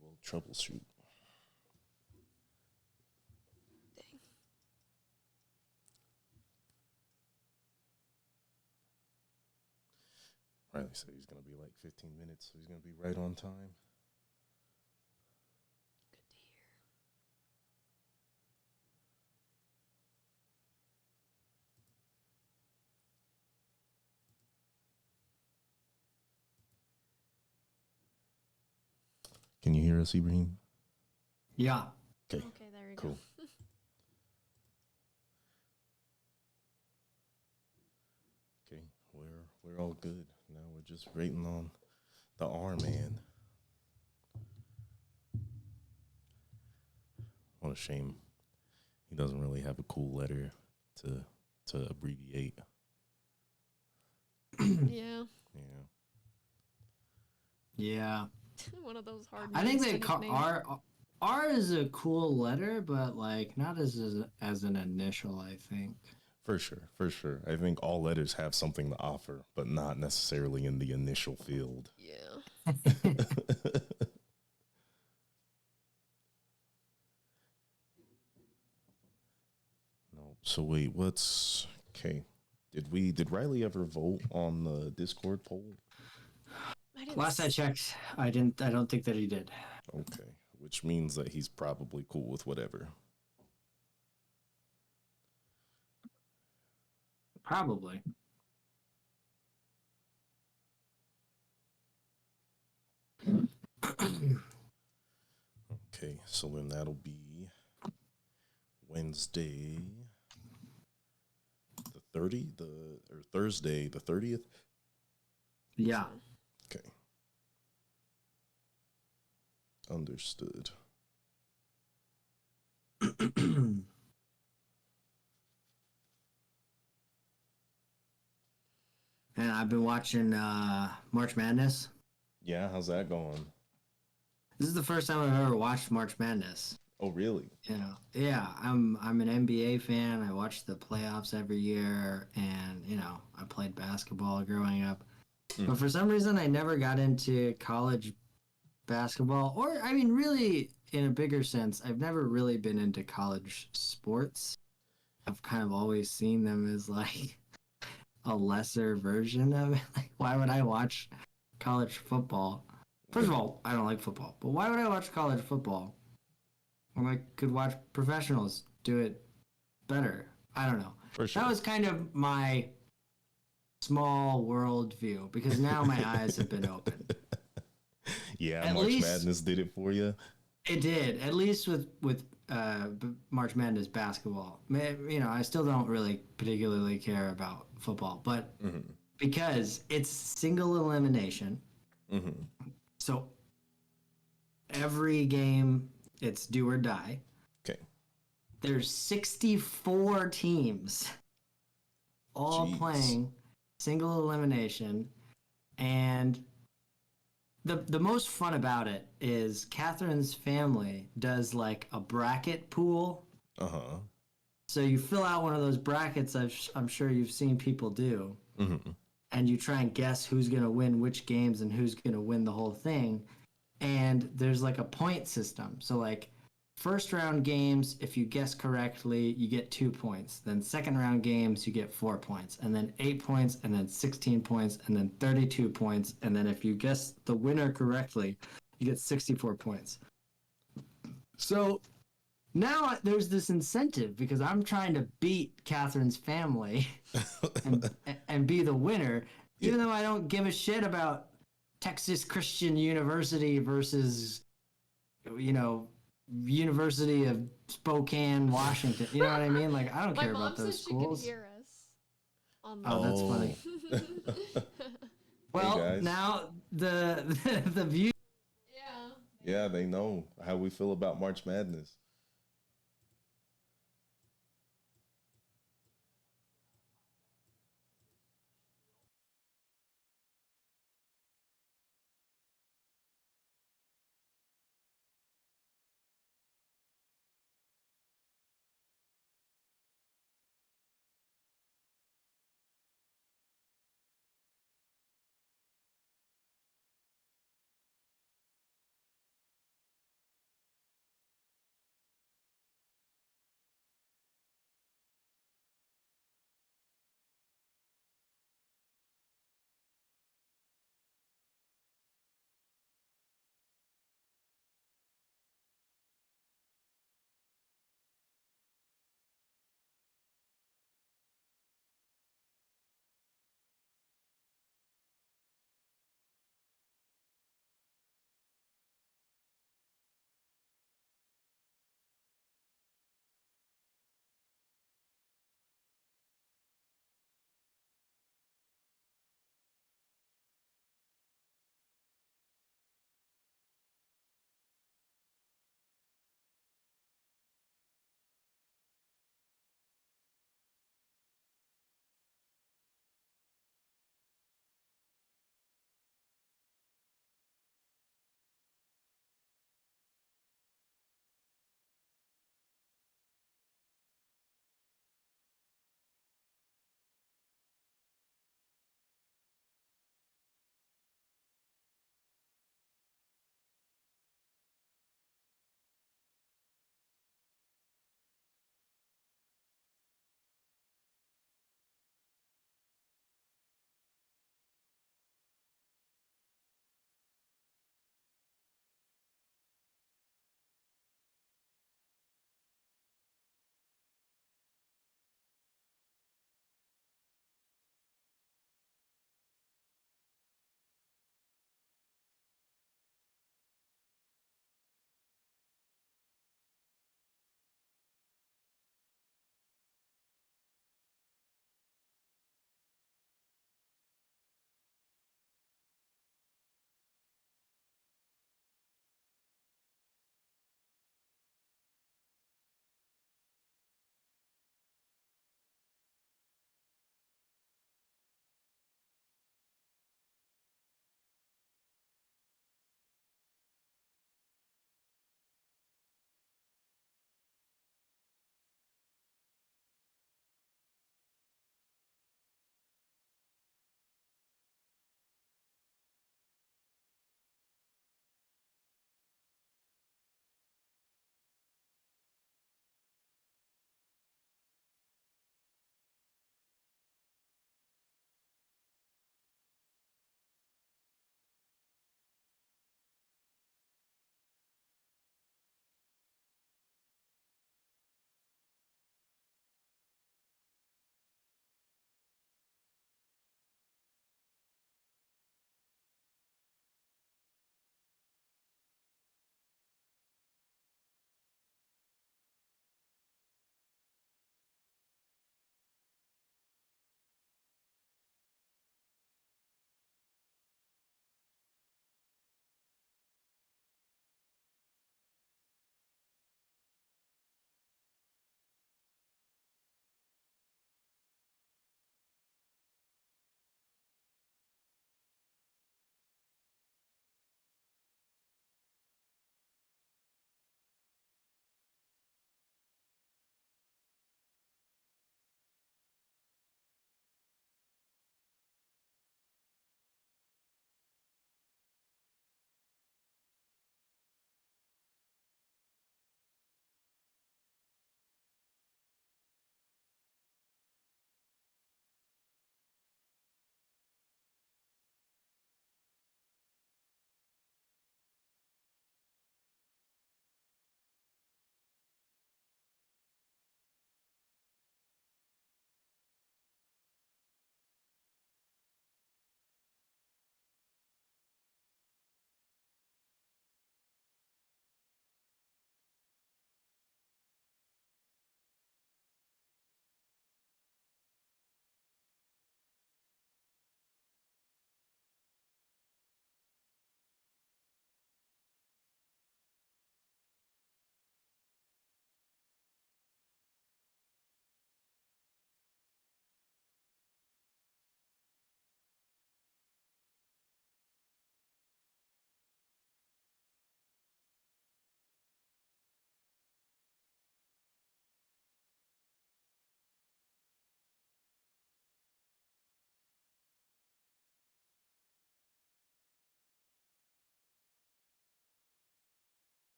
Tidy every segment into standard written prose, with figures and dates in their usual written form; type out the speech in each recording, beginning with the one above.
will troubleshoot. Dang. Riley said he's gonna be like 15 minutes, so he's gonna be right on time. Good to hear. Can you hear us, Ibrahim? Yeah. Okay, Okay, there we cool. go. Okay, we're all good. Now we're just waiting on the R man. What a shame. He doesn't really have a cool letter to abbreviate. Yeah. Yeah. Yeah. One of those hard I think names that to nickname. R is a cool letter, but like not as an initial, I think. For sure, for sure. I think all letters have something to offer, but not necessarily in the initial field. Yeah. No. So wait, what's okay? Did Riley ever vote on the Discord poll? I didn't Last I s- checked, I didn't. I don't think that he did. Okay, which means that he's probably cool with whatever. Probably. Okay, so then that'll be Wednesday the 30th, or Thursday the 30th. Yeah. Okay. Understood. And I've been watching March Madness. Yeah, how's that going? This is the first time I've ever watched March Madness. Oh, really? You know, yeah, I'm an NBA fan. I watch the playoffs every year, and you know, I played basketball growing up. But for some reason, I never got into college basketball, or I mean, really, in a bigger sense, I've never really been into college sports. I've kind of always seen them as like a lesser version of it. Like, why would I watch college football? First of all, I don't like football, but why would I watch college football when I could watch professionals do it better? I don't know. For sure. That was kind of my small world view because now my eyes have been opened. Yeah, At March least- Madness did it for you. It did, at least with March Madness basketball. You know, I still don't really particularly care about football, but because it's single elimination, so every game it's do or die. Okay. There's 64 teams all Jeez. playing single elimination, and the most fun about it is Catherine's family does like a bracket pool. Uh-huh. So you fill out one of those brackets I'm sure you've seen people do, and you try and guess who's going to win which games and who's going to win the whole thing. And there's like a point system. So like first round games, if you guess correctly, you get 2 points. Then second round games, you get 4 points. And then 8 points, and then 16 points, and then 32 points. And then if you guess the winner correctly, you get 64 points. So now there's this incentive because I'm trying to beat Catherine's family and be the winner, even though I don't give a shit about Texas Christian University versus, you know, University of Spokane, Washington. You know what I mean? Like, I don't My care mom about said those she could schools. hear us. On Oh, that's funny. Well, guys. now the view. Yeah. Yeah, they know how we feel about March Madness.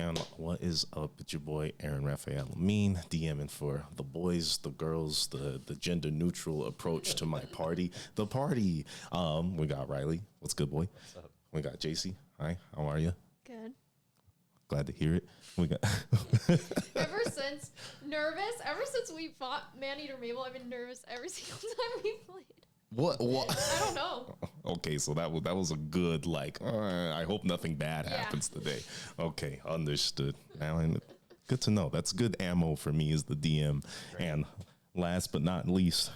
And what is up? It's your boy Aaron Raphael Amin, DMing for the boys, the girls, the gender neutral approach to my party. The party. We got Riley. What's good, boy? What's up? We got JC. Hi, how are you? Good. Glad to hear it. We got Ever since we fought Maneater Mabel, I've been nervous every single time we played. what? I don't know. Okay, so that was a good I hope nothing bad Yeah. happens today. Okay, understood. Now, good to know. That's good ammo for me as the DM. And last but not least,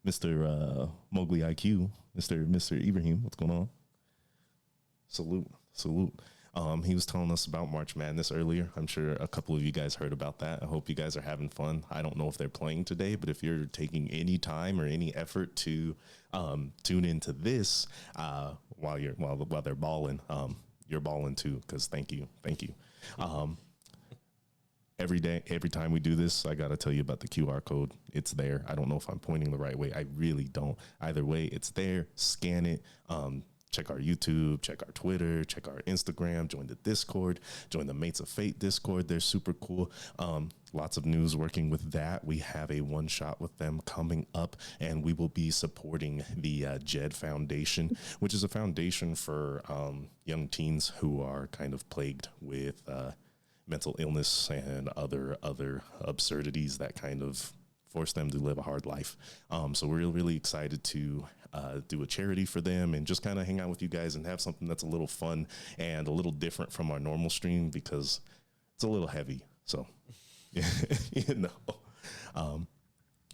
Mr. Mowgli IQ, Mr. Ibrahim. What's going on? Salute. He was telling us about March Madness earlier. I'm sure a couple of you guys heard about that. I hope you guys are having fun. I don't know if they're playing today, but if you're taking any time or any effort to tune into this while they're balling, you're balling too. Because thank you. Every time we do this, I got to tell you about the QR code. It's there. I don't know if I'm pointing the right way. I really don't. Either way, it's there. Scan it. Check our YouTube, check our Twitter, check our Instagram, join the Discord, join the Mates of Fate Discord. They're super cool. Lots of news working with that. We have a one shot with them coming up, and we will be supporting the JED Foundation, which is a foundation for young teens who are kind of plagued with mental illness and other absurdities that kind of force them to live a hard life. So we're really excited to do a charity for them and just kind of hang out with you guys and have something that's a little fun and a little different from our normal stream because it's a little heavy. So,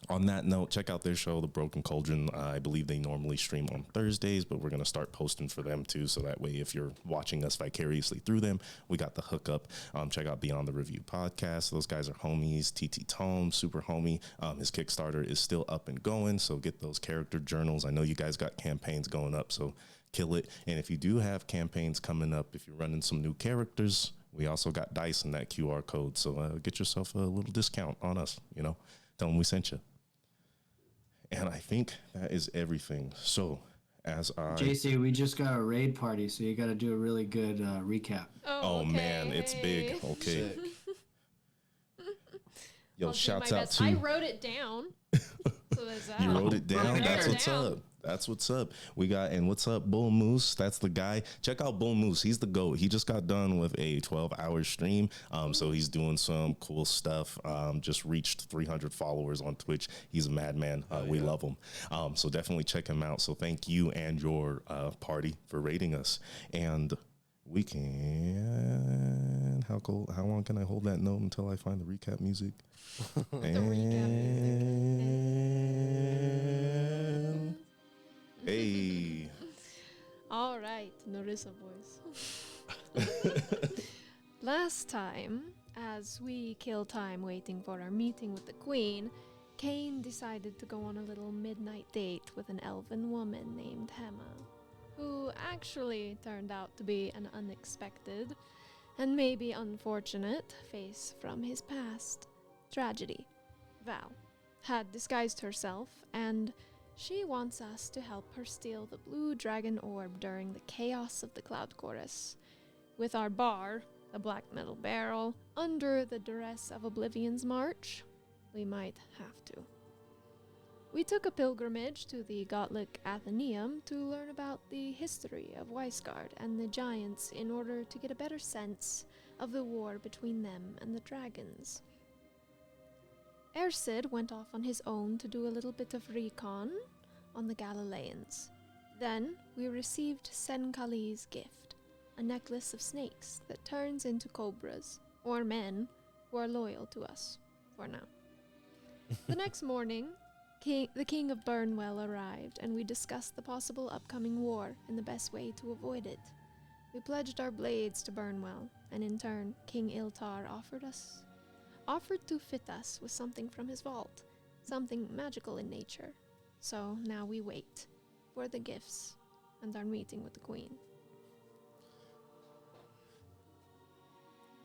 on that note, check out their show, The Broken Cauldron. I believe they normally stream on Thursdays, but we're going to start posting for them too. So that way, if you're watching us vicariously through them, we got the hookup. Check out Beyond the Review podcast. Those guys are homies. TT Tome, super homie. His Kickstarter is still up and going. So get those character journals. I know you guys got campaigns going up, so kill it. And if you do have campaigns coming up, if you're running some new characters, we also got dice in that QR code. So get yourself a little discount on us, Tell them we sent you. And I think that is everything. So, JC, we just got a raid party, so you got to do a really good recap. Oh, okay. man, it's big. Okay. Sick. Yo, I'll do shouts my out best. to I wrote it down. So there's that. you wrote it down. Wrote That's it what's down. up. That's what's up. We got, and what's up, Bull Moose? That's the guy. Check out Bull Moose. He's the GOAT. He just got done with a 12-hour stream. So he's doing some cool stuff. Just reached 300 followers on Twitch. He's a madman. We love him. So definitely check him out. So thank you and your party for rating us. And we can, how long can I hold that note until I find the recap music? And hey. All right, Narissa voice. Last time, as we kill time waiting for our meeting with the Queen, Kane decided to go on a little midnight date with an elven woman named Hema, who actually turned out to be an unexpected and maybe unfortunate face from his past. Tragedy. Val had disguised herself, and she wants us to help her steal the blue dragon orb during the chaos of the Cloud Chorus. With our bar, a black metal barrel, under the duress of Oblivion's March, we might have to. We took a pilgrimage to the Gothic Athenaeum to learn about the history of Weisgard and the giants in order to get a better sense of the war between them and the dragons. Ercid went off on his own to do a little bit of recon on the Galileans. Then we received Senkali's gift, a necklace of snakes that turns into cobras, or men who are loyal to us, for now. The next morning, the King of Burnwell arrived, and we discussed the possible upcoming war and the best way to avoid it. We pledged our blades to Burnwell, and in turn, King Iltar offered to fit us with something from his vault, something magical in nature. So now we wait for the gifts and our meeting with the Queen.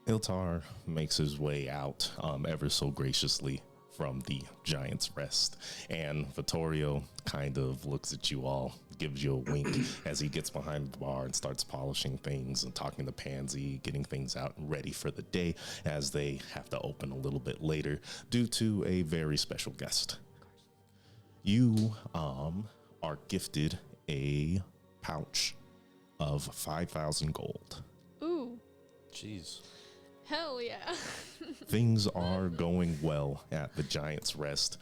Iltar makes his way out ever so graciously from the Giant's Rest. And Vittorio kind of looks at you all, gives you a wink as he gets behind the bar and starts polishing things and talking to Pansy, getting things out and ready for the day as they have to open a little bit later due to a very special guest. You are gifted a pouch of 5,000 gold. Ooh, Jeez. hell yeah. Things are going well at the Giant's Rest.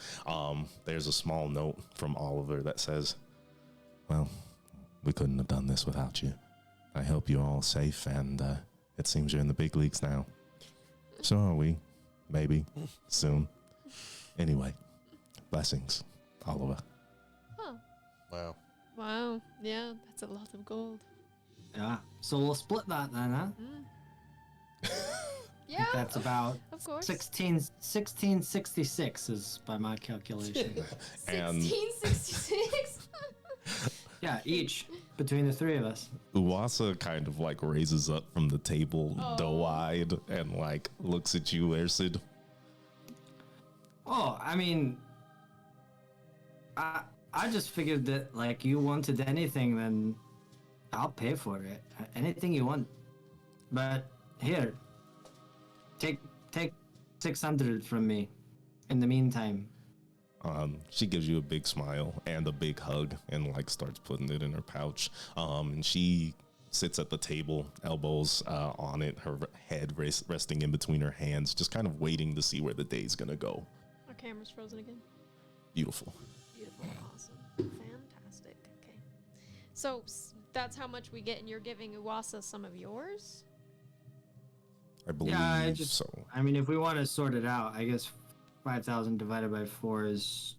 There's a small note from Oliver that says, well, we couldn't have done this without you. I hope you're all safe, and it seems you're in the big leagues now. So are we. Maybe. Soon. Anyway, blessings, Oliver. Huh. Wow. Wow. Yeah, that's a lot of gold. Yeah. So we'll split that then, huh? Yeah, That's about of course. 1666 is by my calculation. And 1666. Yeah, each between the three of us. Uwasa kind of like raises up from the table, doe-eyed, and like looks at you, Ersid. Oh, I mean, I just figured that like you wanted anything, then I'll pay for it. Anything you want. But here, take 600 from me. In the meantime. She gives you a big smile and a big hug and like starts putting it in her pouch. And she sits at the table, elbows on it, her head resting in between her hands, just kind of waiting to see where the day's gonna go. Our camera's frozen again. Beautiful. Beautiful. Awesome. Fantastic. Okay. So that's how much we get, and you're giving Uwasa some of yours? I believe Yeah, so. I mean, if we want to sort it out, I guess 5,000 divided by 4 is...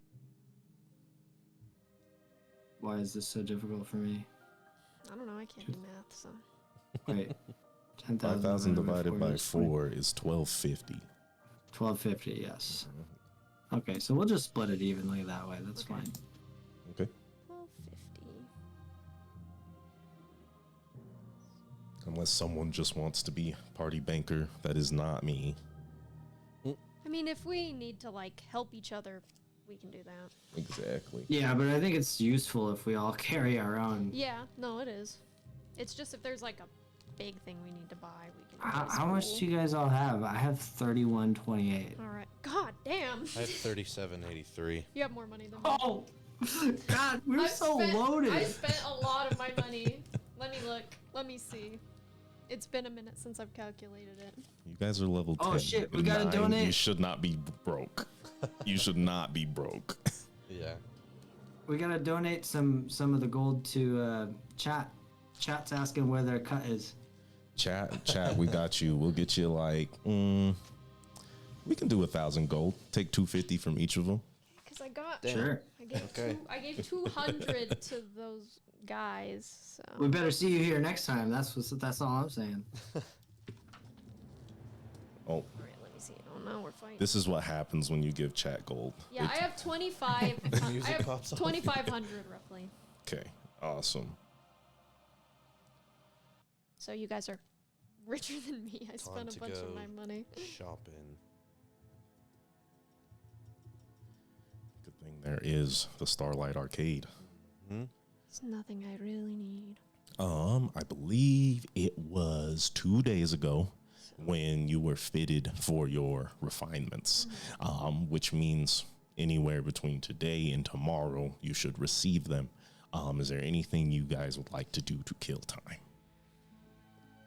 Why is this so difficult for me? I don't know. I can't do math, so. Wait. 10,000 5,000 divided by is 4 is 1,250. 1250, yes. Okay, so we'll just split it evenly that way. That's Okay. fine. Okay. 1250. Unless someone just wants to be party banker, that is not me. I mean, if we need to like help each other, we can do that. Exactly. Yeah, but I think it's useful if we all carry our own. Yeah, no, it is. It's just if there's like a big thing we need to buy, we can. How much do you guys all have? I have 3128. All right. God damn. I have 3783. You have more money than me. Oh, God, we're loaded. I spent a lot of my money. Let me look. Let me see. It's been a minute since I've calculated it. You guys are level 10. Oh, shit, we and gotta 9. donate. You should not be broke. You should not be broke. Yeah. We gotta donate some of the gold to chat. Chat's asking where their cut is. Chat, we got you. We'll get you like, we can do 1,000 gold. Take 250 from each of them. Cause I got. Damn. Sure. I gave 200 to those guys. So. We better see you here next time. That's all I'm saying. Oh, All right, let me see. Oh no, we're fighting. this is what happens when you give chat gold. Yeah, I have 25. I Music have pops off. 2,500 roughly. Okay, awesome. So you guys are richer than me. I spent a to bunch of go. my money. Shopping. Good thing there is the Starlight Arcade. It's nothing I really need. I believe it was 2 days ago when you were fitted for your refinements, which means anywhere between today and tomorrow you should receive them. Is there anything you guys would like to do to kill time?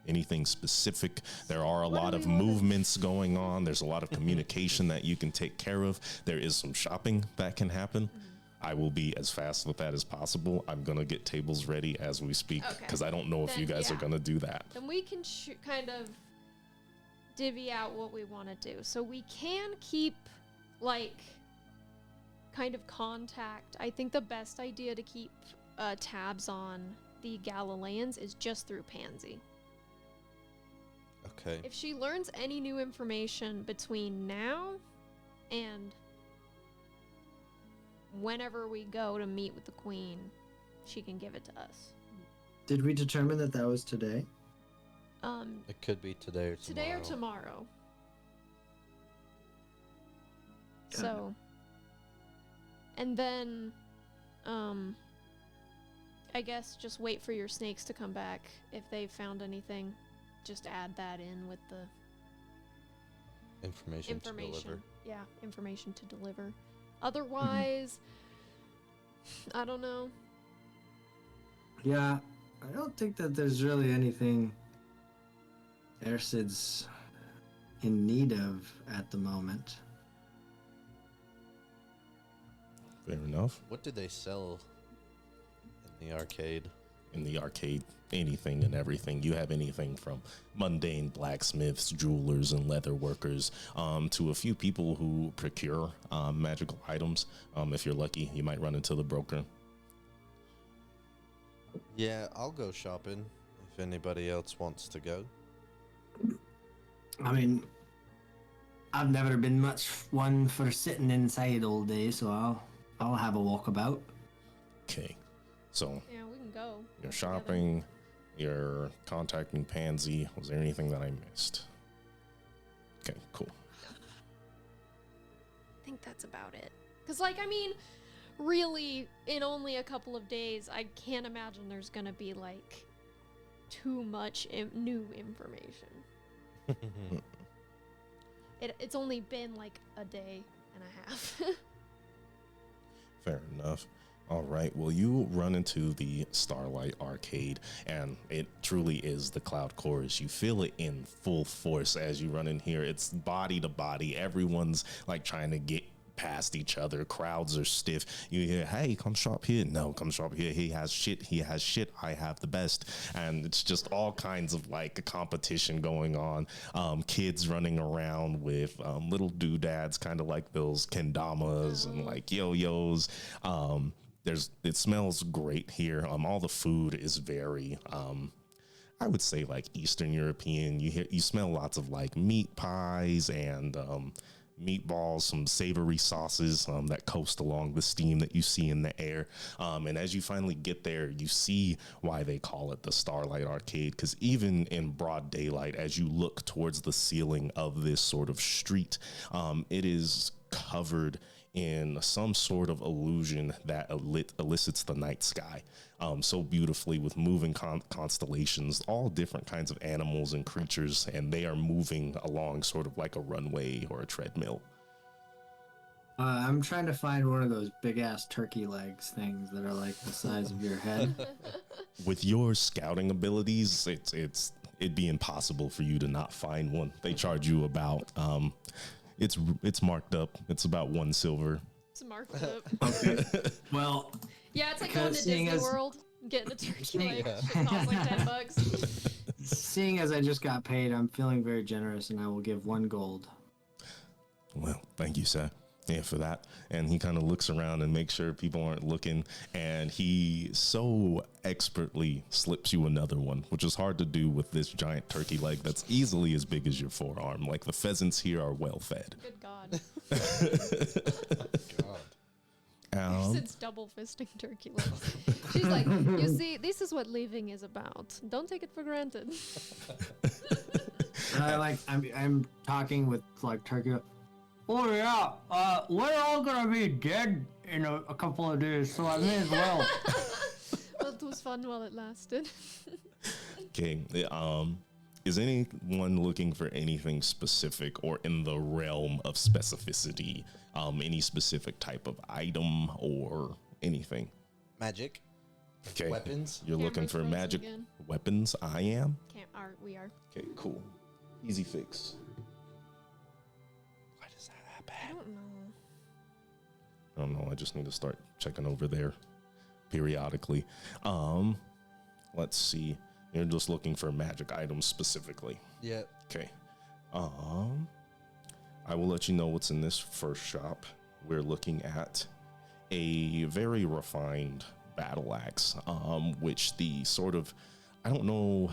Anything specific? There are a What do lot we of wanna- movements going on. There's a lot of communication that you can take care of. There is some shopping that can happen. I will be as fast with that as possible. I'm going to get tables ready as we speak Okay. because I don't know if Then, you guys are yeah. going to do that. Then we can kind of divvy out what we want to do. So we can keep, like, kind of contact. I think the best idea to keep tabs on the Galileans is just through Pansy. Okay. If she learns any new information between now and whenever we go to meet with the queen, she can give it to us. Did we determine that was today? It could be today or tomorrow. Today or tomorrow. So, and then, I guess just wait for your snakes to come back. If they've found anything, just add that in with the Information to deliver. Yeah, information to deliver. Otherwise, I don't know. Yeah, I don't think that there's really anything Ercid's in need of at the moment. Fair enough. What did they sell in the arcade? In the arcade, anything and everything. You have anything from mundane blacksmiths, jewelers, and leather workers, to a few people who procure magical items. If you're lucky, you might run into the broker. Yeah, I'll go shopping if anybody else wants to go. I mean, I've never been much one for sitting inside all day, so I'll have a walkabout. Okay, so Yeah, we can go. you're together. shopping, you're contacting Pansy. Was there anything that I missed? Okay, cool. I think that's about it. Because, like, I mean, really, in only a couple of days, I can't imagine there's going to be, like, too much new information. It's only been, like, a day and a half. Fair enough. All right. Well, you run into the Starlight Arcade, and it truly is the Cloud Chorus. You feel it in full force as you run in here. It's body to body. Everyone's like trying to get past each other. Crowds are stiff. You hear, "Hey, come shop here." "No, come shop here. He has shit. He has shit. I have the best." And it's just all kinds of like a competition going on. Kids running around with little doodads, kind of like those kendamas and like yo-yos. It smells great here. All the food is very, I would say like Eastern European. You smell lots of like meat pies and meatballs, some savory sauces that coast along the steam that you see in the air. And as you finally get there, you see why they call it the Starlight Arcade, because even in broad daylight, as you look towards the ceiling of this sort of street, it is covered in some sort of illusion that elicits the night sky so beautifully, with moving constellations, all different kinds of animals and creatures, and they are moving along sort of like a runway or a treadmill. I'm trying to find one of those big ass turkey legs things that are like the size of your head. With your scouting abilities, it'd be impossible for you to not find one. They charge you about it's marked up. It's about 1 silver. It's marked up. Okay. Well, Yeah, it's like going to Seeing Disney as- World, getting a turkey leg. Yeah. Shit costs like $10. seeing as I just got paid, I'm feeling very generous, and I will give 1 gold. Well, thank you, sir. Yeah, for that. And he kind of looks around and makes sure people aren't looking. And he so expertly slips you another one, which is hard to do with this giant turkey leg that's easily as big as your forearm. Like, the pheasants here are well fed. Good God. God. It's double fisting turkey legs. She's like, you see, this is what living is about. Don't take it for granted. And I'm talking with like turkey. Oh yeah, we're all gonna be dead in a couple of days, so I may as well. Well, it was fun while it lasted. Okay. Is anyone looking for anything specific or in the realm of specificity? Any specific type of item or anything? Magic. Okay. Weapons. You're looking Camera's for frozen magic again. weapons? I am. We are. Okay, cool. Easy fix. Why does that I happen? don't know. I don't know. I just need to start checking over there periodically. Let's see. You're just looking for magic items specifically. Yeah. Okay. I will let you know what's in this first shop. We're looking at a very refined battle axe, which the sort of, I don't know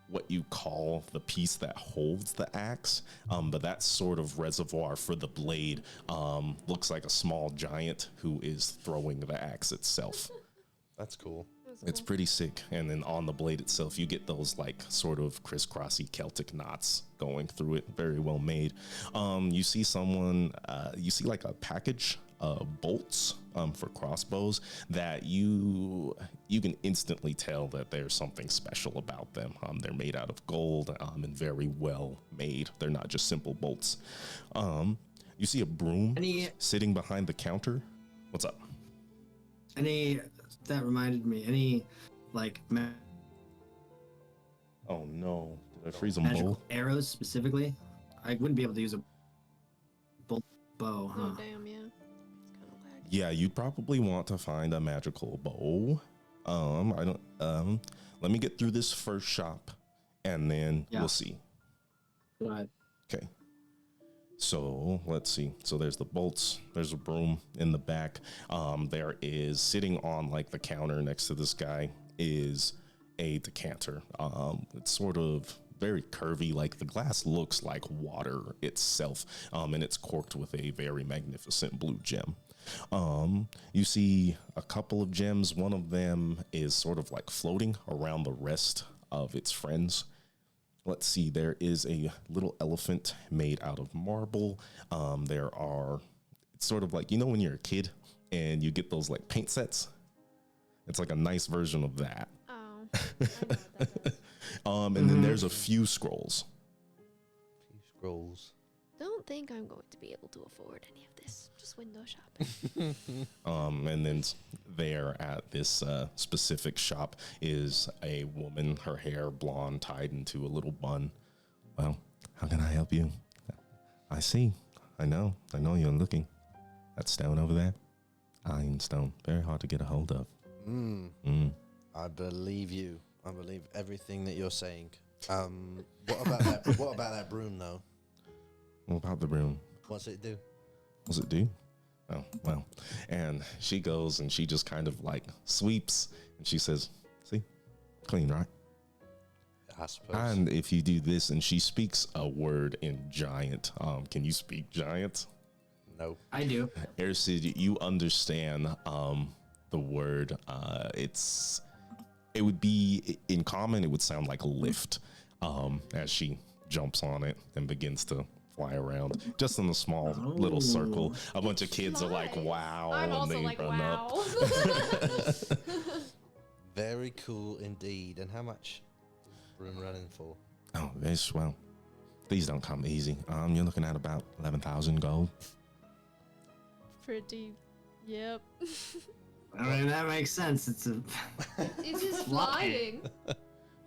what you call the piece that holds the axe, but that sort of reservoir for the blade looks like a small giant who is throwing the axe itself. That's cool. That's It's pretty sick. And then on the blade itself, you get those like sort of crisscrossy Celtic knots going through it. Very well made. You see someone, you see like a package of bolts for crossbows that you can instantly tell that there's something special about them. They're made out of gold and very well made. They're not just simple bolts. You see a broom sitting behind the counter. What's up? That reminded me. Oh no! Did I freeze a magical mole? arrows specifically? I wouldn't be able to use a bow, huh? Oh damn, yeah. It's kind of lag. Yeah, you'd probably want to find a magical bow. I don't. Let me get through this first shop, and then Yeah. we'll see. Go ahead. Okay. So let's see. So there's the bolts. There's a broom in the back. There is sitting on like the counter next to this guy is a decanter. It's sort of very curvy. Like the glass looks like water itself, and it's corked with a very magnificent blue gem. You see a couple of gems. One of them is sort of like floating around the rest of its friends. Let's see, there is a little elephant made out of marble. There are, it's sort of like, you know, when you're a kid and you get those like paint sets? It's like a nice version of that. Oh, I know what that is. And then there's a few scrolls. Few scrolls. Don't think I'm going to be able to afford any of this. Just window shopping. And then there at this specific shop is a woman, her hair blonde, tied into a little bun. Well, how can I help you? I see. I know you're looking. That stone over there? Iron stone. Very hard to get a hold of. I believe you. I believe everything that you're saying. What about that? What about that broom though? What about the broom? What's it do? What's it do? Oh, well. And she goes and she just kind of like sweeps and she says, see, clean, right? I suppose. And if you do this, and she speaks a word in giant. Can you speak giant? No. I do. Ersid, you understand the word. It would be in common. It would sound like a lift as she jumps on it and begins to fly around, just in a small little circle. A bunch of kids are like, "Wow!" I'm and also they like, run up. wow. Very cool indeed. And how much is the broom running for? Oh, this well, these don't come easy. You're looking at about 11,000 gold. Pretty. Yep. I mean, that makes sense. It's a It's just flying.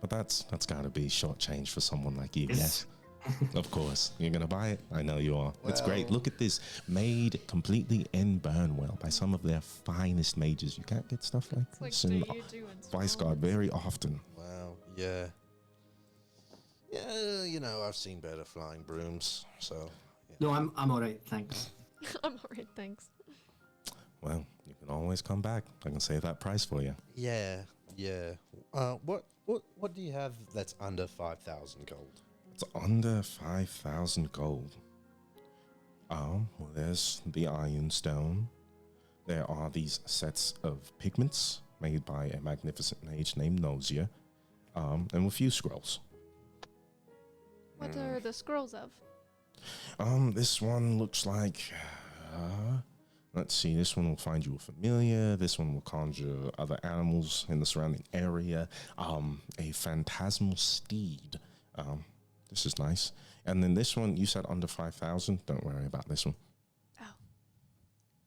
But that's got to be short change for someone like you. Yes. Of course. You're going to buy it? I know you are. It's great. Well- Look at this. Made completely in Burnwell by some of their finest mages. You can't get stuff like It's like, this do in you do in Vice Guard Scotland? very often. Wow. Yeah. Yeah, you know, I've seen better flying brooms, so no. I'm alright. Thanks. I'm alright, thanks. Well, you can always come back. I can save that price for you. yeah. What do you have that's under 5,000 gold? It's under 5,000 gold. Well, there's the Iron Stone. There are these sets of pigments made by a magnificent mage named Nosia, and a few scrolls. What are the scrolls of? This one looks like. Let's see. This one will find you a familiar. This one will conjure other animals in the surrounding area. A phantasmal steed. This is nice. And then this one, you said under 5,000. Don't worry about this one. Oh.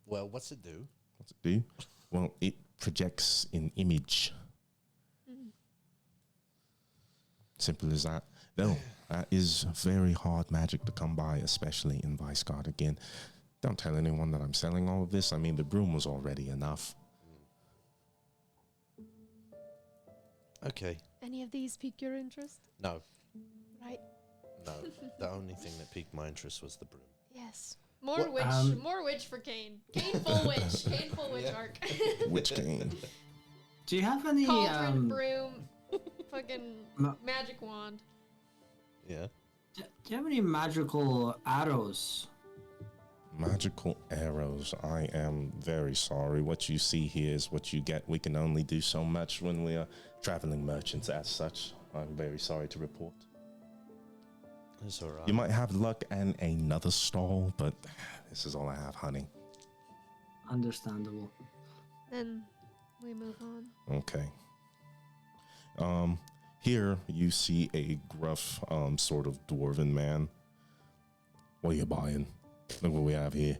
Well, what's it do? What's it do? Well, it projects an image. Simple as that. Though, that is very hard magic to come by, especially in Vice Guard. Again, don't tell anyone that I'm selling all of this. I mean, the broom was already enough. Okay. Any of these pique your interest? No. Right. No. The only thing that piqued my interest was the broom. Yes. More What, witch for Kane. Kane full witch. Kane full witch arc. Which game? Do you have any? Cauldron, broom, fucking Ma- magic wand. Yeah. Do you have any magical arrows? Magical arrows. I am very sorry. What you see here is what you get. We can only do so much when we are traveling merchants as such. I'm very sorry to report. It's all right. You might have luck and another stall, but this is all I have, honey. Understandable. Then we move on. Okay. Here you see a gruff, sort of dwarven man. What are you buying? Look what we have here.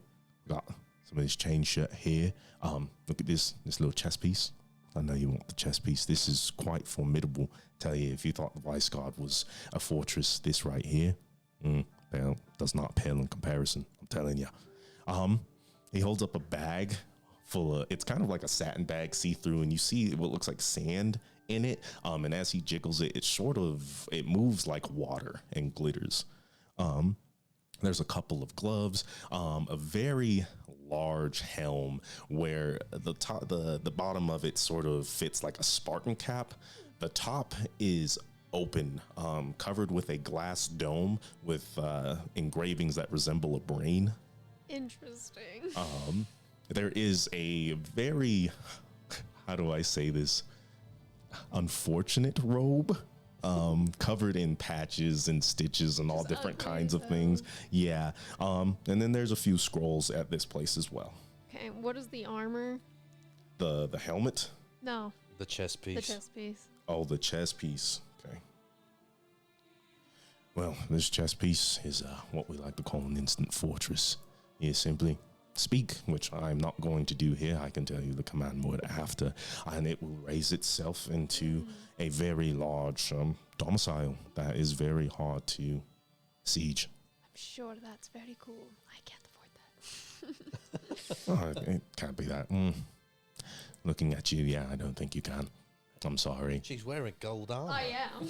We got some of this chain shirt here. Look at this little chest piece. I know you want the chest piece. This is quite formidable. Tell you, if you thought the Vice Guard was a fortress, this right here, well, does not pale in comparison. I'm telling you. He holds up a bag full of. It's kind of like a satin bag, see through, and you see what looks like sand in it. And as he jiggles it, it moves like water and glitters. There's a couple of gloves, a very large helm where the bottom of it sort of fits like a Spartan cap. The top is open, covered with a glass dome with engravings that resemble a brain. Interesting. There is a very, how do I say this, unfortunate robe. Covered in patches and stitches and all Just different ugly kinds as of things. Yeah. And then there's a few scrolls at this place as well. Okay, what is the armor? The helmet. No, The chess piece. the chest piece. Oh, the chess piece. Okay. Well, this chess piece is what we like to call an instant fortress. You simply speak, which I'm not going to do here. I can tell you the command word after, and it will raise itself into a very large domicile that is very hard to siege. I'm sure that's very cool. I can't afford that. Oh, it can't be that. Looking at you, yeah, I don't think you can. I'm sorry. She's wearing gold armor. I am.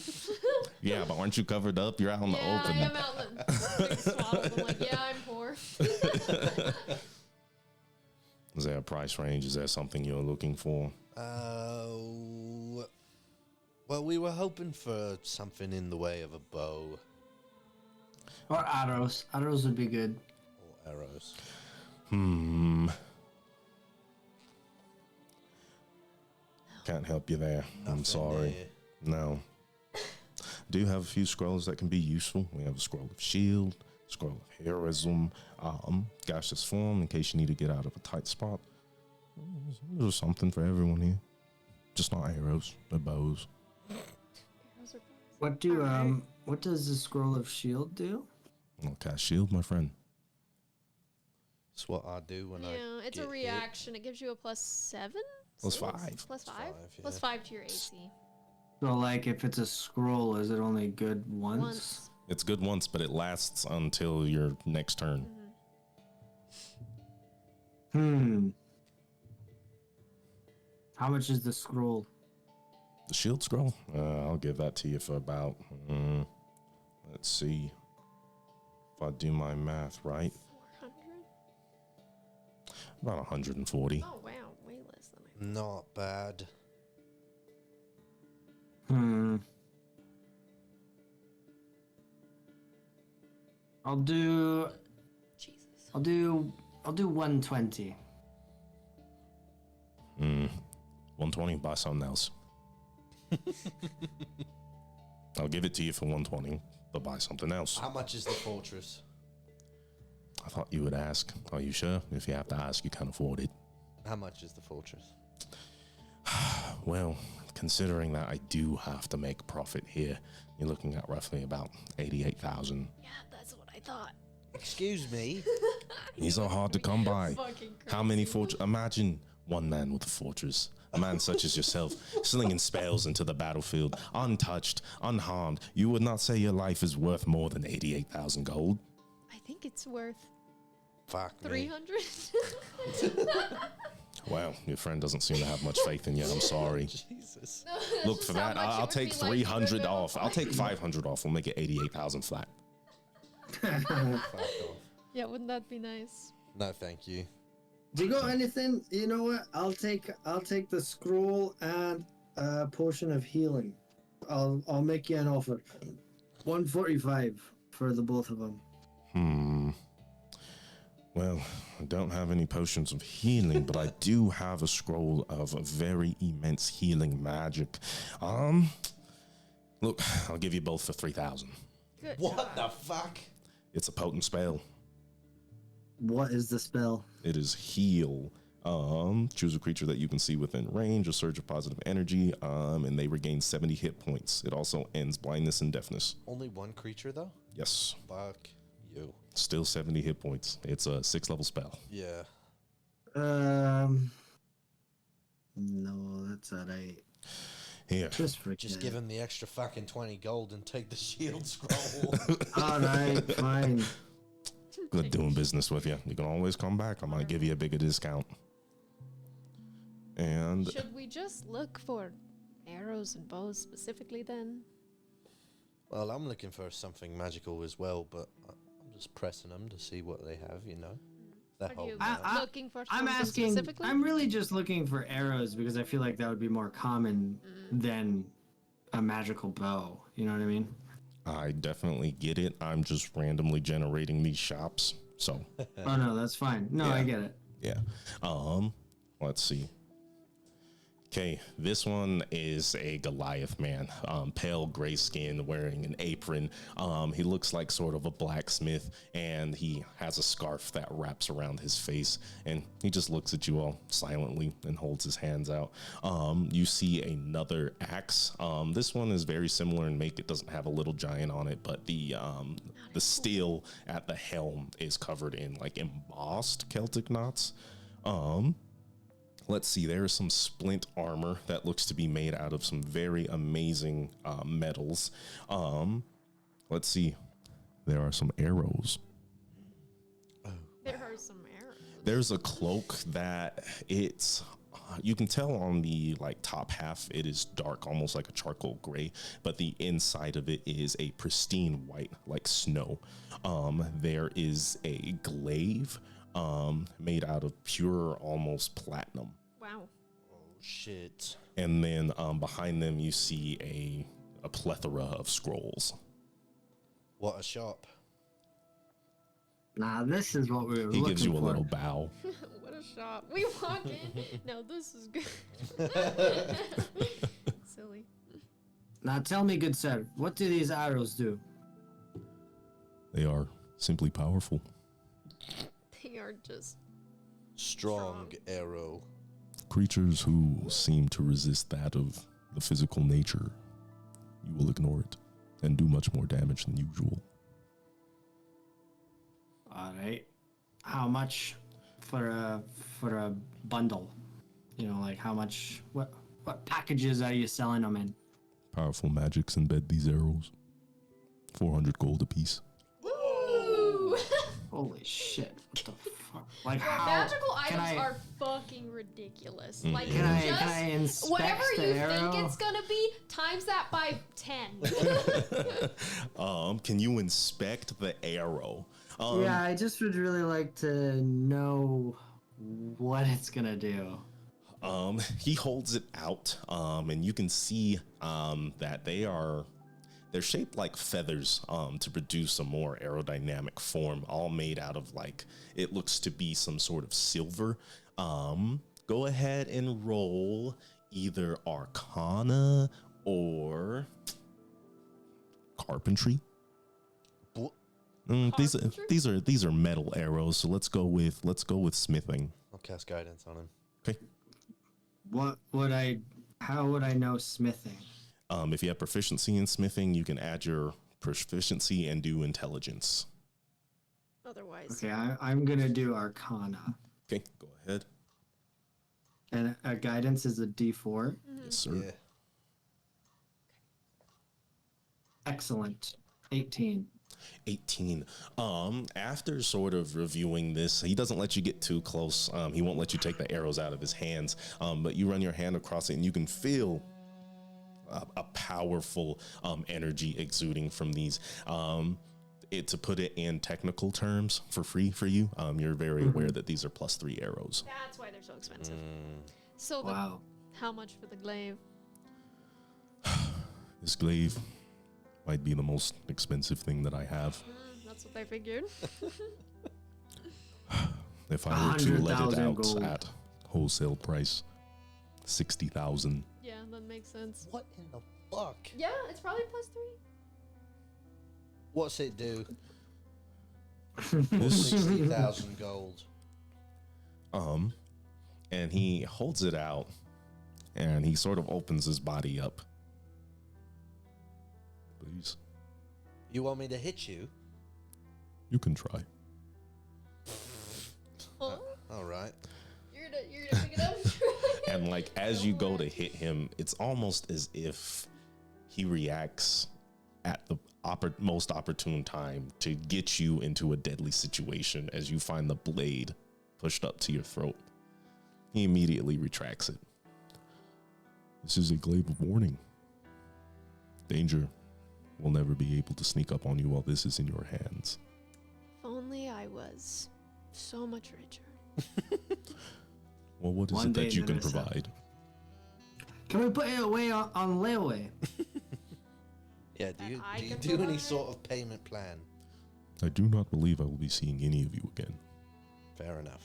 Yeah, but aren't you covered up? You're out in the Yeah, I open. am out in the big swallows. I'm like, yeah, I'm poor. Is there a price range? Is there something you're looking for? Well, we were hoping for something in the way of a bow Or arrows. Arrows would be good. or arrows. Can't help you there. I'm Nothing sorry. there. No. Do have a few scrolls that can be useful. We have a scroll of shield, scroll of heroism, gaseous form in case you need to get out of a tight spot. There's something for everyone here. Just not arrows or bows. What do Alright. what does the scroll of shield do? I'll cast shield, my friend. That's what I do when I. Yeah, it's a get hit. reaction. It gives you a +7? Plus 6? five. Plus 5? Five, Plus yeah. 5 to your AC. So like if it's a scroll, is it only good once? Once. It's good once, but it lasts until your next turn. How much is the scroll? The shield scroll? I'll give that to you for about, let's see. If I do my math right, 400? about 140. Oh, wow. Way less than I Not bad. I'll do Jesus. I'll do 120. 120, buy something else. I'll give it to you for 120, but buy something else. How much is the fortress? I thought you would ask. Are you sure? If you have to ask, you can't afford it. How much is the fortress? Well, considering that I do have to make profit here, you're looking at roughly about 88,000. Yeah, that's what I thought. Excuse me. These are hard to come by. Fucking How many crazy. fortresses? Imagine one man with a fortress. A man such as yourself, slinging spells into the battlefield, untouched, unharmed. You would not say your life is worth more than 88,000 gold. I think it's worth Fuck me. 300. Well, your friend doesn't seem to have much faith in you. I'm sorry. Jesus. Look, for that, I'll take 300 off. I'll take 500 off. We'll make it 88,000 flat. Fuck off. Yeah, wouldn't that be nice? No, thank you. Do you got anything? You know what? I'll take the scroll and a potion of healing. I'll make you an offer. 145 for the both of them. Well, I don't have any potions of healing, but I do have a scroll of very immense healing magic. Look, I'll give you both for 3,000. Good What job. the fuck? It's a potent spell. What is the spell? It is heal. Choose a creature that you can see within range, a surge of positive energy, and they regain 70 hit points. It also ends blindness and deafness. Only one creature though? Yes, Fuck you. still 70 hit points. It's a 6th level spell. Yeah. No, that's at 8. Here, Just forget. Just give him the extra fucking 20 gold and take the shield scroll. All right, fine. good doing business with you. You can always come back. I might give you a bigger discount. And Should we just look for arrows and bows specifically then? Well, I'm looking for something magical as well, but I'm just pressing them to see what they have, you know. They're Are you holding out. looking for I'm something asking. specifically? I'm really just looking for arrows because I feel like that would be more common than a magical bow. You know what I mean? I definitely get it. I'm just randomly generating these shops. So, Oh no, that's fine. No, I Yeah. get it. yeah. Let's see. Okay, this one is a Goliath man, pale gray skin, wearing an apron. He looks like sort of a blacksmith, and he has a scarf that wraps around his face, and he just looks at you all silently and holds his hands out. You see another axe. This one is very similar in make. It doesn't have a little giant on it, but the steel at the helm is covered in like embossed Celtic knots. Let's see, there is some splint armor that looks to be made out of some very amazing metals. Let's see, there are some arrows. There are some arrows. There's a cloak that it's, you can tell on the like top half, it is dark, almost like a charcoal gray, but the inside of it is a pristine white, like snow. There is a glaive made out of pure, almost platinum. Wow. Oh, shit. And then behind them, you see a plethora of scrolls. What a shop. Nah, this is what we were He looking gives you a for. little bow. What a shop. We walk in. Now this is good. Silly. Now tell me, good sir, what do these arrows do? They are simply powerful. They are just Strong arrow. Creatures who seem to resist that of the physical nature, you will ignore it and do much more damage than usual. All right. How much for a bundle? You know, like how much? What packages are you selling them in? Powerful magics embed these arrows. 400 gold apiece. Ooh. Holy shit! What the fuck? Like Your how? magical can items I- are fucking ridiculous. Mm. Like Can I just inspect whatever the you arrow? think it's gonna be, times that by 10. Can you inspect the arrow? Yeah, I just would really like to know what it's gonna do. He holds it out, and you can see that they're shaped like feathers to produce a more aerodynamic form, all made out of like, it looks to be some sort of silver. Go ahead and roll either Arcana or Carpentry. Bl- These are metal arrows, so let's go with smithing. I'll cast guidance on him. Okay. How would I know smithing? If you have proficiency in smithing, you can add your proficiency and do intelligence. Otherwise, Okay, I'm gonna do Arcana, Okay, go ahead. and guidance is a D4. Yes, sir. Yeah. Excellent, 18. 18. After sort of reviewing this, he doesn't let you get too close. He won't let you take the arrows out of his hands. But you run your hand across it and you can feel a powerful energy exuding from these. To put it in technical terms for free for you, you're very aware that these are +3 arrows. that's why they're so expensive. So Wow. how much for the glaive? This glaive might be the most expensive thing that I have. That's what I figured. If I were to let it 100,000 out gold. at wholesale price, 60,000. Yeah, that makes sense. What in the fuck? Yeah, it's probably +3. What's it do? This 60,000 gold. And he holds it out and he sort of opens his body up. Please, You want me to hit you? you can try. Huh? All right. You're gonna pick it up? And like as you go to hit him, it's almost as if he reacts at the most opportune time to get you into a deadly situation as you find the blade pushed up to your throat. He immediately retracts it. This is a glaive of warning. Danger will never be able to sneak up on you while this is in your hands. If only I was so much richer. Well, what is One it day that you can Narissa. provide? Can we put it away on layaway? Yeah, That I do you can do any provide? sort of payment plan? I do not believe I will be seeing any of you again. Fair enough.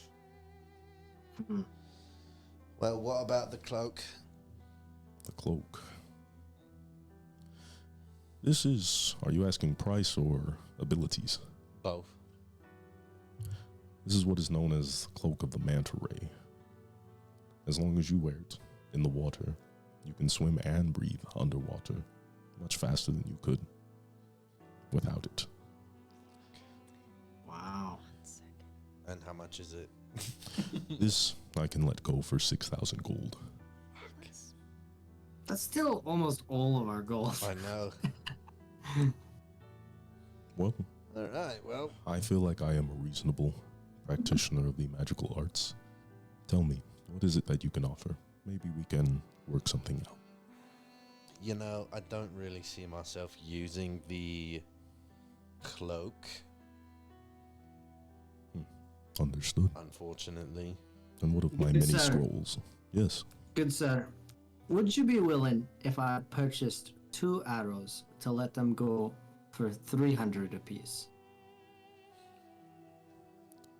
Well, what about the cloak? The cloak. This is, are you asking price or abilities? Both. This is what is known as the Cloak of the Manta Ray. As long as you wear it in the water, you can swim and breathe underwater much faster than you could without it. Wow. 1 second. And how much is it? This I can let go for 6,000 gold. That's still almost all of our goals. I know. Well, All right, well, I feel like I am a reasonable practitioner of the magical arts. Tell me, what is it that you can offer? Maybe we can work something out. you know, I don't really see myself using the cloak, Understood. unfortunately. And what of my Yes, many sir. scrolls? Yes. Good sir. Would you be willing if I purchased 2 arrows to let them go for 300 apiece?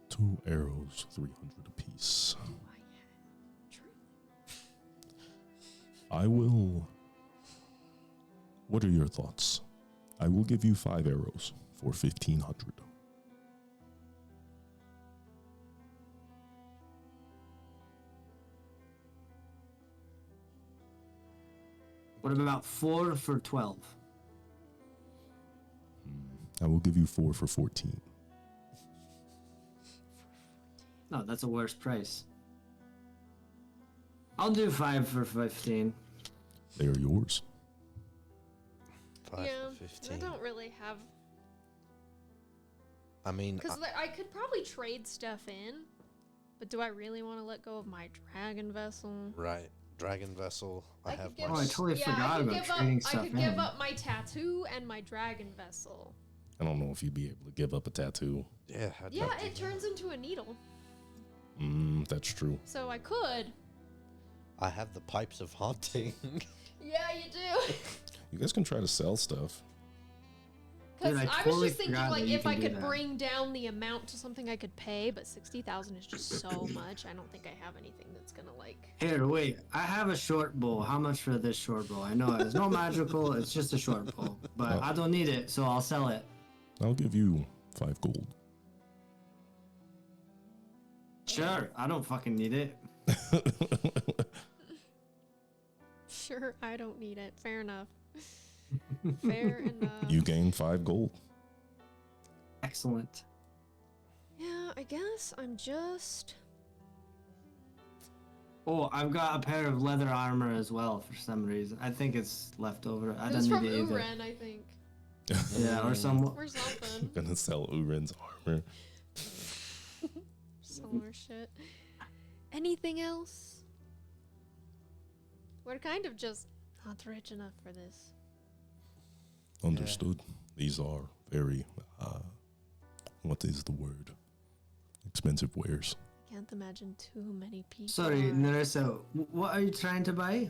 2 arrows, 300 apiece. I will. What are your thoughts? I will give you 5 arrows for 1,500. What about 4 for 12? I will give you 4 for 14. No, that's a worse price. I'll do 5 for 15. They are yours. 5 Yeah, for I 15. don't really have, I mean, because I could probably trade stuff in, but do I really want to let go of my dragon vessel? right. Dragon vessel. I have could give Oh, I my. totally I forgot could about give trading up, I stuff could give in. up my tattoo and my dragon vessel. I don't know if you'd be able to give up a tattoo. Yeah, how'd Yeah, you do it turns into a needle, That's true. so I could. that? I have the pipes of haunting. Yeah, you do. You guys can try to sell stuff. Because Dude, I I was totally just thinking, forgot like, that you if I can do could that. bring down the amount to something I could pay, but 60,000 is just so much. I don't think I have anything that's gonna like. Here, wait. I have a short bow. How much for this short bow? I know it's no magical. It's just a short bow, but I don't need it, so I'll sell it. I'll give you 5 gold. Sure, I don't fucking need it. Sure, I don't need it. Fair enough. Fair enough. You gain 5 gold. Excellent. Yeah, I guess I'm just. Oh, I've got a pair of leather armor as well for some reason. I think it's left over. I It was don't from need it either. Uren, I think, Yeah, or some. or something. Gonna sell Uren's armor. Similar shit. Anything else? We're kind of just not rich enough for this. Understood. These are very, what is the word? Expensive wares. Can't imagine too many people. Sorry, are- Narissa. What are you trying to buy?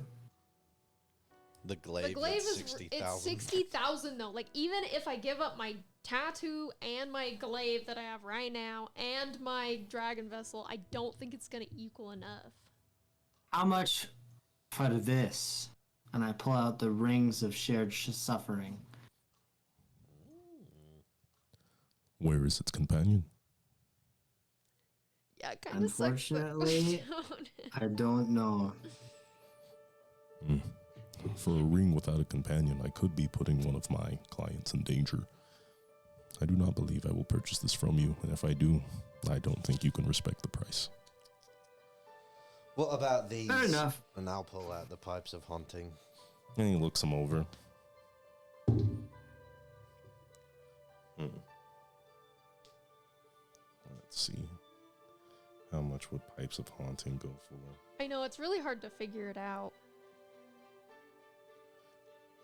The glaive, The glaive that's is 60,000. it's 60,000 though. Like even if I give up my tattoo and my glaive that I have right now and my dragon vessel, I don't think it's gonna equal enough. How much for this? And I pull out the rings of shared suffering. Where is its companion? Yeah, kind of sucks. Unfortunately, I don't know. For a ring without a companion, I could be putting one of my clients in danger. I do not believe I will purchase this from you, and if I do, I don't think you can respect the price. What about these? Fair enough. And I'll pull out the pipes of haunting. And he looks them over. Let's see. How much would pipes of haunting go for? I know, it's really hard to figure it out.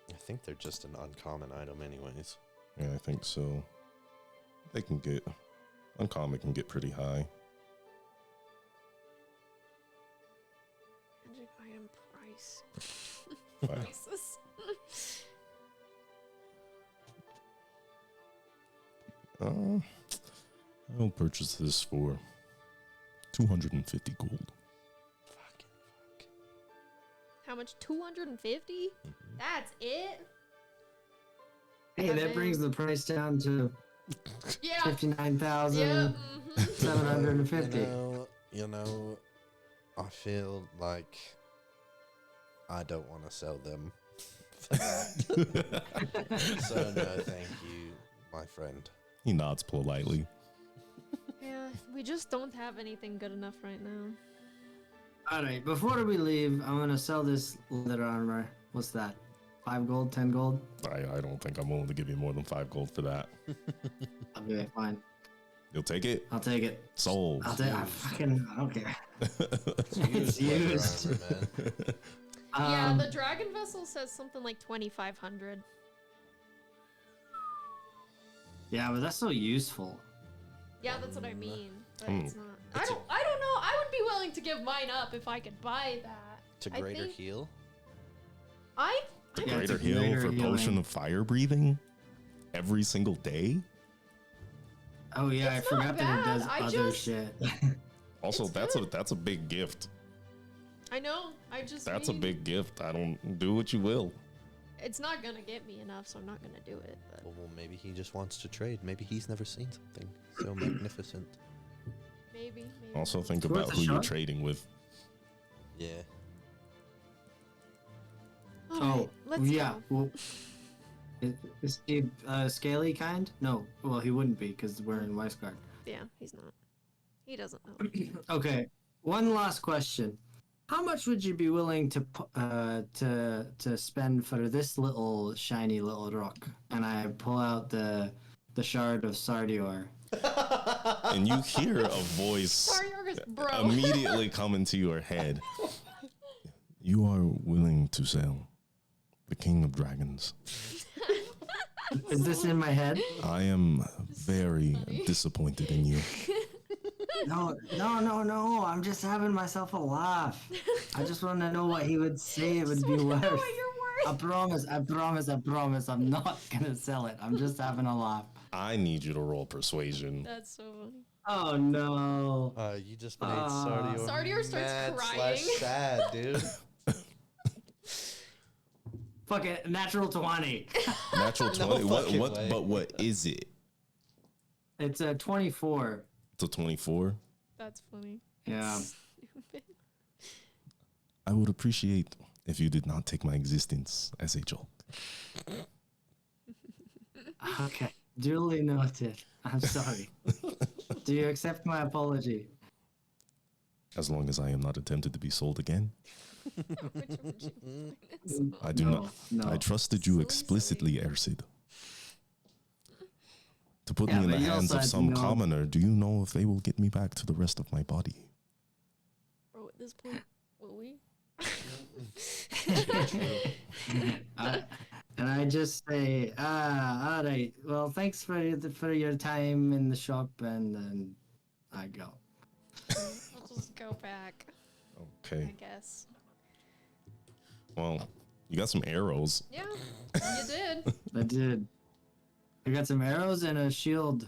I think they're just an uncommon item, anyways. Yeah, I think so. They can get uncommon can get pretty high. Magic item price. Wow. Prices. I'll purchase this for 250 gold. Fucking fuck. How much? 250? That's it? Hey, that brings the price down to Yeah. 59,750. You know, I feel like I don't want to sell them. So no, thank you, my friend. He nods politely. Yeah, we just don't have anything good enough right now. All right, before we leave, I'm gonna sell this leather armor. What's that? 5 gold, 10 gold? I don't think I'm willing to give you more than 5 gold for that. Okay, fine. You'll take it? I'll take it. Sold. I don't care. It's used. used. Armor, man. Yeah, the dragon vessel says something like 2,500. Yeah, but that's so useful. Yeah, that's what I mean. But Hmm. it's not. I don't know. I would be willing to give mine up if I could buy that. To I greater think- heal. I Yeah, it's Greater a heal greater for healing. potion of fire breathing every single day. Oh yeah, It's I not forgot that it bad. does I other just- shit. Also, It's that's good. a big gift. I know. I just That's a mean, big gift. I don't do what you will. It's not gonna get me enough, so I'm not gonna do it. But Well, maybe he just wants to trade. Maybe he's never seen something so magnificent. maybe. Also, think It's worth about a who you're shot. trading with. Yeah. Alright, let's yeah. go. Well, is he scaly kind? No. Well, he wouldn't be because we're in Weisgard. Yeah, he's not. He doesn't know. Okay. One last question. How much would you be willing to spend for this little shiny little rock? And I pull out the shard of Sardior. And you hear a voice Sorry, Argus, bro. immediately come into your head. You are willing to sell the King of Dragons. Is this in my head? I am very disappointed in you. No. I'm just having myself a laugh. I just want to know what he would say it would be worth. What you're I worth. promise. I'm not gonna sell it. I'm just having a laugh. I need you to roll persuasion. That's so funny. Oh no. You just made Ah. Sardior. Sardior starts mad crying. / sad, dude. Fuck it. Natural 20. Natural 20. fucking What way. but what is it? It's a 24. It's a 24. That's funny. Yeah. Stupid. I would appreciate if you did not take my existence as a joke. Okay. Duly noted. I'm sorry. Do you accept my apology? As long as I am not attempted to be sold again. Which would you I do not. No. I trusted you Silly, explicitly, Ersid. To put Yeah, me in the but you hands also of had some no- commoner, do you know if they will get me back to the rest of my body? Bro, at this point, will we? And I just say, all right. Well, thanks for your time in the shop, and then I go. I'll just go back, I Okay. guess. Well, you got some arrows. Yeah, you did. I did. I got some arrows and a shield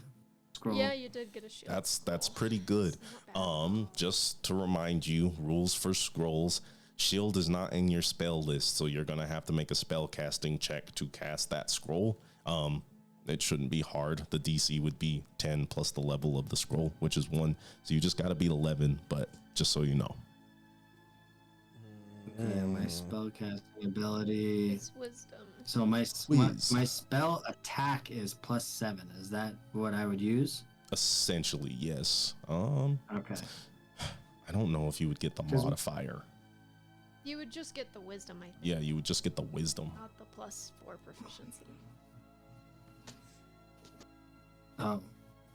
scroll. Yeah, you did get a shield. That's pretty good. Not bad. Just to remind you, rules for scrolls. Shield is not in your spell list, so you're gonna have to make a spell casting check to cast that scroll. It shouldn't be hard. The DC would be 10 plus the level of the scroll, which is 1. So you just gotta beat 11, but just so you know. Yeah, my spell casting ability. It's wisdom. So my Whiz. my spell attack is +7. Is that what I would use? Essentially, yes. Okay. I don't know if you would get the 'Cause- modifier. You would just get the wisdom, I think. Yeah, you would just get the wisdom. Not the +4 proficiency. Oh,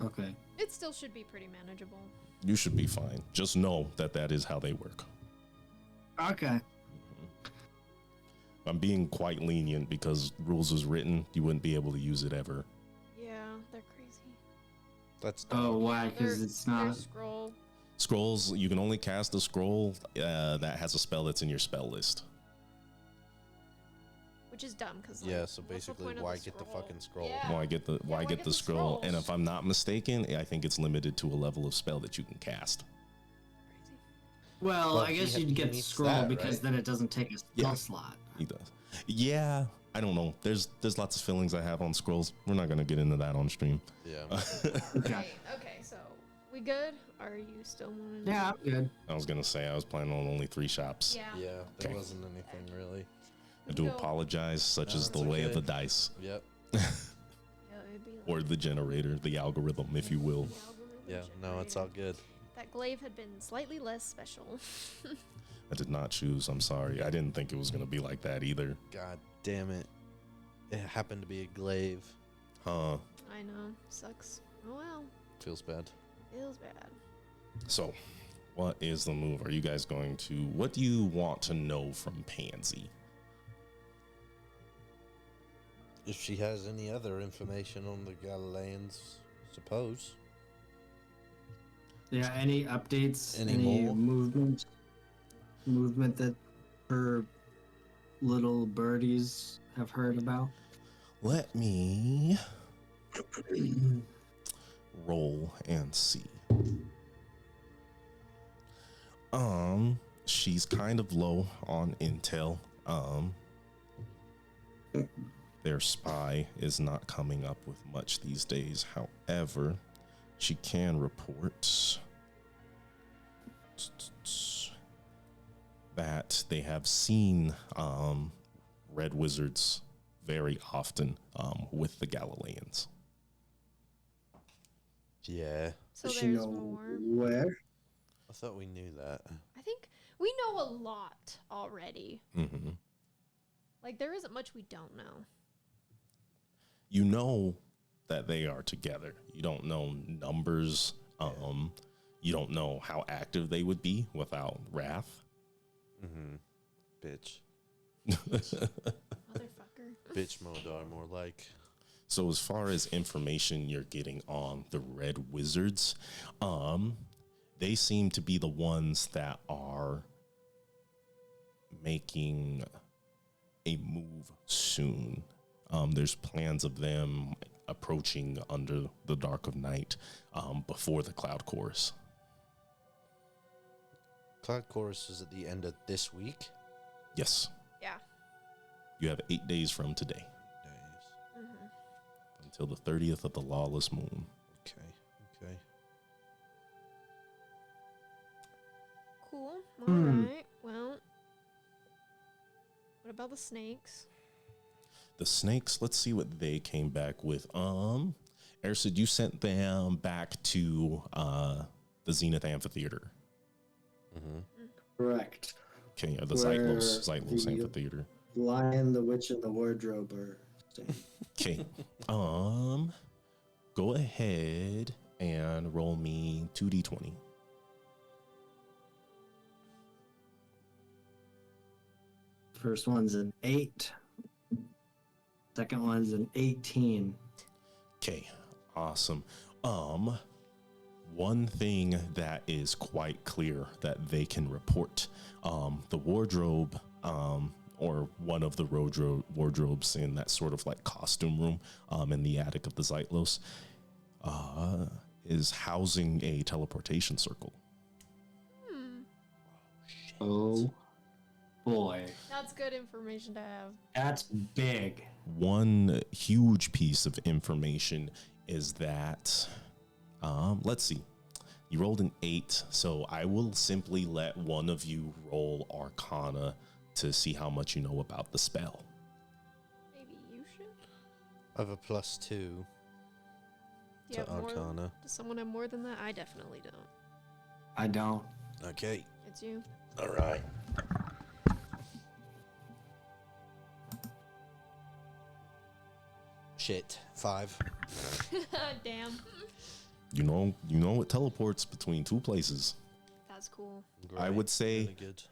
okay. It still should be pretty manageable. You should be fine. Just know that that is how they work. Okay. I'm being quite lenient because rules was written, you wouldn't be able to use it ever. Yeah, they're crazy. That's Oh, why? Yeah, Because their- it's their not. scroll. Scrolls, you can only cast a scroll that has a spell that's in your spell list. Which is dumb because Yeah, so basically, why get the fucking scroll? Yeah. Why get the why get get the the scroll? And scrolls? if I'm not mistaken, I think it's limited to a level of spell that you can cast. Crazy. Well, Well, I guess he you'd get needs scroll that, because right? then it doesn't take a spell Yeah. slot. He does. Yeah, I don't know. There's lots of feelings I have on scrolls. We're not gonna get into that on stream. Yeah. Okay. Okay, so we good? Are you still wanting to? Yeah, I'm good. I was gonna say I was planning on only 3 shops. Yeah. Yeah, there Okay. wasn't anything really. I do No. apologize. Such No, is the it's way of okay. the dice, Yep. Yeah, it'd be like or the generator, the algorithm, if you will. the algorithm Yeah, no, it's all generated. good. That glaive had been slightly less special. I did not choose. I'm sorry. I didn't think it was gonna be like that either. God damn it. It happened to be a glaive. Huh. I know. Sucks. Oh well. Feels bad. Feels bad. So, what is the move? Are you guys going to? What do you want to know from Pansy? If she has any other information on the Galileans, suppose. Yeah, any updates? Any Any more? movement? Movement that her little birdies have heard about? Let me roll and see. She's kind of low on intel. Their spy is not coming up with much these days. However, she can report that they have seen red wizards very often with the Galileans. Yeah. So Does she there's know more. where? I thought we knew that. I think we know a lot already. Mm-hmm. Like there isn't much we don't know. You know that they are together. You don't know numbers. You don't know how active they would be without Wrath. Mm-hmm. Bitch. Motherfucker. Bitch Modar, more like. So as far as information you're getting on the Red Wizards, they seem to be the ones that are making a move soon. There's plans of them approaching under the dark of night before the Cloud Chorus. Cloud Chorus is at the end of this week. Yes, Yeah. you have 8 days from today Days. Mm-hmm. until the 30th of the lawless moon. Okay. Okay. Cool. All Hmm. right. Well, what about the snakes? The snakes, let's see what they came back with. Ersid, you sent them back to the Zenith Amphitheater. Mm-hmm. Correct. Okay, the Where Zytlos the- Amphitheater. Lion, the Witch, and the Wardrobe are staying. Okay. Go ahead and roll me 2d20. First one's an 8. Second one's an 18. Okay, awesome. One thing that is quite clear that they can report, the wardrobe, or one of the wardrobes in that sort of like costume room in the attic of the Zeitlos is housing a teleportation circle. Oh boy, That's good information to have. that's big. One huge piece of information is that, let's see, you rolled an 8, so I will simply let one of you roll Arcana to see how much you know about the spell. Maybe you should. I have a +2 Do you to have more? Arcana. Does someone have more than that? I definitely don't. I don't. Okay. It's you. All right. Shit. 5. Damn. You know it teleports between two places. That's cool. I would say- Really good.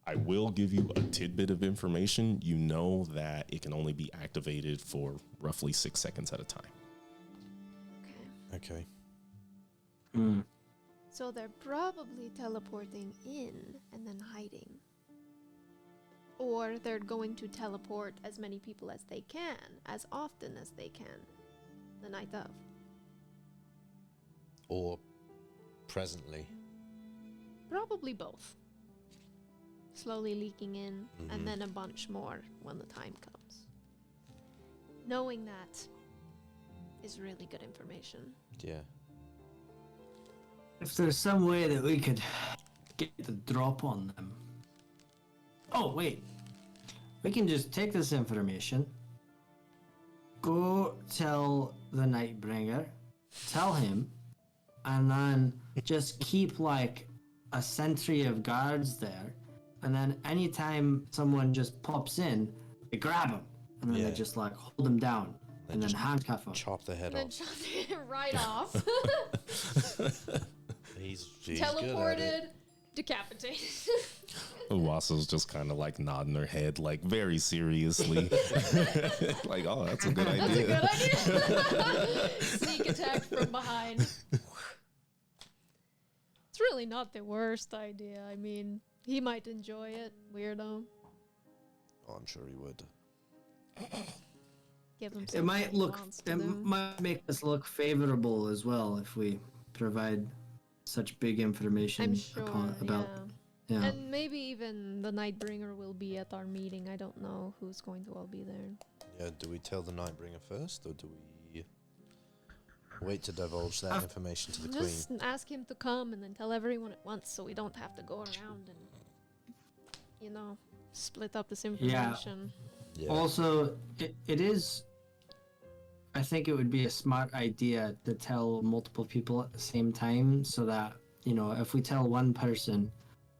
I will give you a tidbit of information. You know that it can only be activated for roughly 6 seconds at a time. Okay. Okay. Hmm. So they're probably teleporting in and then hiding. Or they're going to teleport as many people as they can, as often as they can, the night of. Or presently. Probably both. Slowly leaking in, Mhm. and then a bunch more when the time comes. Knowing that is really good information. Yeah. If there's some way that we could get the drop on them. Oh, wait. We can just take this information, go tell the Nightbringer, tell him, and then just keep like a sentry of guards there. And then anytime someone just pops in, they grab him. And then Yeah. they just like hold him down Then and then just handcuff him. Chop the head And then off. shot it right off. He's good at it. Teleported, decapitated. Uwasa's just kind of like nodding her head, like very seriously. Like, oh, that's a good That's a idea. good idea. Sneak attack from behind. It's really not the worst idea. I mean, he might enjoy it. Weirdo. Oh, I'm sure he would. Give him It something might he look, wants it to do. might make us look favorable as well if we provide such big information I'm sure. about. Yeah. Yeah. And maybe even the Nightbringer will be at our meeting. I don't know who's going to all be there. Yeah, do we tell the Nightbringer first, or do we wait to divulge that I've- information to the Just Queen? ask him to come and then tell everyone at once so we don't have to go around and, you know, split up this information. Yeah. Also, it is. I think it would be a smart idea to tell multiple people at the same time, so that if we tell one person,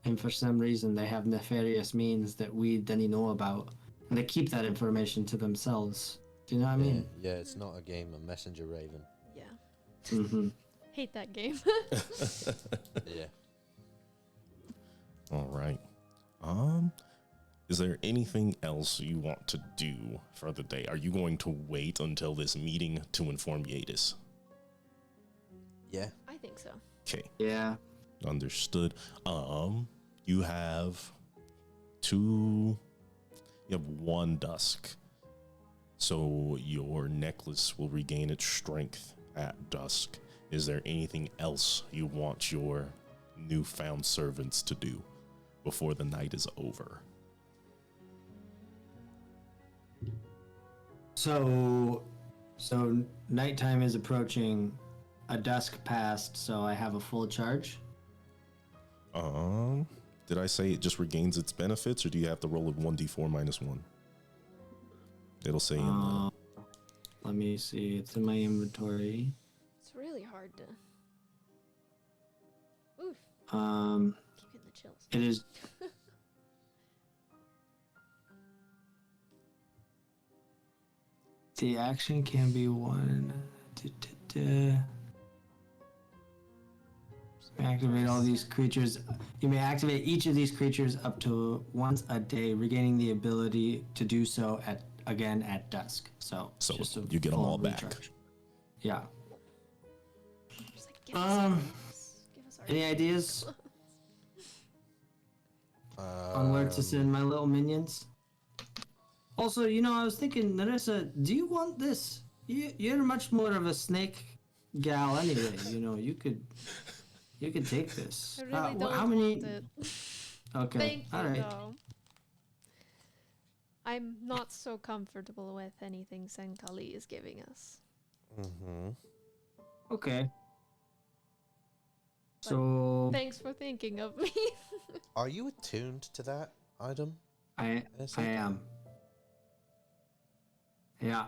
and for some reason they have nefarious means that we didn't know about, and they keep that information to themselves. Do you know what I mean? Yeah, it's not a game of Messenger Raven. Yeah. Mm-hmm. Hate that game. Yeah. All right. Is there anything else you want to do for the day? Are you going to wait until this meeting to inform Yadis? Yeah. I think so. Okay, Yeah. understood. You have one dusk. So your necklace will regain its strength at dusk. Is there anything else you want your newfound servants to do before the night is over? So nighttime is approaching. A dusk passed, so I have a full charge. Did I say it just regains its benefits, or do you have to roll a 1d4 minus 1? It'll say in the... Let me see. It's in my inventory. It's really hard to. Oof. Keep getting the chills. It is. The action can be one. Activate all these creatures. You may activate each of these creatures up to once a day, regaining the ability to do so again at dusk. So just a you get them full all back. recharge. Yeah. Just like, give us our Um, names. Give us our Any names. ideas on where to send my little minions? Also, I was thinking, Narissa, do you want this? You're much more of a snake gal anyway. You could take this. I really don't how many? want it. Okay, Thank you, all right. though. I'm not so comfortable with anything Senkali is giving us. Mm-hmm. Okay. So Thanks for thinking of me. Are you attuned to that item? I Is I it? am. Yeah.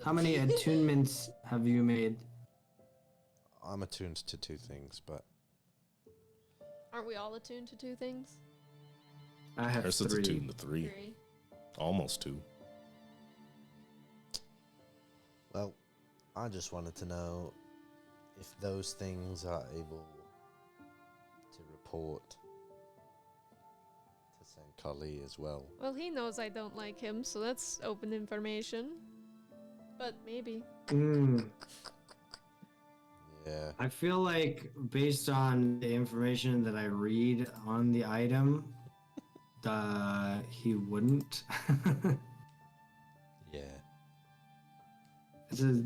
How many attunements have you made? I'm attuned to 2 things, but Aren't we all attuned to 2 things? I have Harrison's 3. attuned to 3. 3. Almost 2. well, I just wanted to know if those things are able to report to Senkali as well. Well, he knows I don't like him, so that's open information. But maybe. Yeah. I feel like based on the information that I read on the item, he wouldn't. Yeah. This is,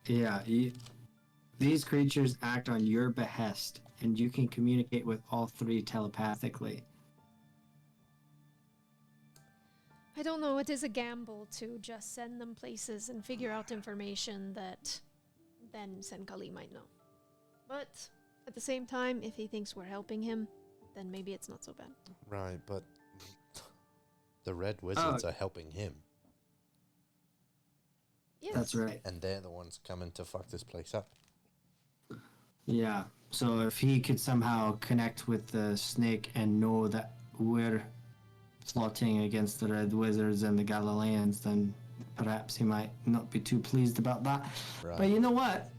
yeah, these creatures act on your behest, and you can communicate with all 3 telepathically. I don't know, it is a gamble to just send them places and figure out information that then Senkali might know. But at the same time, if he thinks we're helping him, then maybe it's not so bad. Right, but the red wizards are helping him, Yes. That's right. and they're the ones coming to fuck this place up. Yeah. So if he could somehow connect with the snake and know that we're plotting against the Red Wizards and the Galileans, then perhaps he might not be too pleased about that. Right. But you know what?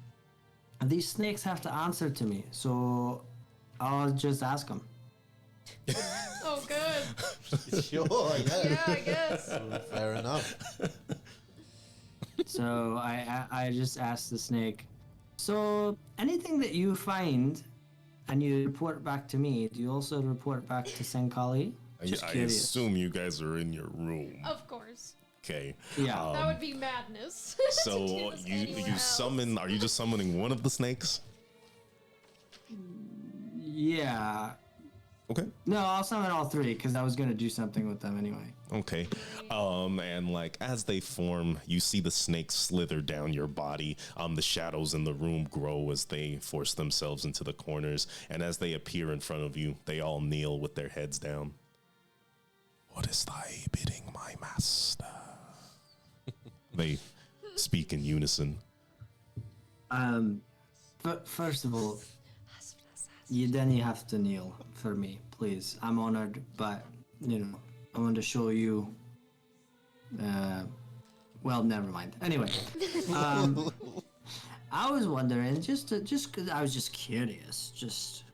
These snakes have to answer to me, so I'll just ask them. Oh, good. Sure, Yeah, I guess. Fair enough. So I just asked the snake. So anything that you find and you report back to me, do you also report back to Senkali? Just I curious. assume you guys are in your room. Of course. Okay. Yeah. That would be madness. to So do this anywhere you else. summon? Are you just summoning one of the snakes? Yeah. Okay. No, I'll summon all 3 because I was gonna do something with them anyway. Okay. And like as they form, you see the snakes slither down your body. The shadows in the room grow as they force themselves into the corners, and as they appear in front of you, they all kneel with their heads down. What is thy bidding, my master? They speak in unison. But first of all, then you have to kneel for me, please. I'm honored, but I want to show you. Well, never mind. Anyway, I was wondering, just because I was just curious, just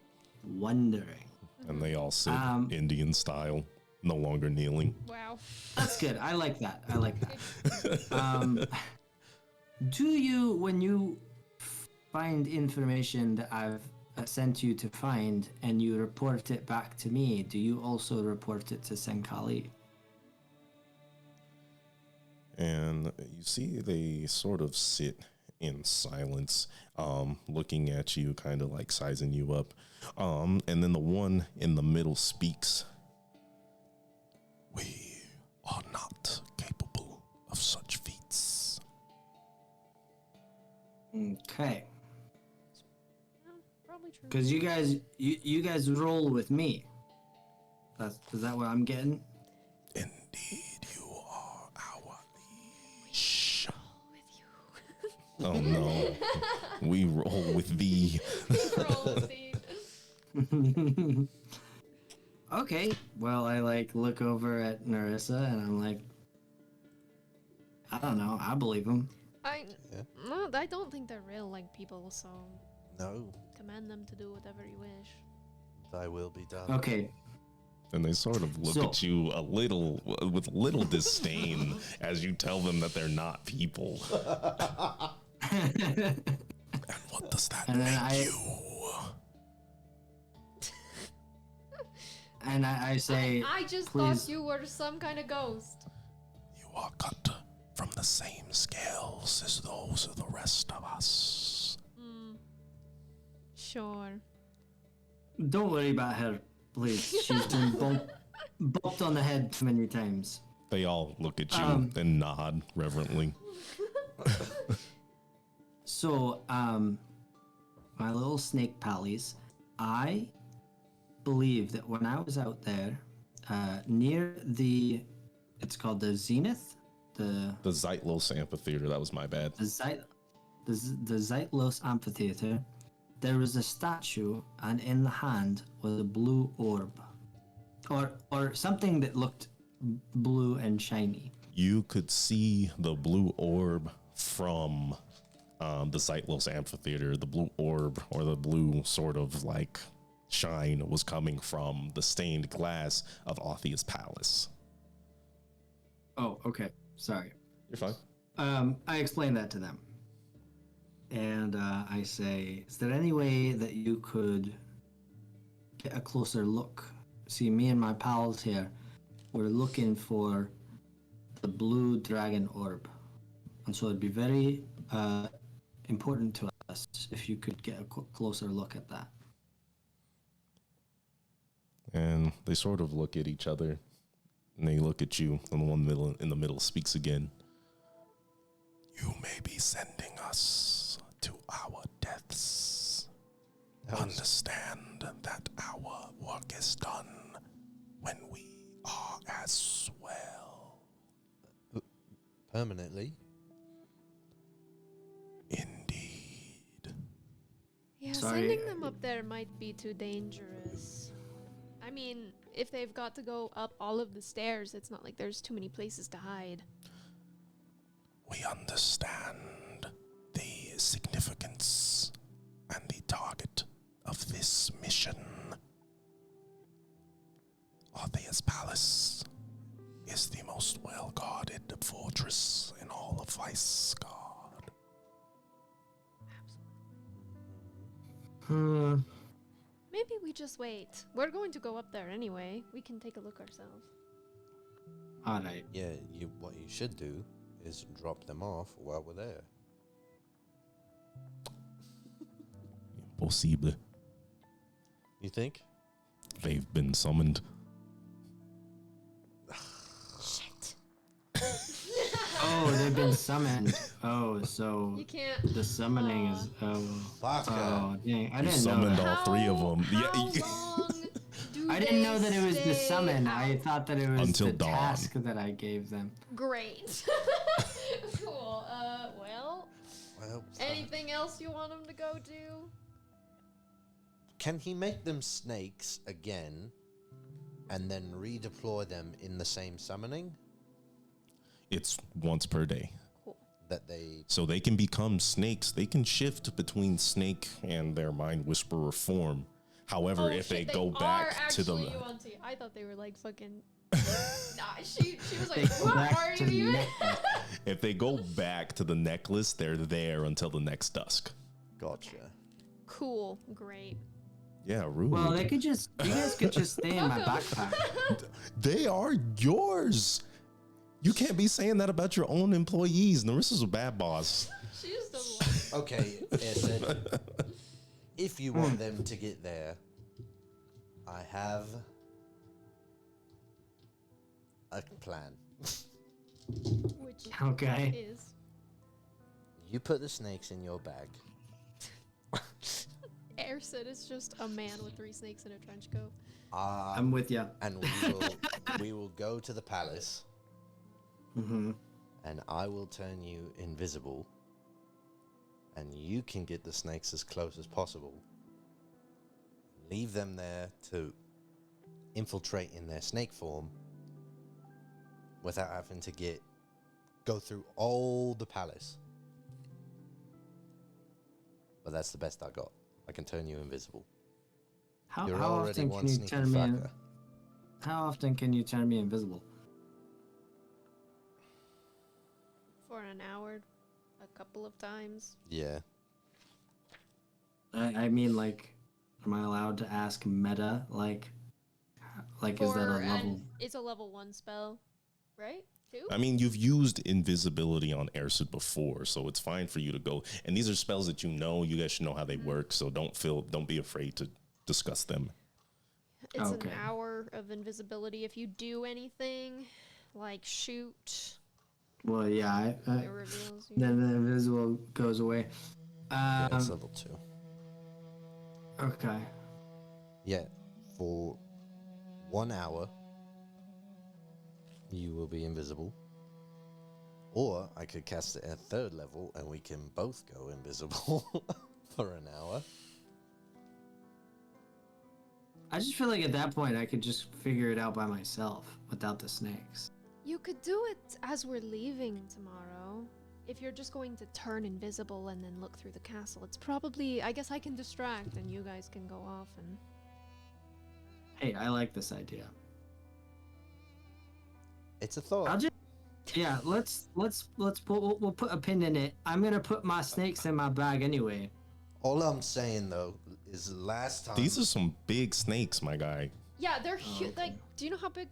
wondering. And they all sit Indian style, no longer kneeling. Wow. That's good. I like that. Do you, when you find information that I've sent you to find and you report it back to me, do you also report it to Senkali? And you see they sort of sit in silence, looking at you, kind of like sizing you up. And then the one in the middle speaks. We are not capable of such feats. Okay. Probably true. Because you guys roll with me. Is that what I'm getting? Indeed, you are our leash. With you. Oh no, we roll with thee. Roll, Steve. Okay. Well, I look over at Narissa and I'm like, I don't know. I believe him. No, I don't think they're real people, so No, command them to do whatever you wish. thy will be done. Okay. And they sort of look So- at you with little disdain as you tell them that they're not people. And what does that And then make I- you? And I say, I just please. thought you were some kind of ghost. You are cut from the same scales as those of the rest of us. Sure. Don't worry about her, please. She's been bumped on the head too many times. They all look at you and nod reverently. So, my little snake pallies, I believe that when I was out there, near it's called the Zenith, The Zeitlos Amphitheater, that was my bad. the Zeitlos Amphitheater, there was a statue, and in the hand was a blue orb, or something that looked blue and shiny. You could see the blue orb from the Zeitlos Amphitheater. The blue orb, or the blue sort of like shine, was coming from the stained glass of Orpheus Palace. Oh, okay. Sorry. You're fine. I explained that to them. And I say, is there any way that you could get a closer look? See, me and my pals here, we're looking for the blue dragon orb. And so it'd be very important to us if you could get a closer look at that. And they sort of look at each other, and they look at you, and the one in the middle speaks again. You may be sending us to our deaths. Understand that our work is done when we are as well. Permanently? Indeed. Yeah, Sorry. sending them up there might be too dangerous. I mean, if they've got to go up all of the stairs, it's not like there's too many places to hide. We understand the significance and the target of this mission. Orpheus Palace is the most well-guarded fortress in all of Weisgard. Maybe we just wait. We're going to go up there anyway. We can take a look ourselves. All right. Yeah, what you should do is drop them off while we're there. Impossible. You think? They've been summoned. Shit. Oh, they've been summoned. Oh, so You can't. the summoning is. Fuck. Oh, dang. I You didn't know summoned that. all three of them. How Yeah, long do I didn't know they that it was the stay summon. I out? thought that it was Until the dawn. task that I gave them. Great. Cool. Well, Well, anything else you want them to go do? can he make them snakes again and then redeploy them in the same summoning it's once per day. Cool. that they... So they can become snakes. They can shift between snake and their mind whisperer form. However, if they go back to the... I thought they were like fucking... nah, she was They like, go what back are to you even? necklace. If they go back to the necklace, they're there until the next dusk. Gotcha. Cool. Great. Yeah, rude. Well, you guys could just stay in my Fuck 'em. backpack. They are yours. You can't be saying that about your own employees. Narissa's a bad boss. She just doesn't like Okay, Essen, if you want them to get there, I have a plan. which Okay. is. You put the snakes in your bag. Airson is just a man with 3 snakes in a trench coat. I'm with you. And we will go to the palace, Mm-hmm. and I will turn you invisible, and you can get the snakes as close as possible. Leave them there to infiltrate in their snake form without having to go through all the palace. But that's the best I got. I can turn you invisible. How You're already often one can you sneaky turn me? fucker. How often can you turn me invisible? For an hour, a couple of times. Yeah. I mean, like, am I allowed to ask Meta, like, Like, is that a For level? and it's a level 1 spell, right? 2? I mean, you've used invisibility on Ersid before, so it's fine for you to go. And these are spells that you know. You guys should know how they work, so don't be afraid to discuss them. It's Okay. an hour of invisibility. If you do anything, like shoot, Well, yeah. it reveals you. Then the invisible goes away. Yeah, it's level 2. Okay. Yeah, for 1 hour, you will be invisible. Or I could cast it at 3rd level and we can both go invisible for an hour. I just feel like at that point I could just figure it out by myself without the snakes. You could do it as we're leaving tomorrow. If you're just going to turn invisible and then look through the castle, it's probably, I guess I can distract and you guys can go off and... Hey, I like this idea. It's a thought. I'll just yeah, let's put we'll put a pin in it. I'm gonna put my snakes in my bag anyway. All I'm saying though is last time These are some big snakes, my guy. Yeah, they're huge. okay. Like, do you know how big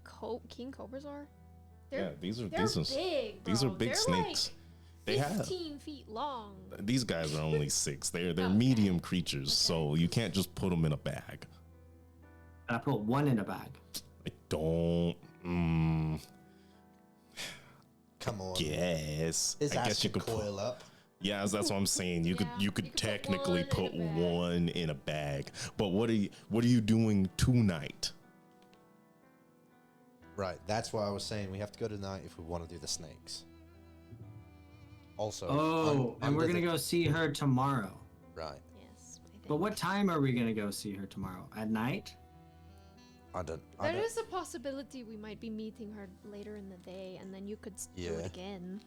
king cobras are? Yeah, these are They're big, these are bro. big They're snakes. Like They have 15 feet long. these guys are only 6. They're Okay. medium creatures, so you can't just put them in a bag. And I put one in a bag. I don't. come on. Guess. His I ass guess you could could coil up. Yeah, that's what I'm saying. You Yeah, could you could put technically one in a put bag. one in a bag. But what are you doing tonight? Right, that's why I was saying we have to go tonight if we want to do the snakes. Also, Oh, and we're under gonna the- go see her tomorrow. Right, Yes, I think. But what time are we gonna go see her tomorrow? At night? I don't. There is a possibility we might be meeting her later in the day, and then you could do Yeah. it again.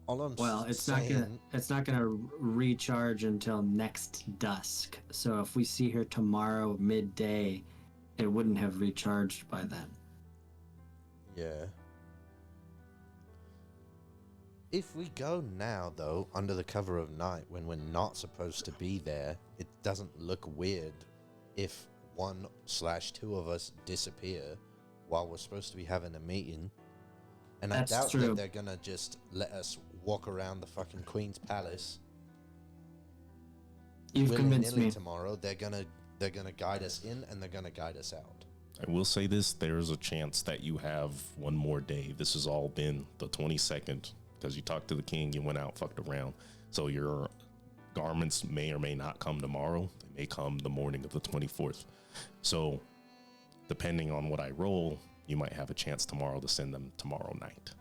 All I'm Well, it's saying, not gonna recharge until next dusk. So if we see her tomorrow midday, it wouldn't have recharged by then. Yeah. If we go now, though, under the cover of night, when we're not supposed to be there, it doesn't look weird if 1/2 of us disappear while we're supposed to be having a meeting. And That's I doubt true. that they're gonna just let us walk around the fucking Queen's Palace You've convinced willy-nilly me. tomorrow. They're gonna guide us in and they're gonna guide us out. I will say this: there's a chance that you have one more day. This has all been the 22nd because you talked to the king, you went out, fucked around. So your garments may or may not come tomorrow. They may come the morning of the 24th. So depending on what I roll, you might have a chance tomorrow to send them tomorrow night.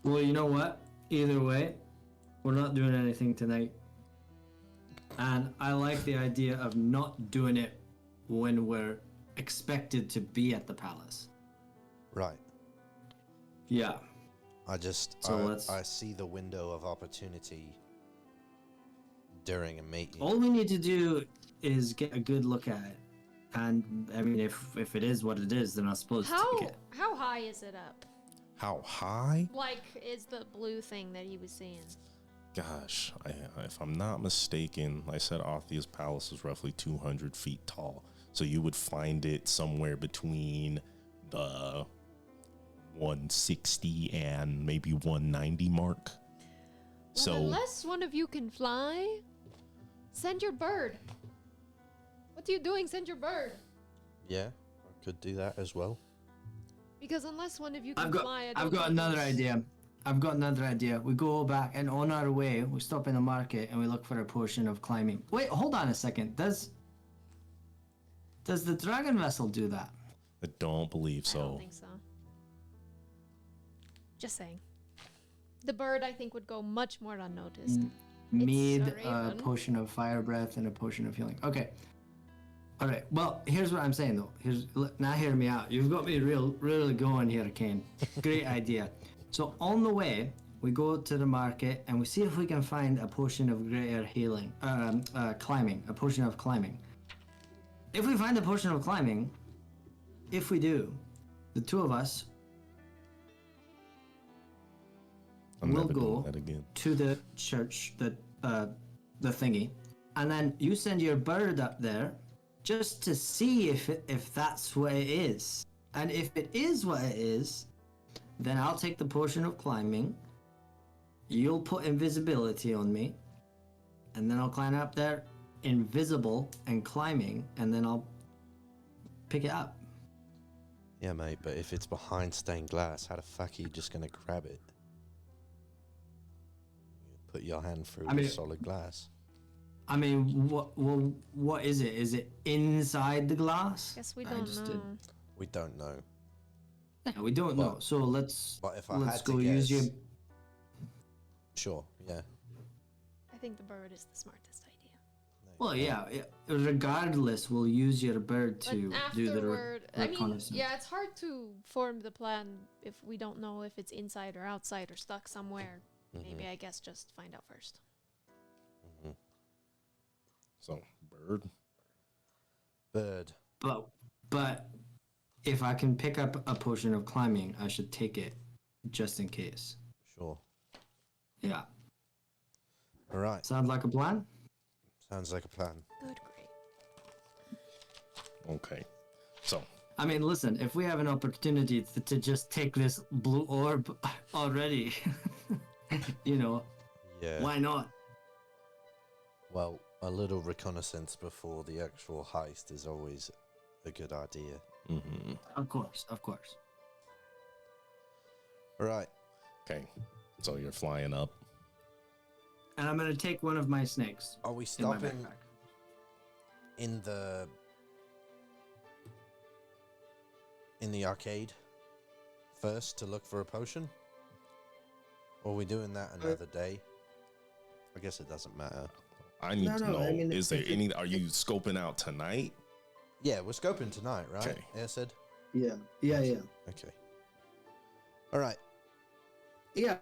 Well, you know what? Either way, we're not doing anything tonight. And I like the idea of not doing it when we're expected to be at the palace. Right. Yeah. So let's- I see the window of opportunity during a meeting. All we need to do is get a good look at it. And I mean, if it is what it is, then I suppose take it. How high is it up? How high? Like, is the blue thing that he was seeing? Gosh, if I'm not mistaken, I said Arthea's palace is roughly 200 feet tall. So you would find it somewhere between the 160 and maybe 190 mark. Well, So unless one of you can fly, send your bird. What are you doing? Send your bird. Yeah, I could do that as well. Because unless one of you can I've fly, I don't got think another it's- idea. I've got another idea. We go back and on our way, we stop in the market and we look for a potion of climbing. Wait, hold on a second. Does the dragon vessel do that? I don't believe I don't so. think so. Just saying. The bird, I think, would go much more unnoticed. Mead, a a raven. potion of fire breath, and a potion of healing. Okay. All right. Well, here's what I'm saying though. Now hear me out. You've got me really going here, Kane. Great idea. So on the way, we go to the market and we see if we can find a potion of greater healing, climbing, a potion of climbing. If we find a potion of climbing, if we do, the two of us I'm We'll never doing go. that again. to the church, the thingy, and then you send your bird up there, just to see if that's what it is. And if it is what it is, then I'll take the potion of climbing. You'll put invisibility on me, and then I'll climb up there, invisible and climbing, and then I'll pick it up. Yeah, mate, but if it's behind stained glass, how the fuck are you just gonna grab it? You put your hand through I mean- the solid glass. I mean, what is it? Is it inside the glass? Guess we I don't just know. did- We don't know. Yeah, we don't know. So let's But if I let's had to go use your. guess- Sure, yeah. I think the bird is the smartest idea. Well, yeah. Regardless, we'll use your bird to But do the afterward, I mean, reconnaissance. yeah, it's hard to form the plan if we don't know if it's inside or outside or stuck somewhere. Maybe I guess just find out first. So, bird. Bird. But if I can pick up a potion of climbing, I should take it just in case. Sure. Yeah. All right. Sound like a plan? Sounds like a plan. Good, great. Okay. So, I mean, listen, if we have an opportunity to just take this blue orb already, Yeah. why not? Well, a little reconnaissance before the actual heist is always a good idea. mm-hmm. Of course, of course. All right. Okay. So you're flying up. And I'm gonna take one of my snakes Are we in my stopping backpack. in the arcade first to look for a potion? Or are we doing that another day? I guess it doesn't matter. I need to No, know, I mean, is there if it- any, are you scoping out tonight? Yeah, we're scoping tonight, right? Okay. Air said? Yeah. Okay. All right. Yeah.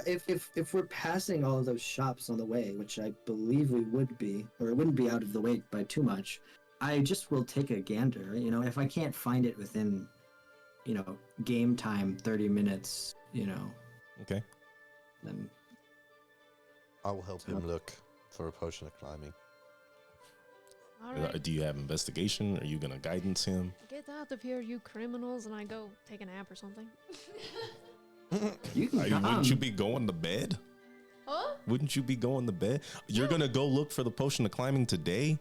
If we're passing all of those shops on the way, which I believe we would be, or it wouldn't be out of the way by too much, I just will take a gander. If I can't find it within, game time, 30 minutes, Okay. then I will help him look for a potion of climbing. All right, Do you have investigation? Are you going to guidance him? get out of here, you criminals, and I go take a nap or something. You can come. Wouldn't you be going to bed? Huh? Wouldn't you be going to bed? You're going to go look for the potion of climbing today?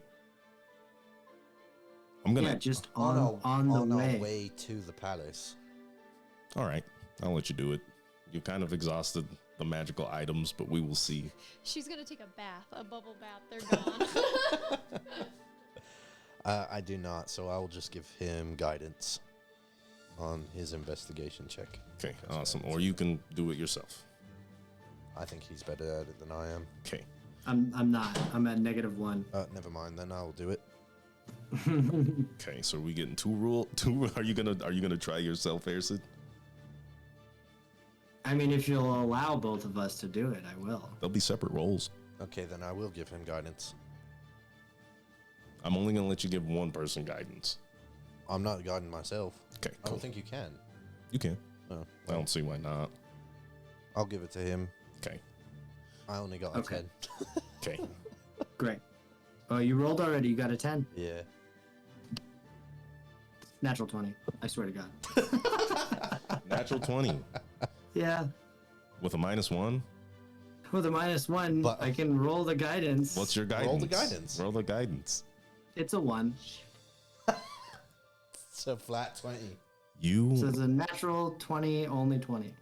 I'm going to. Yeah, just on on the our way. way to the palace. All right. I'll let you do it. You kind of exhausted the magical items, but we will see. She's gonna take a bath, a bubble bath. They're gone. I do not, so I will just give him guidance on his investigation check. Okay, awesome. Or you can do it yourself. I think he's better at it than I am. Okay. I'm not. I'm at -1. Never mind, then I'll do it. Okay, so are we getting two? Are you gonna try yourself, Ersid? I mean, if you'll allow both of us to do it, I will. They'll be separate roles. Okay, then I will give him guidance. I'm only gonna let you give one person guidance. I'm not guiding myself. Okay, I cool. don't think you can. You can. Oh, I don't see why not. I'll give it to him. Okay. I only got Okay. a 10. Okay. Great. Oh, you rolled already. You got a 10. Yeah. Natural 20. I swear to God. Natural 20 Yeah. with a -1. With a -1, But- I can roll the guidance. What's your guidance? Roll the guidance. Roll the guidance. It's a 1. It's a flat 20. So it's a natural 20, only 20.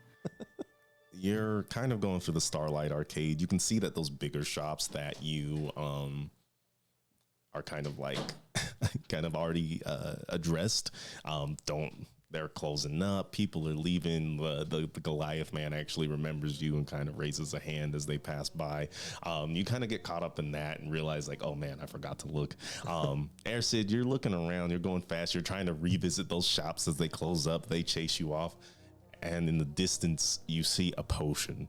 You're kind of going for the Starlight Arcade. You can see that those bigger shops that you are kind of like kind of already addressed they're closing up. People are leaving. The Goliath man actually remembers you and kind of raises a hand as they pass by. You kind of get caught up in that and realize like, oh man, I forgot to look. Ersid, you're looking around, you're going fast, you're trying to revisit those shops as they close up, they chase you off. And in the distance, you see a potion.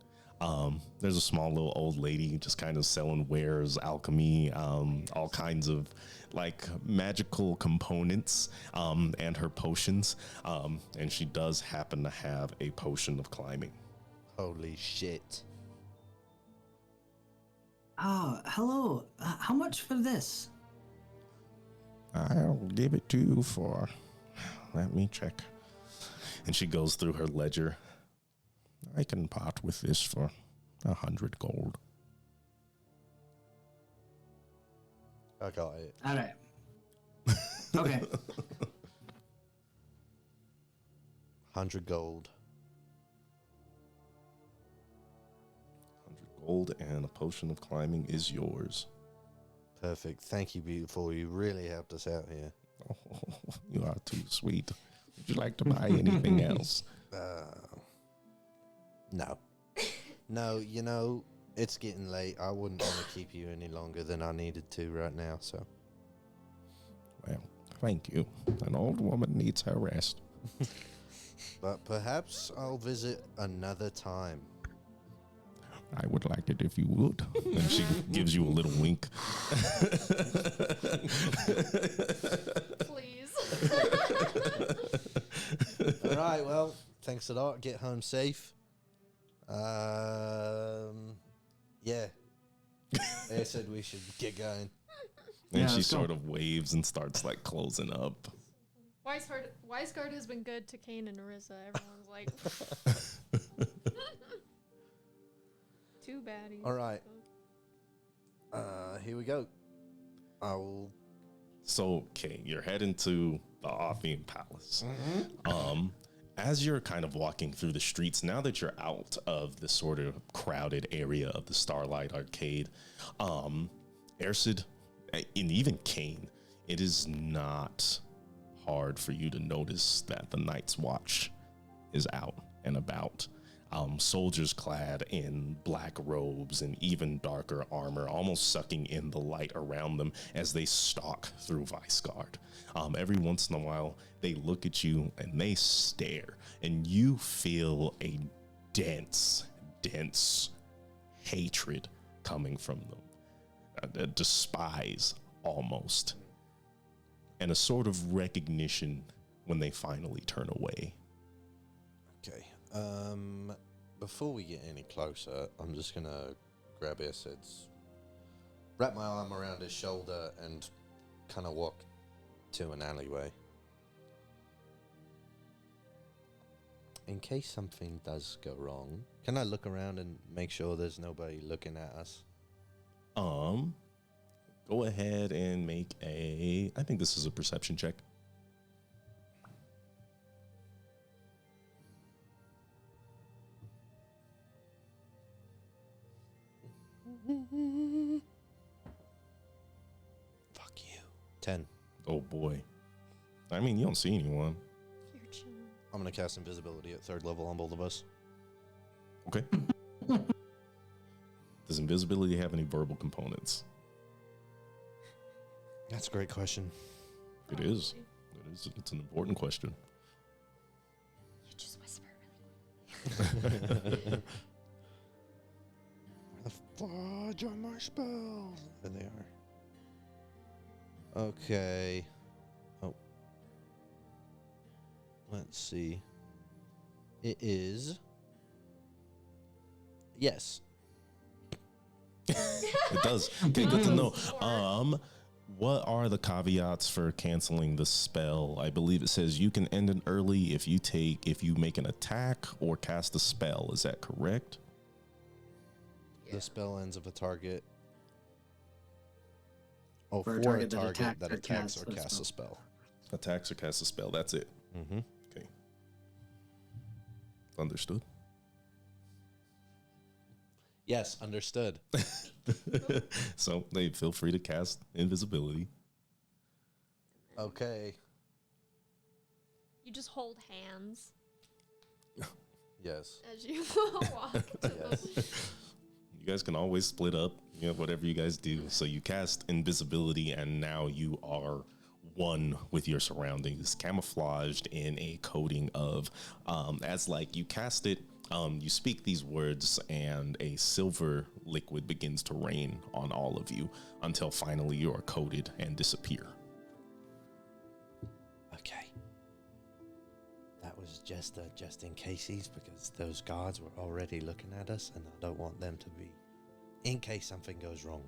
There's a small little old lady just kind of selling wares, alchemy, all kinds of like magical components, and her potions. And she does happen to have a potion of climbing. Holy shit. Oh, hello. How much for this? I'll give it to you for. Let me check. And she goes through her ledger. I can part with this for 100 gold. I got it. All right. Okay. 100 gold. 100 gold and a potion of climbing is yours. Perfect. Thank you, beautiful. You really helped us out here. Oh, you are too sweet. Would you like to buy anything else? No. No, you know, it's getting late. I wouldn't want to keep you any longer than I needed to right now, so. Well, thank you. An old woman needs her rest. But perhaps I'll visit another time. I would like it if you would. And she gives you a little wink. Please. All right, well, thanks a lot. Get home safe. Yeah. They said we should get going. And Yeah, she let's go. sort of waves and starts like closing up. Weisgard has been good to Kane and Narissa. Everyone's like, too bad. All right. Here we go. I'll. So, okay, you're heading to the Ophian Palace. As you're kind of walking through the streets, now that you're out of the sort of crowded area of the Starlight Arcade, Ersid, and even Kane, it is not hard for you to notice that the Night's Watch is out and about. Soldiers clad in black robes and even darker armor, almost sucking in the light around them as they stalk through Weisgard. Every once in a while, they look at you and they stare, and you feel a dense hatred coming from them, a despise almost, and a sort of recognition when they finally turn away. Okay. Before we get any closer, I'm just gonna grab Ersid's, wrap my arm around his shoulder, and kind of walk to an alleyway. In case something does go wrong, can I look around and make sure there's nobody looking at us? Go ahead and make I think this is a perception check. Fuck you. 10. Oh boy. I mean, you don't see anyone. You're chilling. I'm gonna cast invisibility at 3rd level on both of us. Okay. Does invisibility have any verbal components? That's a great question. It is. It's an important question. You just whisper really Where the fudge are my spells? There they are. Okay. Oh. Let's see. It is. Yes. It does. Okay, good to know. What are the caveats for canceling the spell? I believe it says you can end it early if you make an attack or cast a spell. Is that correct? The spell ends of a target. Oh, For for a a target target that that attacks casts or a casts a spell. spell. Attacks or cast a spell. That's it. Mm-hmm. Okay. Understood. Yes, understood. So they feel free to cast invisibility. Okay. You just hold hands Yes. as you walk to Yes. You guys can always split up, whatever you guys do. So you cast invisibility, and now you are one with your surroundings, camouflaged in a coating of, as like you cast it, you speak these words, and a silver liquid begins to rain on all of you until finally you are coated and disappear. Okay. That was just in cases because those guards were already looking at us, and I don't want them to be in case something goes wrong.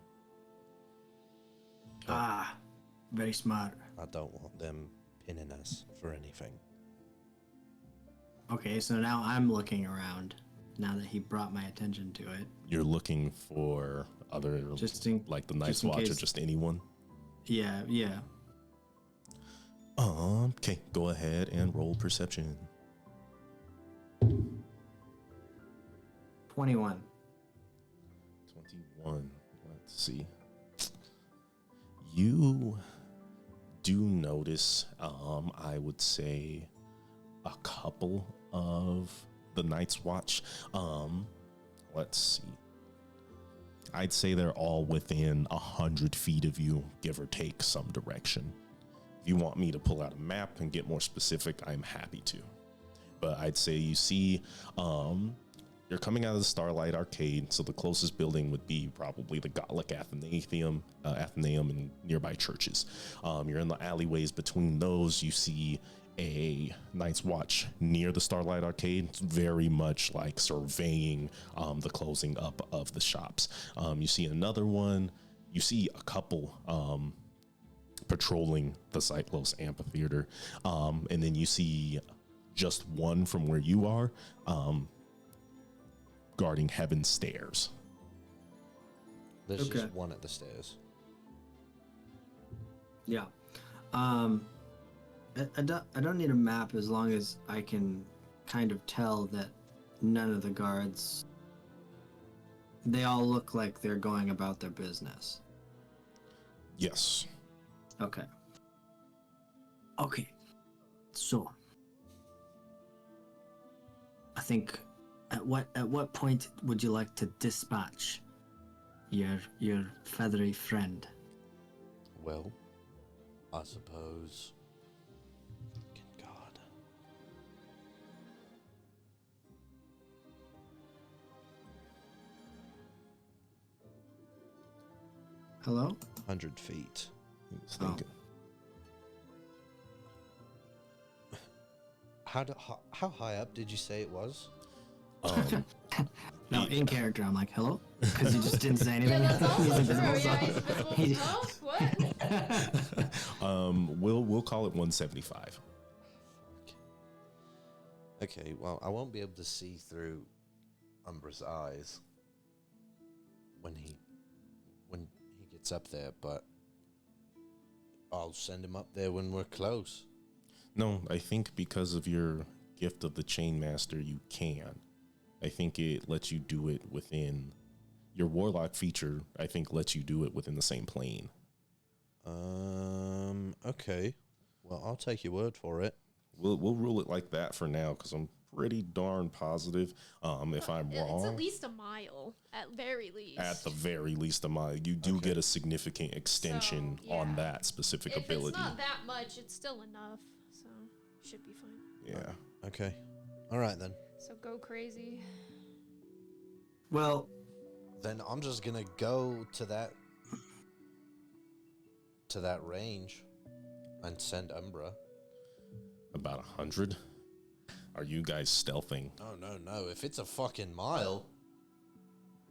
Ah, very smart. I don't want them pinning us for anything. Okay, so now I'm looking around. Now that he brought my attention to it, You're looking for other, just in like the Night's just in Watch or case. just anyone? Yeah. 'Kay, go ahead and roll perception. 21. 21. Let's see. You do notice, I would say, a couple of the Night's Watch. Let's see. I'd say they're all within 100 feet of you, give or take some direction. If you want me to pull out a map and get more specific, I'm happy to. But I'd say you see, you're coming out of the Starlight Arcade, so the closest building would be probably the Gothic Athenaeum and nearby churches. You're in the alleyways between those. You see a Night's Watch near the Starlight Arcade. It's very much like surveying the closing up of the shops. You see another one. You see a couple patrolling the Cyclos Amphitheater, and then you see just one from where you are, guarding Heaven's Stairs. There's Okay. just one at the stairs. Yeah. I don't need a map as long as I can kind of tell that none of the guards, they all look like they're going about their business. Yes. Okay. Okay. So I think at what point would you like to dispatch your feathery friend? Well, I suppose. Fucking God. Hello? 100 feet. He was thinking. How high up did you say it was? No, in character, I'm like, hello? Because he just didn't say anything. Yeah, that's also He's true. invisible, Yeah, so- he's invisible. he- Huh? What? We'll call it 175. Okay, well, I won't be able to see through Umbra's eyes when he gets up there, but I'll send him up there when we're close. No, I think because of your gift of the Chainmaster, you can. I think it lets you do it within your Warlock feature. I think lets you do it within the same plane. Okay. Well, I'll take your word for it. We'll rule it like that for now because I'm pretty darn positive. If I'm It's wrong, at least a mile, at very least. at the very least, you do get a significant extension So, on yeah. that specific If ability. it's not that much, it's still enough. So should be fine. Yeah. Okay. All right, then. So go crazy. Well, Then I'm just going to go to that range and send Umbra. About 100. Are you guys stealthing? Oh, no. If it's a fucking mile.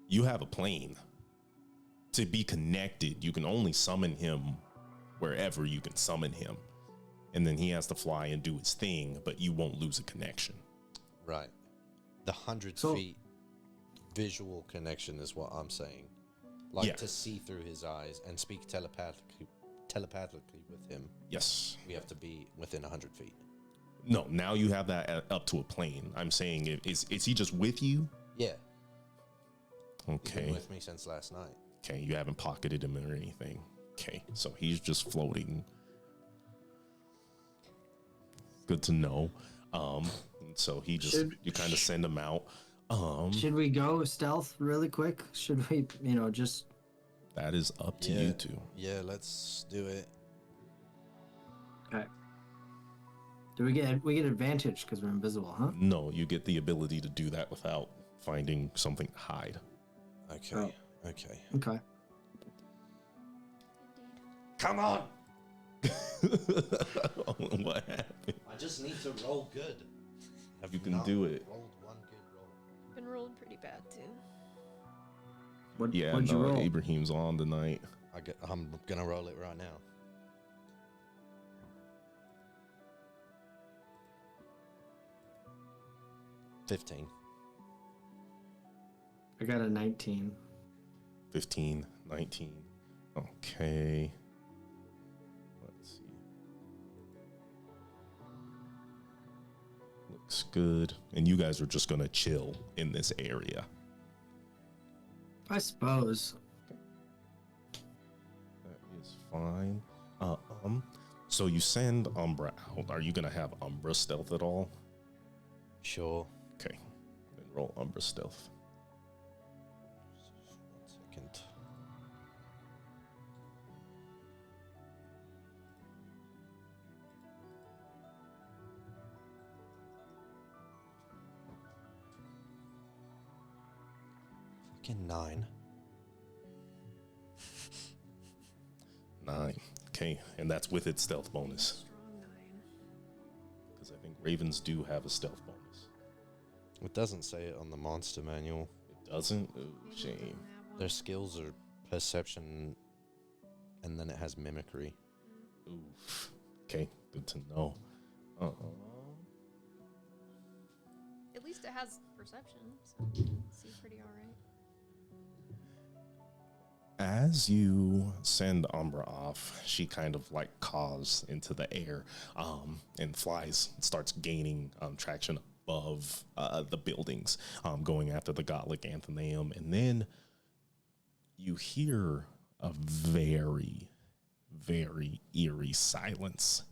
You have a plane. To be connected, you can only summon him wherever you can summon him. And then he has to fly and do his thing, but you won't lose a connection. Right. The 100 So- feet visual connection is what I'm saying. Like Yeah. to see through his eyes and speak telepathically with him. Yes. We have to be within 100 feet. No, now you have that up to a plane. I'm saying, is he just with you? Yeah. He's Okay. been with me since last night. Okay, you haven't pocketed him or anything. Okay, so he's just floating. Good to know. So he just, you kind of send him out. should we go stealth really quick? Should we, just That is up to Yeah. you two. Yeah, let's do it. okay? Do we get advantage because we're invisible, huh? No, you get the ability to do that without finding something to hide. Okay. Oh. Okay. Okay. Come on! What happened? I just need to roll good. Have You can not do it. Rolled one good roll. Been rolling pretty bad too. What'd Yeah, you no, roll? Ibrahim's on tonight. I'm gonna roll it right now. $15. I got a 19. 15, 19. Okay. Let's see. Looks good. And you guys are just gonna chill in this area. I suppose. That is fine. So you send Umbra out. Are you gonna have Umbra stealth at all? Sure. Okay. Then roll Umbra stealth. 1 second. Fucking 9. 9. Okay, and that's with its stealth bonus. Strong 9. Because I think ravens do have a stealth bonus. It doesn't say it on the monster manual. It doesn't? Oh, Maybe it shame. doesn't have one. Their skills are perception, and then it has mimicry. Oof. Okay, good to know. At least it has perception, so seems pretty alright. As you send Umbra off, she kind of like caws into the air and flies, starts gaining traction above the buildings, going after the Gotlic Anthenaeum. And then you hear a very, very eerie silence.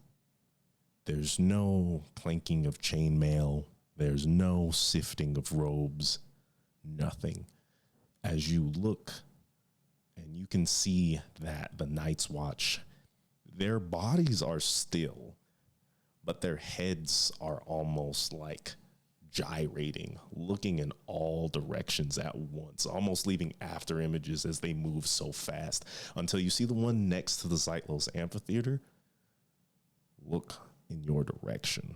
There's no clanking of chainmail. There's no sifting of robes. Nothing. As you look, and you can see that the Night's Watch, their bodies are still, but their heads are almost like gyrating, looking in all directions at once, almost leaving after images as they move so fast, until you see the one next to the Zytlos Amphitheater look in your direction.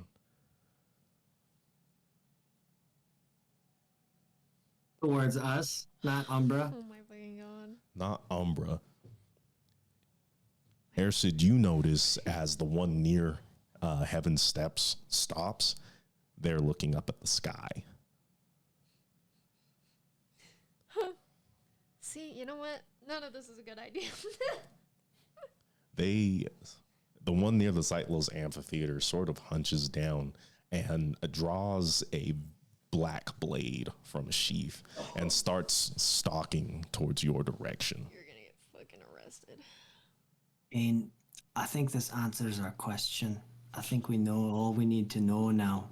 Towards us, not Umbra. Oh my fucking god. Not Umbra. Ersid, you notice as the one near Heaven's Steps stops, they're looking up at the sky. See, you know what? None of this is a good idea. The one near the Zytlos Amphitheater sort of hunches down and draws a black blade from a sheath and starts stalking towards your direction. You're gonna get fucking arrested. And I think this answers our question. I think we know all we need to know now.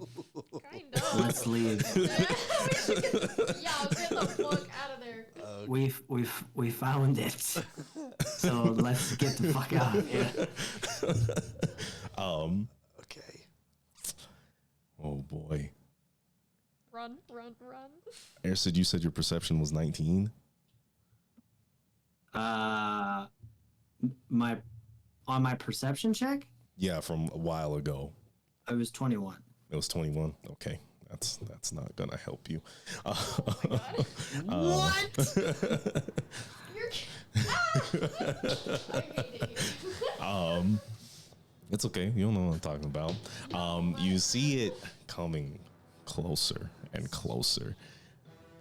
Kind of. Let's leave. Yeah, get the fuck out of there. We found it. So let's get the fuck out of here. Okay. Oh boy. Run, run, run. Ersid, you said your perception was 19? My perception check, Yeah, from a while ago. I was 21. It was 21. Okay. That's not gonna help you. Oh my god. What? You're I hate it. It's okay. You don't know what I'm talking about. You see it coming closer and closer.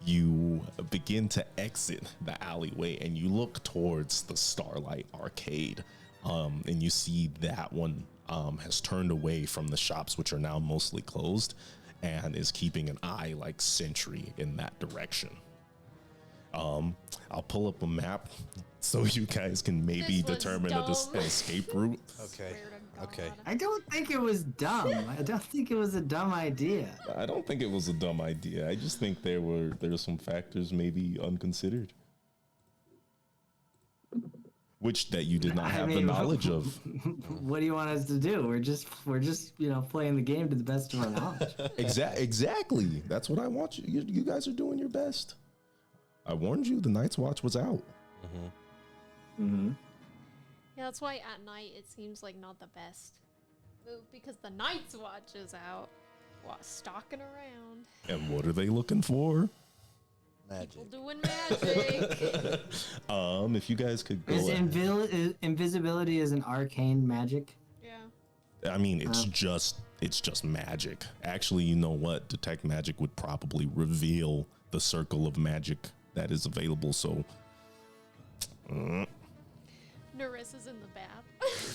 You begin to exit the alleyway and you look towards the Starlight Arcade. And you see that one has turned away from the shops, which are now mostly closed, and is keeping an eye like sentry in that direction. I'll pull up a map so you guys can maybe This was determine dumb. an escape route. Okay. Swear to Okay. God. I don't think it was dumb. I don't think it was a dumb idea. I don't think it was a dumb idea. I just think there were some factors maybe unconsidered, which that you did not have the knowledge of. What do you want us to do? We're just playing the game to the best of our knowledge. Exactly. That's what I want you. You guys are doing your best. I warned you. The Night's Watch was out. Mm-hmm. Yeah, that's why at night it seems like not the best move because the Night's Watch is out, stalking around. And what are they looking for? Magic. doing magic. If you guys could go Is ahead. invisibility is an arcane magic? Yeah. I mean, it's just magic. Actually, you know what? Detect magic would probably reveal the circle of magic that is available. So, Narissa's in the bath.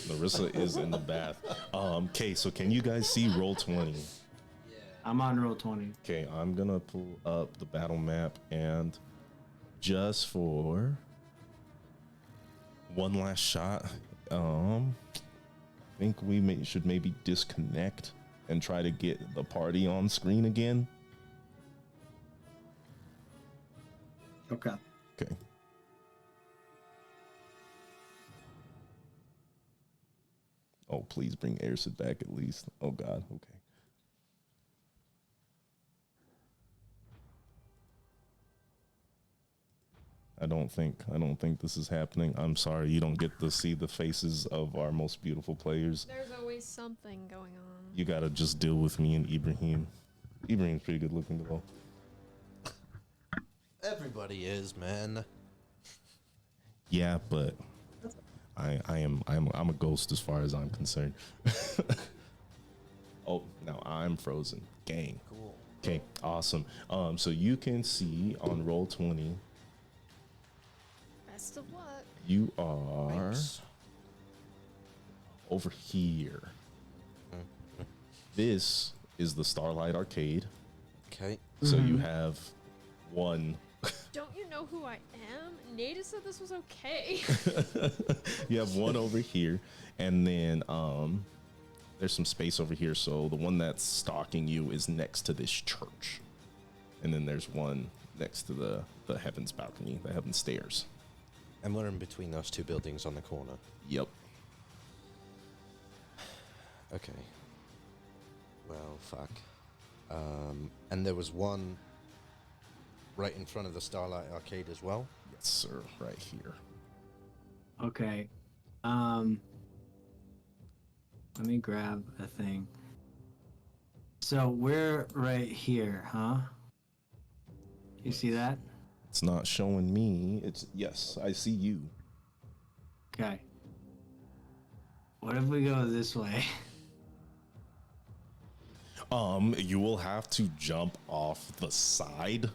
Narissa is in the bath. Okay, so can you guys see roll 20? I'm on roll 20. Okay, I'm gonna pull up the battle map, and just for one last shot, I think we should maybe disconnect and try to get the party on screen again. Okay. Okay. Oh, please bring Airsid back at least. Oh God. Okay. I don't think this is happening. I'm sorry, you don't get to see the faces of our most beautiful players. There's always something going on. You gotta just deal with me and Ibrahim. Ibrahim's pretty good looking though. Everybody is, man. Yeah, but I'm a ghost as far as I'm concerned. Oh, now I'm frozen. Gang. Cool. Okay, awesome. So you can see on roll 20, Best of luck. you are Thanks. over here. This is the Starlight Arcade. Okay. So you have one. Don't you know who I am? Nada said this was okay. You have one over here, and then there's some space over here. So the one that's stalking you is next to this church, and then there's one next to the heavens balcony, the heavens stairs. And we're in between those two buildings on the corner. Yep. Okay. Well, fuck. And there was one right in front of the Starlight Arcade as well. Yes, sir. Right here. Okay. Let me grab a thing. So we're right here, huh? You see that? It's not showing me. It's yes, I see you. Okay. What if we go this way? You will have to jump off the side.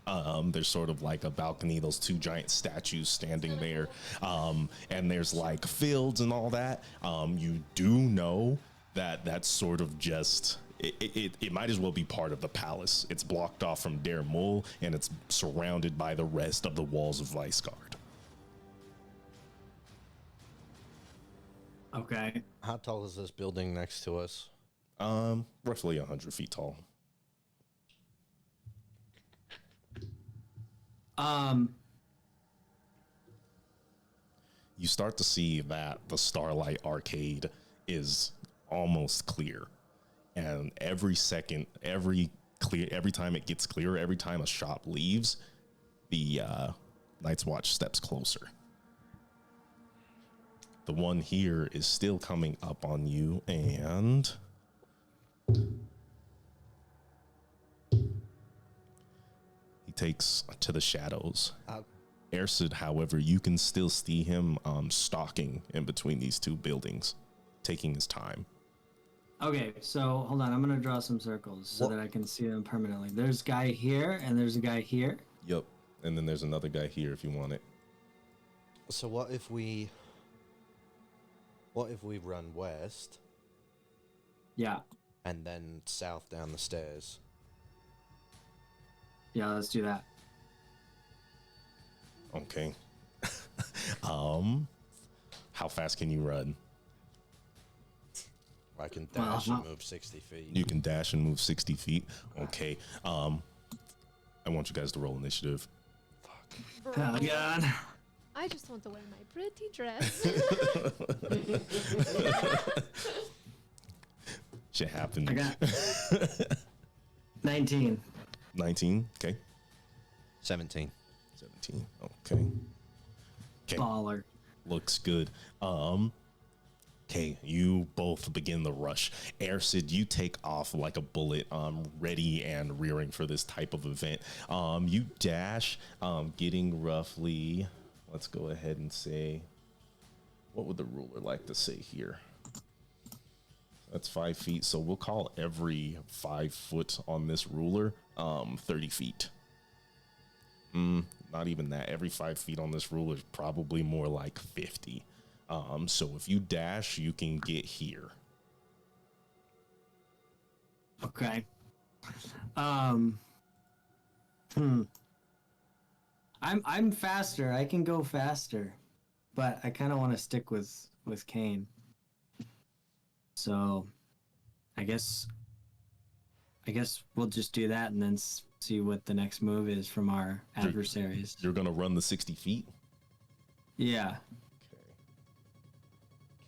There's sort of like a balcony, those two giant statues standing there. And there's like fields and all that. You do know that that's sort of just it might as well be part of the palace. It's blocked off from Dare Mul, and it's surrounded by the rest of the walls of Weisgard. Okay. How tall is this building next to us? Roughly 100 feet tall. You start to see that the Starlight Arcade is almost clear, and every second, every time it gets clearer, every time a shop leaves, the Night's Watch steps closer. The one here is still coming up on you, and he takes to the shadows. Airsid, however, you can still see him stalking in between these two buildings, taking his time. Okay, so hold on. I'm gonna draw some circles so What? that I can see them permanently. There's a guy here, and there's a guy here. Yep. And then there's another guy here if you want it. So what if we run west Yeah, and then south down the stairs? yeah. Let's do that. Okay. How fast can you run? I can dash Well, and move 60 feet. You can dash and move 60 feet. Okay. I want you guys to roll initiative. Bro, Oh God. I just want to wear my pretty dress. Shit happened. I got 19. 19. Okay. 17. 17. Okay. Okay. Baller. Looks good. Okay, you both begin the rush. Ersid, you take off like a bullet, ready and rearing for this type of event. You dash, getting roughly, let's go ahead and say, what would the ruler like to say here? That's 5 feet, so we'll call every 5 foot on this ruler 30 feet. Not even that. Every 5 feet on this ruler is probably more like 50. So if you dash, you can get here. Okay. I'm faster. I can go faster, but I kind of want to stick with Kane. So, I guess we'll just do that and then see what the next move is from our adversaries. You're gonna run the 60 feet. Yeah.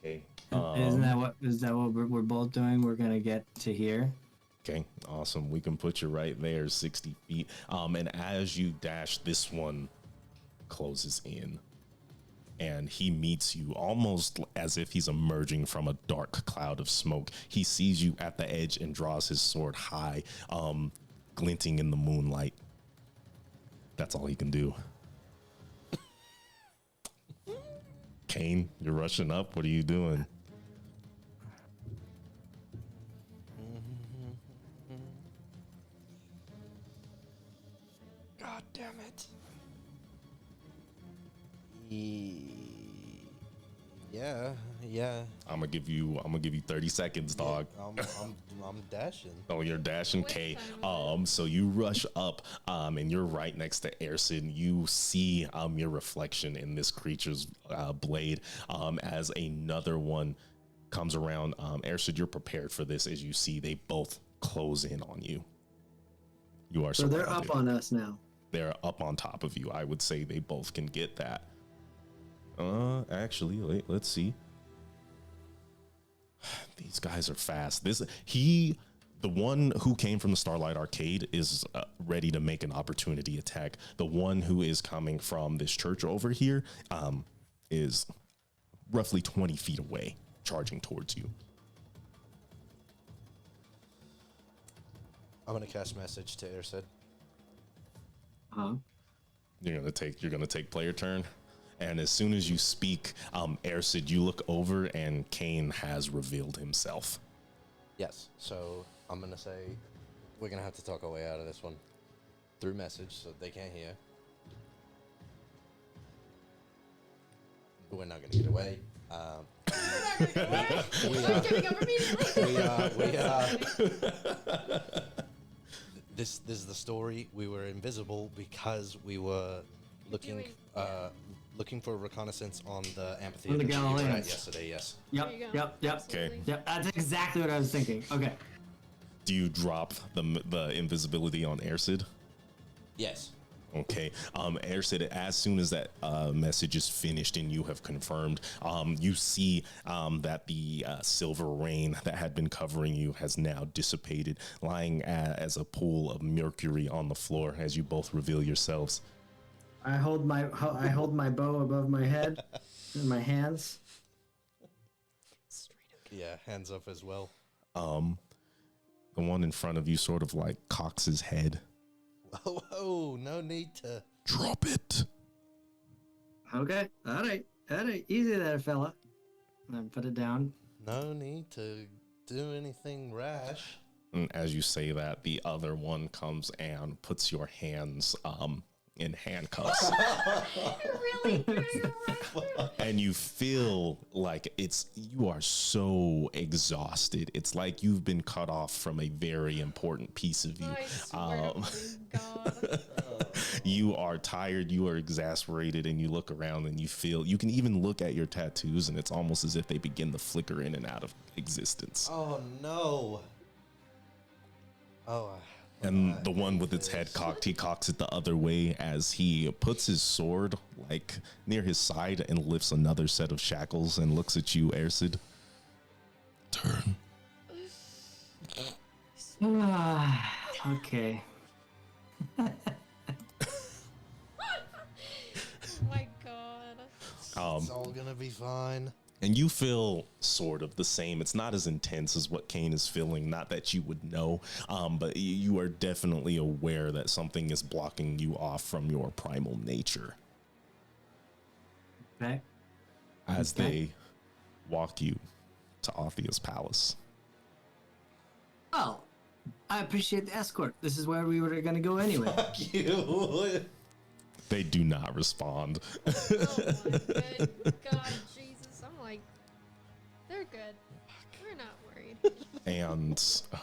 Okay. Is that what we're both doing? We're gonna get to here. Okay, awesome. We can put you right there, 60 feet. And as you dash, this one closes in. And he meets you almost as if he's emerging from a dark cloud of smoke. He sees you at the edge and draws his sword high, glinting in the moonlight. That's all he can do. Kane, you're rushing up. What are you doing? God damn it. Yeah. I'm gonna give you 30 seconds, dog. I'm dashing. Oh, you're dashing, K. So you rush up, and you're right next to Ersin. You see, your reflection in this creature's blade, as another one comes around. Ersin, you're prepared for this. As you see, they both close in on you. You are So they're surrounded. up on us now. They're up on top of you. I would say they both can get that. Actually, let's see. These guys are fast. The one who came from the Starlight Arcade is ready to make an opportunity attack. The one who is coming from this church over here is roughly 20 feet away, charging towards you. I'm gonna cast message to Ersid. Huh? You're gonna take player turn. And as soon as you speak, Ersid, you look over and Kane has revealed himself. Yes. So I'm gonna say we're gonna have to talk our way out of this one through message, so they can't hear. But we're not gonna get away. This is the story. We were invisible because we were looking for a reconnaissance on the amphitheater On the that you were at Galileans. yesterday. Yes. Yep. There you go. Yep. Absolutely. Yep. That's exactly what I was thinking. Okay. Do you drop the invisibility on Ersid? Yes. Okay. Ersid, as soon as that message is finished and you have confirmed, you see that the silver rain that had been covering you has now dissipated, lying as a pool of mercury on the floor as you both reveal yourselves. I hold my bow above my head in my hands. Yeah. Hands up as well. The one in front of you sort of like cocks his head. Whoa! No need to. Drop it. Okay. All right. Easy there, fella. And then put it down. No need to do anything rash. And as you say that, the other one comes and puts your hands in handcuffs. Really? And you feel like you are so exhausted. It's like you've been cut off from a very important piece of you. I swear to God. You are tired, you are exasperated, and you look around and you can even look at your tattoos, and it's almost as if they begin to flicker in and out of existence. Oh no. Oh. And the one with its head cocked, he cocks it the other way as he puts his sword like near his side and lifts another set of shackles and looks at you, Ersid. Turn. Okay. Oh my God. It's all gonna be fine. And you feel sort of the same. It's not as intense as what Kane is feeling. Not that you would know, but you are definitely aware that something is blocking you off from your primal nature. Okay. As they walk you to Althia's palace. Oh, I appreciate the escort. This is where we were going to go anyway. They do not respond. Oh my good God, Jesus! I'm like, they're good. We're not worried. And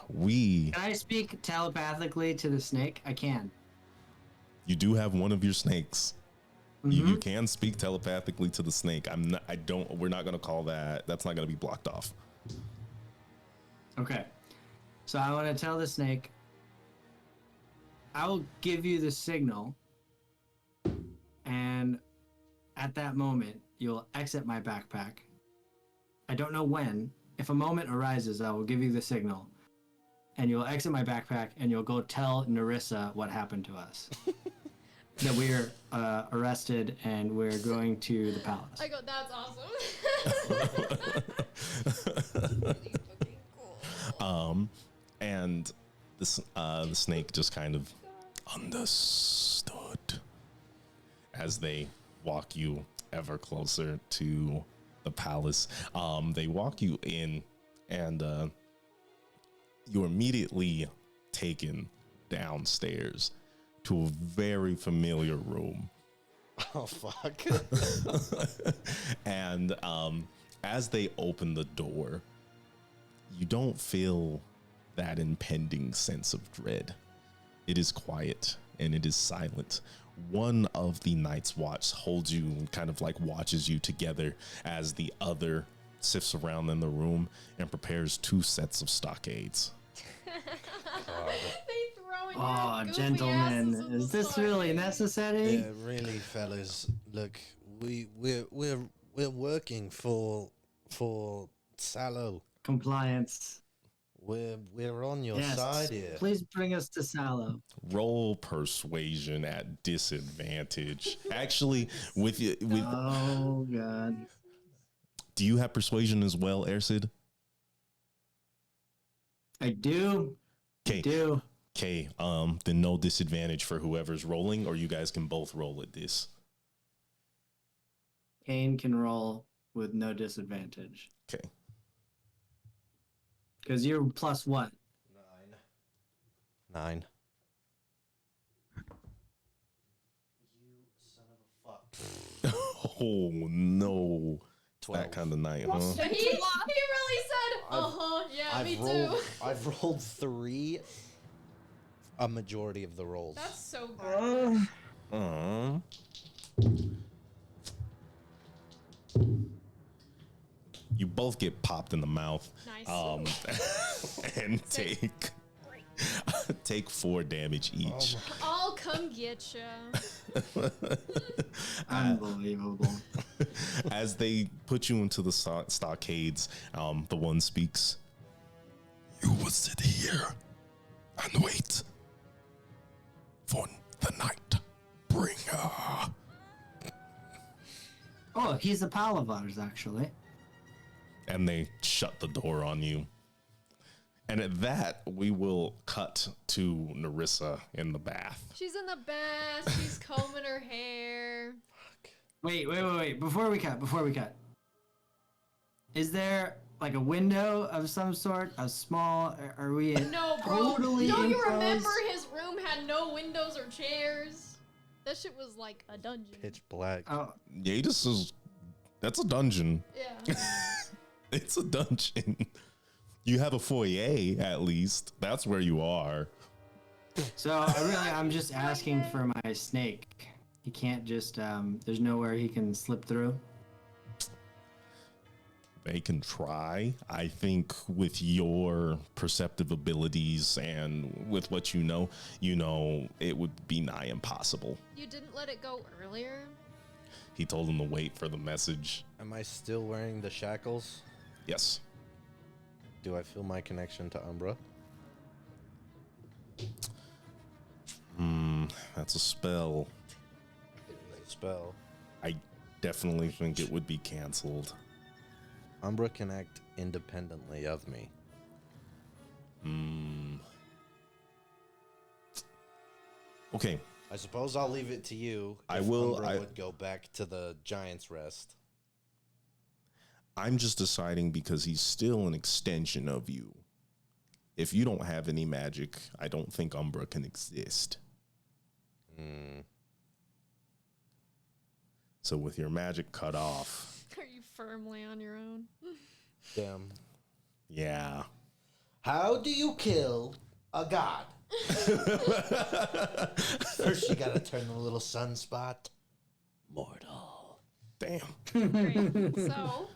we, Can I speak telepathically to the snake? I can. you do have one of your snakes. You can speak telepathically to the snake. We're not going to call that. That's not going to be blocked off. Okay. So I want to tell the snake, I will give you the signal, and at that moment, you'll exit my backpack. I don't know when. If a moment arises, I will give you the signal, and you'll exit my backpack, and you'll go tell Narissa what happened to us. That we're arrested, and we're going to the palace. I go, that's awesome. Really fucking cool. And the snake just kind of understood as they walk you ever closer to the palace. They walk you in, and you're immediately taken downstairs to a very familiar room. Oh, fuck. And as they open the door, you don't feel that impending sense of dread. It is quiet and it is silent. One of the Night's Watch holds you and kind of like watches you together as the other sifts around in the room and prepares 2 sets of stockades. They throw in Oh, your goofy gentlemen, asses in is the this really story. necessary? Yeah, really, fellas. Look, we're working for Sallow. Compliance. We're on your Yes. side here. Please bring us to Sallow. Roll persuasion at disadvantage. Actually, with Oh, God. do you have persuasion as well, Ersid? I do. I Okay. do. Okay, then no disadvantage for whoever's rolling, or you guys can both roll at this. Kane can roll with no disadvantage. Okay. Because you're plus what? 9. You son of a fuck. Oh no. 12. That kind of night, huh? He really said, yeah, me too. I've rolled 3. A majority of the rolls. That's so good. You both get popped in the mouth. Nice. And take 4 damage each. I'll come get ya. Unbelievable. As they put you into the stockades, the one speaks. You will sit here and wait for the night bringer. Oh, he's a pal of ours, actually. And they shut the door on you. And at that, we will cut to Narissa in the bath. She's in the bath. She's combing her hair. Wait. Before we cut. Is there like a window of some sort? A small, are we No, bro. totally No, you enclosed? remember his room had no windows or chairs? That shit was like a dungeon. Pitch black. Oh, That's a dungeon. Yeah. It's a dungeon. You have a foyer, at least. That's where you are. so I'm just asking for my snake. He can't just, there's nowhere he can slip through. They can try. I think with your perceptive abilities and with what you know, it would be nigh impossible. You didn't let it go earlier? He told them to wait for the message. Am I still wearing the shackles? Yes. Do I feel my connection to Umbra? That's a spell. Spell. I definitely think it would be canceled. Umbra can act independently of me. Okay. I suppose I'll leave it to you. I if will- Umbra I- would go back to the Giant's Rest. I'm just deciding because he's still an extension of you. If you don't have any magic, I don't think Umbra can exist. So with your magic cut off, Are you firmly on your own? Damn. yeah. How do you kill a god? First, you gotta turn the little sunspot mortal. Damn. Great. So,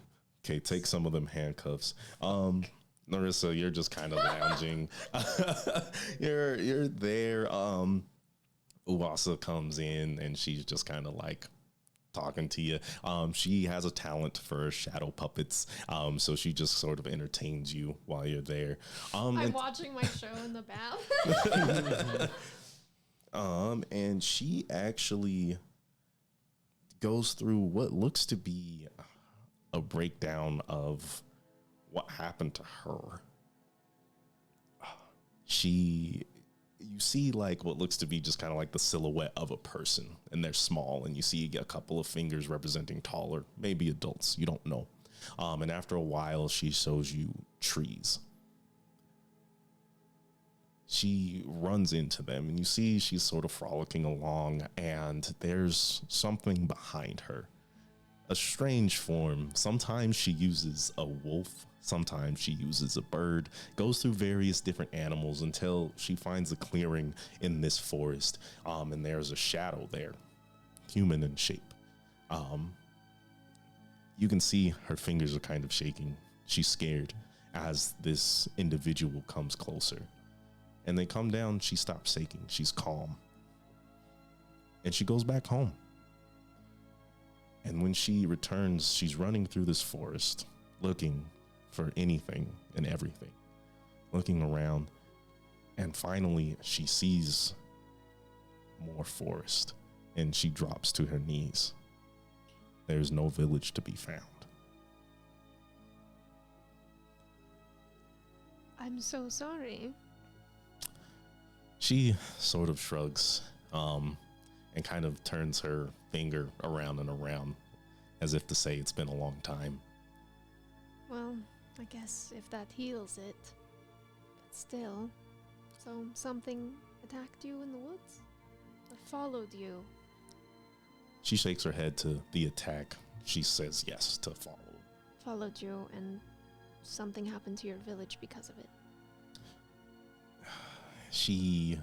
Okay, take some of them handcuffs. Narissa, you're just kind of lounging. you're there. Uwasa comes in and she's just kind of like talking to you. She has a talent for shadow puppets. So she just sort of entertains you while you're there. I'm And, watching my show in the bath. and she actually goes through what looks to be a breakdown of what happened to her. You see like what looks to be just kind of like the silhouette of a person, and they're small, and you see a couple of fingers representing taller, maybe adults, you don't know. And after a while, she shows you trees. She runs into them, and you see she's sort of frolicking along, and there's something behind her. A strange form. Sometimes she uses a wolf, sometimes she uses a bird, goes through various different animals until she finds a clearing in this forest, and there's a shadow there, human in shape. You can see her fingers are kind of shaking. She's scared as this individual comes closer. And they come down, she stops shaking, she's calm. And she goes back home. And when she returns, she's running through this forest, looking for anything and everything, looking around. And finally, she sees more forest, and she drops to her knees. There's no village to be found. I'm so sorry. She sort of shrugs, and kind of turns her finger around and around as if to say it's been a long time. Well, I guess if that heals it. But still. So something attacked you in the woods? Or followed you? She shakes her head to the attack. She says yes to follow. Followed you and something happened to your village because of it. She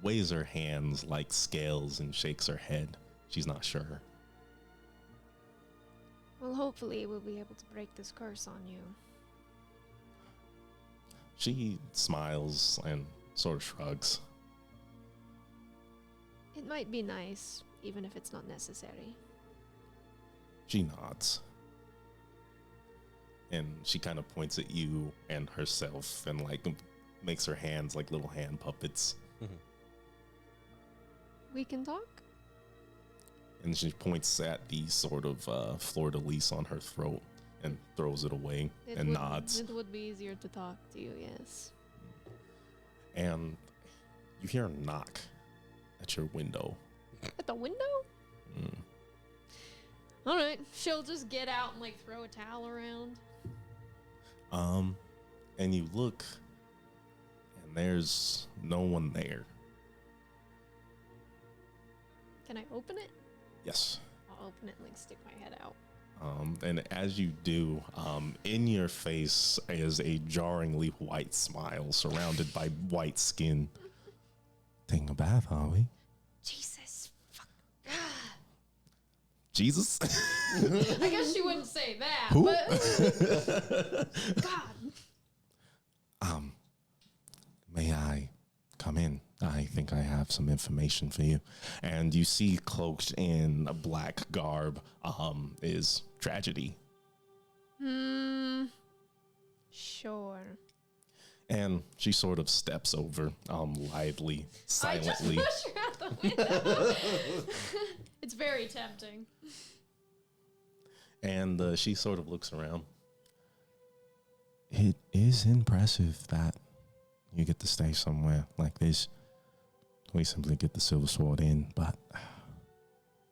weighs her hands like scales and shakes her head. She's not sure. Well, hopefully we'll be able to break this curse on you. She smiles and sort of shrugs. It might be nice, even if it's not necessary. She nods. And she kind of points at you and herself and like makes her hands like little hand puppets. We can talk? And she points at the sort of fleur-de-lis on her throat and throws it away and nods. It would be easier to talk to you, yes. And you hear a knock at your window. At the window? Alright, she'll just get out and like throw a towel around. And you look, and there's no one there. Can I open it? Yes. I'll open it and like stick my head out. And as you do, in your face is a jarringly white smile surrounded by white skin. Taking a bath, are we? Jesus, fuck. Jesus? I guess she wouldn't say that, Who? but God. May I come in? I think I have some information for you. And you see cloaked in a black garb is Tragedy. Sure. And she sort of steps over lithely, silently. I just push her out the window. It's very tempting. And she sort of looks around. It is impressive that you get to stay somewhere like this. We simply get the Silver Sword in, but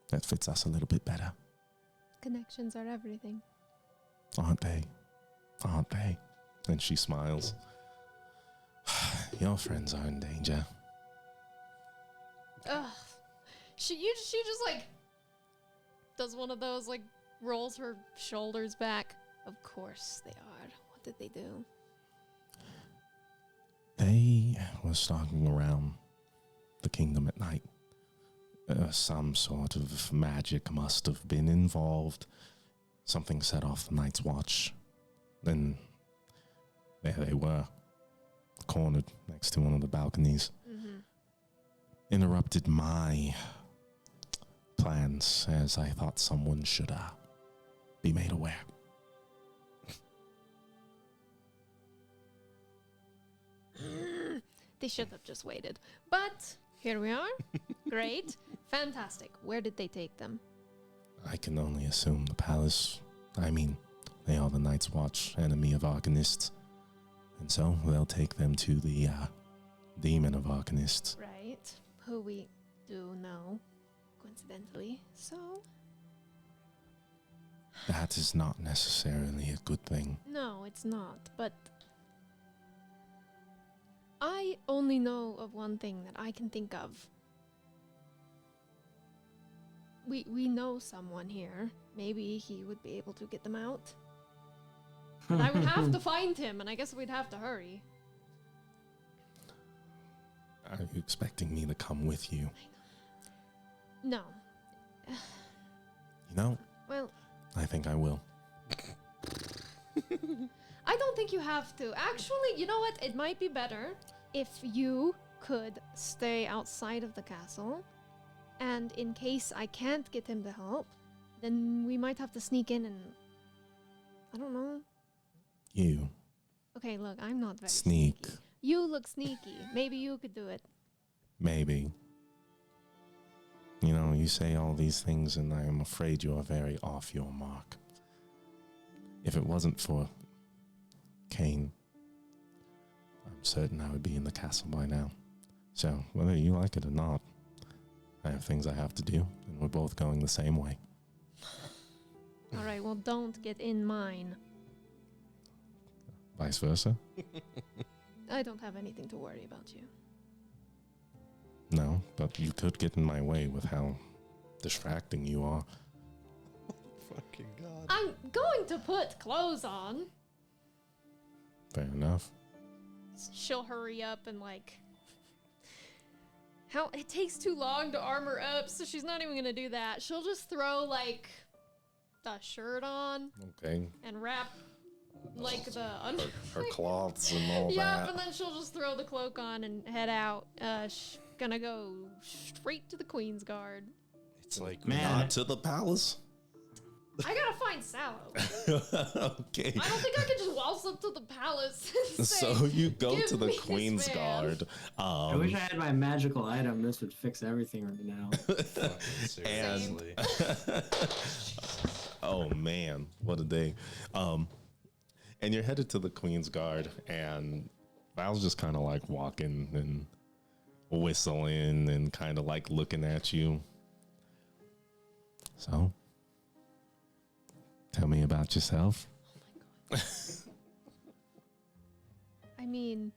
that fits us a little bit better, Connections are everything. aren't they? Aren't they? And she smiles. Your friends are in danger. Ugh. She just like does one of those, like, rolls her shoulders back. Of course they are. What did they do? They were stalking around the kingdom at night. Some sort of magic must have been involved. Something set off the Night's Watch. Then there they were, cornered next to one of the balconies. Mm-hmm. Interrupted my plans, as I thought someone should be made aware. They should have just waited. But here we are. Great. Fantastic. Where did they take them? I can only assume the palace. I mean, they are the Night's Watch, enemy of Arcanists. And so they'll take them to the demon of Arcanists. Right. Who we do know, coincidentally. So, That is not necessarily a good thing. no, it's not. But I only know of one thing that I can think of. We know someone here. Maybe he would be able to get them out. But I would have to find him, and I guess we'd have to hurry. Are you expecting me to come with you? No. You know, Well, I think I will. I don't think you have to. Actually, you know what? It might be better if you could stay outside of the castle. And in case I can't get him to help, then we might have to sneak in and... I don't know. You Okay, look, I'm not very sneak, sneaky. You look sneaky. Maybe you could do it. maybe. You know, you say all these things, and I am afraid you are very off your mark. If it wasn't for Kane, I'm certain I would be in the castle by now. So, whether you like it or not, I have things I have to do, and we're both going the same way. Alright, well, don't get in mine. Vice versa? I don't have anything to worry about you. No, but you could get in my way with how distracting you are. Fucking god. I'm going to put clothes on. Fair enough. She'll hurry up and, like... How it takes too long to armor up, so she's not even gonna do that. She'll just throw, like, the shirt on Okay. and wrap, like, the under. Her cloths and all Yep, that. and then she'll just throw the cloak on and head out. Gonna go straight to the Queen's Guard. It's like Man. Not to the palace. I gotta find Sallow. Okay. I don't think I can just waltz up to the palace and say, So you go "Give to the me this Queen's man." Guard. I wish I had my magical item. This would fix everything right now. fucking seriously. Oh man, what a day. And you're headed to the Queen's Guard, and Val's just kind of like walking and whistling and kind of like looking at you. So, tell me about yourself. I mean,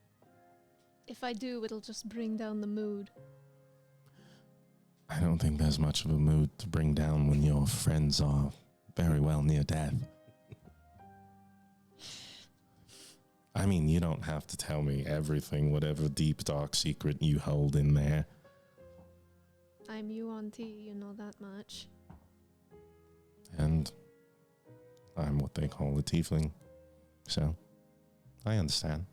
if I do, it'll just bring down the mood. I don't think there's much of a mood to bring down when your friends are very well near death. I mean, you don't have to tell me everything, whatever deep, dark secret you hold in there. I'm Yuan Ti, you know that much. And I'm what they call a tiefling. So, I understand.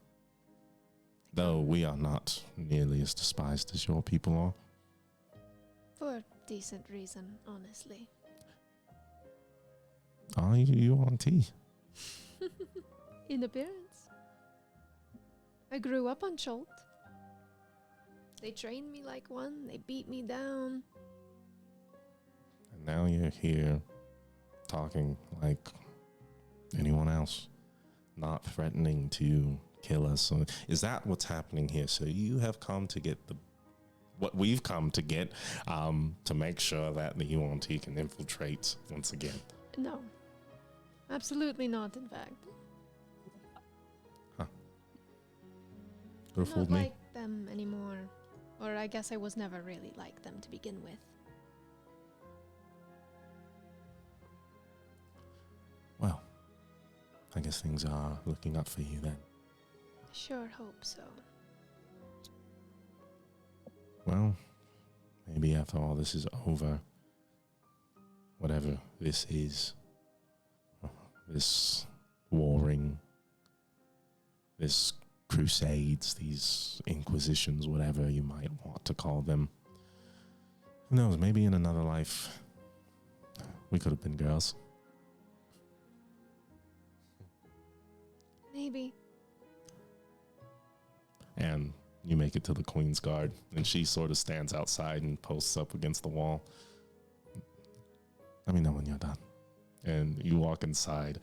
Though we are not nearly as despised as your people are. For decent reason, honestly. Are you on tea? In appearance. I grew up on Cholt. They trained me like one, they beat me down. And now you're here talking like anyone else. not threatening to kill us. So is that what's happening here? So you have come to get what we've come to get, to make sure that the UNT can infiltrate once again. No. Absolutely not, in fact. Could have Not fooled me. like them anymore. Or I guess I was never really like them to begin with. Well, I guess things are looking up for you then. Sure hope so. Well, maybe after all this is over, whatever this is, this warring, this crusades, these inquisitions, whatever you might want to call them, who knows, maybe in another life, we could have been girls. Maybe. And you make it to the Queen's Guard, and she sort of stands outside and posts up against the wall. Let me know when you're done. And you walk inside.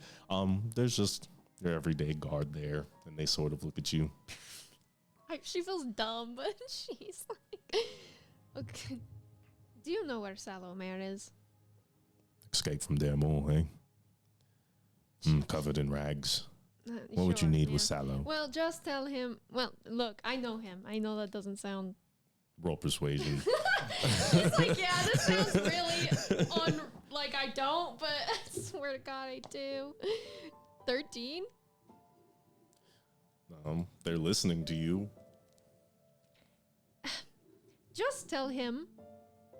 There's just your everyday guard there, and they sort of look at you. She feels dumb, but she's like, okay. Do you know where Salomere is? Escape from Dermore, eh? Covered in rags. What would you Sure, need yeah. with Sallow? Well, just tell him. Well, look, I know him. I know that doesn't sound. Roll persuasion. It's like, yeah, this sounds really like I don't, but I swear to God, I do. 13? They're listening to you. Just tell him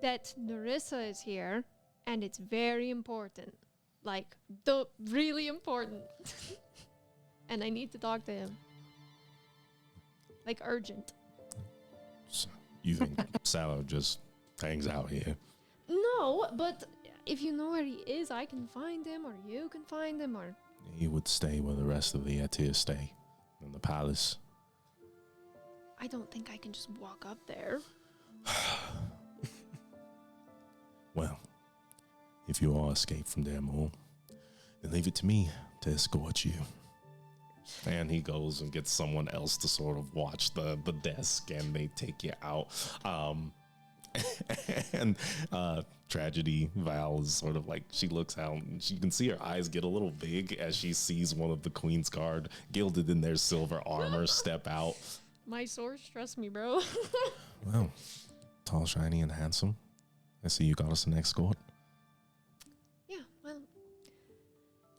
that Narissa is here, and it's very important. Like, really important. And I need to talk to him. Like, urgent. So you think Sallow just hangs out here? No, but if you know where he is, I can find him, or you can find him, or... He would stay where the rest of the Atir stay, in the palace. I don't think I can just walk up there. Well, if you are escaped from Dermore, then leave it to me to escort you. And he goes and gets someone else to sort of watch the desk, and they take you out. And Tragedy, Val is sort of like, she looks out and you can see her eyes get a little big as she sees one of the Queen's Guard, gilded in their silver armor, step out. My source, trust me, bro. Well, tall, shiny, and handsome. I see you got us an escort. Yeah, well,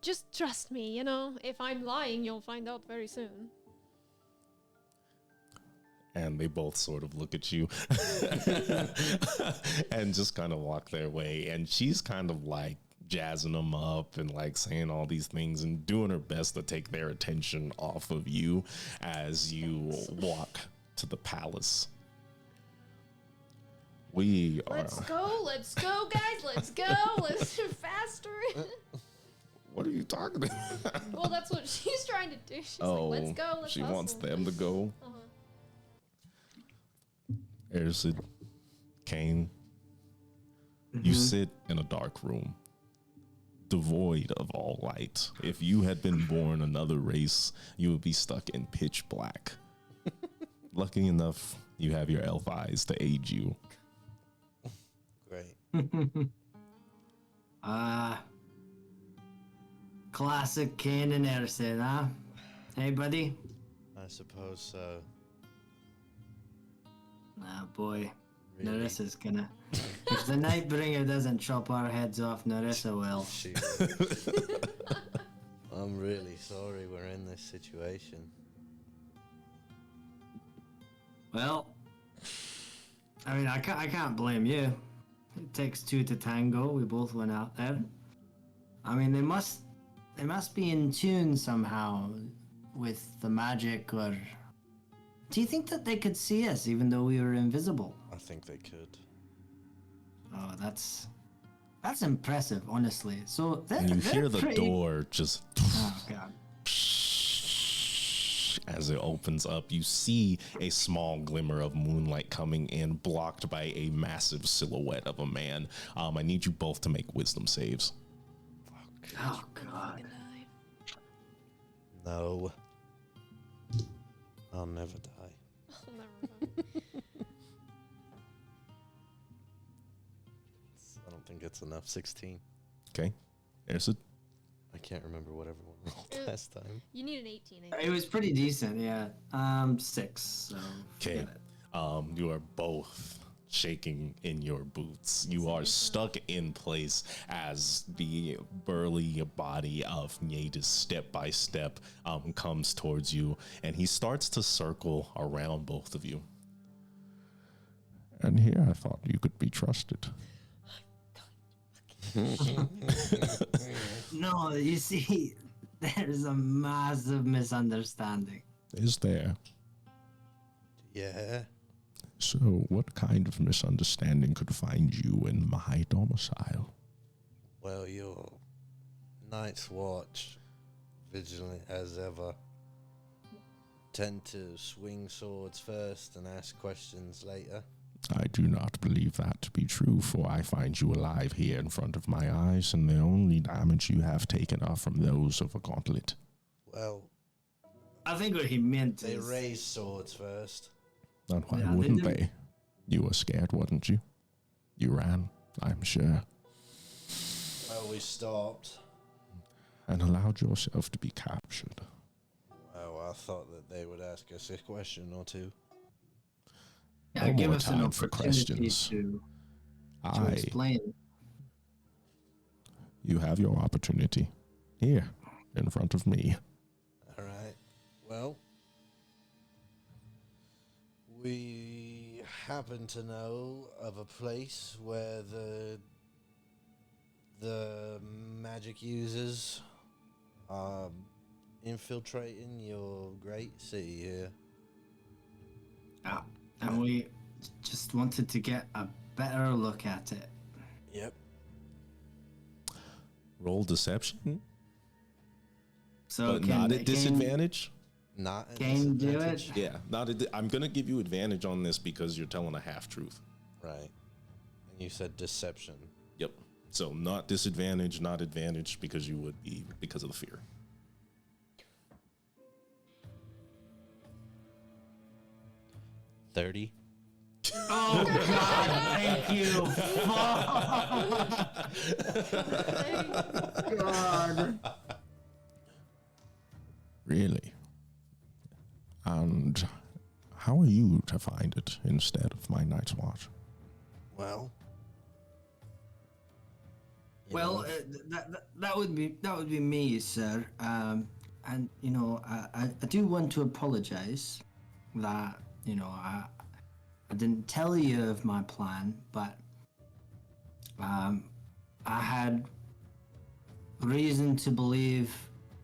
just trust me, you know. If I'm lying, you'll find out very soon. And they both sort of look at you and just kind of walk their way. And she's kind of like jazzing them up and like saying all these things and doing her best to take their attention off of you as you walk to the palace. We are... Let's go, guys, let's go. Let's do faster. What are you talking about? Well, that's what she's trying to do. She's like, let's go, let's she hustle. wants them to go. Uh-huh. Ericid, Kane, you sit in a dark room, devoid of all light. If you had been born another race, you would be stuck in pitch black. Lucky enough, you have your elf eyes to aid you. Great. Classic Kane and Ericid, huh? Hey, buddy. I suppose so. Ah, boy. Really? Narissa's gonna... If the Nightbringer doesn't chop our heads off, Narissa will. She I'm really sorry we're in this situation. Well, I mean, I can't blame you. It takes two to tango. We both went out there. I mean, they must be in tune somehow with the magic, or... Do you think that they could see us even though we were invisible? I think they could. Oh, that's impressive, honestly. So And you hear the door just Oh god. as it opens up. You see a small glimmer of moonlight coming in, blocked by a massive silhouette of a man. I need you both to make wisdom saves. Oh god. No. I'll never die. I'll never know. I don't think it's enough. 16. Okay. There's a I can't remember what everyone rolled Uh, last time. You need an 18. I It think. was pretty decent, yeah. 6. So Okay. forget it. You are both shaking in your boots. You are stuck in place as the burly body of Nyadis step by step comes towards you, and he starts to circle around both of you. And here I thought you could be trusted. No, you see, there's a massive misunderstanding. Is there? Yeah. So, what kind of misunderstanding could find you in my domicile? Well, your Night's Watch, vigilant as ever, tend to swing swords first and ask questions later. I do not believe that to be true, for I find you alive here in front of my eyes, and the only damage you have taken are from those of a gauntlet. Well, I think what he meant they is raise swords first. And why Yeah, they wouldn't didn't- they? You were scared, wasn't you? You ran, I'm sure, Well, we stopped. and allowed yourself to be captured. Well, I thought that they would ask us a question or two. yeah, No give more us an time for opportunity questions. to I, explain. you have your opportunity here in front of me. All right. Well, we happen to know of a place where the magic users are infiltrating your great city here. Yeah, and we just wanted to get a better look at it. Yep. Roll deception, So but not at can- disadvantage. Not at Can you do disadvantage. it? Yeah, not. I'm gonna give you advantage on this because you're telling a half truth. Right. And you said deception. Yep. So not disadvantage, not advantage because you would be because of the fear. 30. Oh God! Thank you. God. Really? And how are you to find it instead of my Night's Watch? Well. you Well, know, that would be me, sir. And you know, I do want to apologize that I didn't tell you of my plan, but I had reason to believe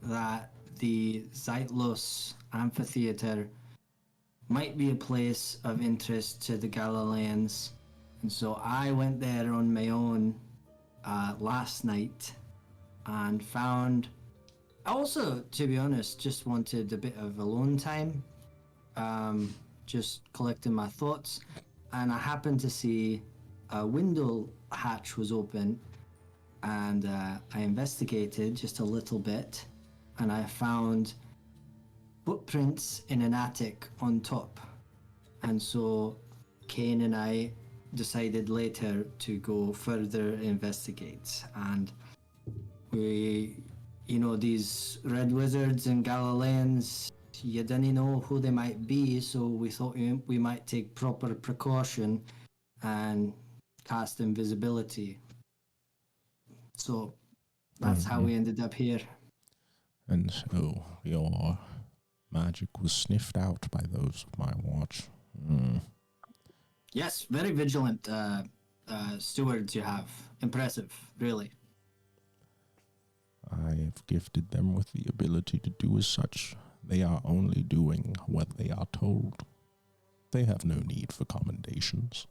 that the Zeitlos Amphitheater might be a place of interest to the Galileans, and so I went there on my own last night and found. I also, to be honest, just wanted a bit of alone time, just collecting my thoughts, and I happened to see a window hatch was open, and I investigated just a little bit, and I found footprints in an attic on top, and so Kane and I decided later to go further investigate, and we, these red wizards and Galileans, you didn't know who they might be, so we thought we might take proper precaution and cast invisibility. So that's how we ended up here. And so your magic was sniffed out by those of my watch. Yes, very vigilant stewards you have. Impressive, really. I have gifted them with the ability to do as such. They are only doing what they are told. They have no need for commendations.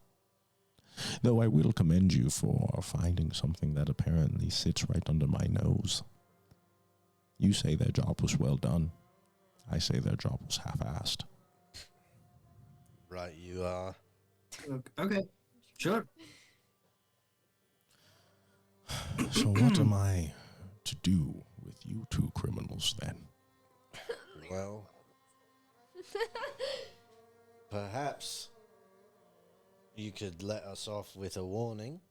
Though I will commend you for finding something that apparently sits right under my nose. You say their job was well done. I say their job was half-assed. right, you are. Okay, sure. So what am I to do with you two criminals then? Well, perhaps you could let us off with a warning,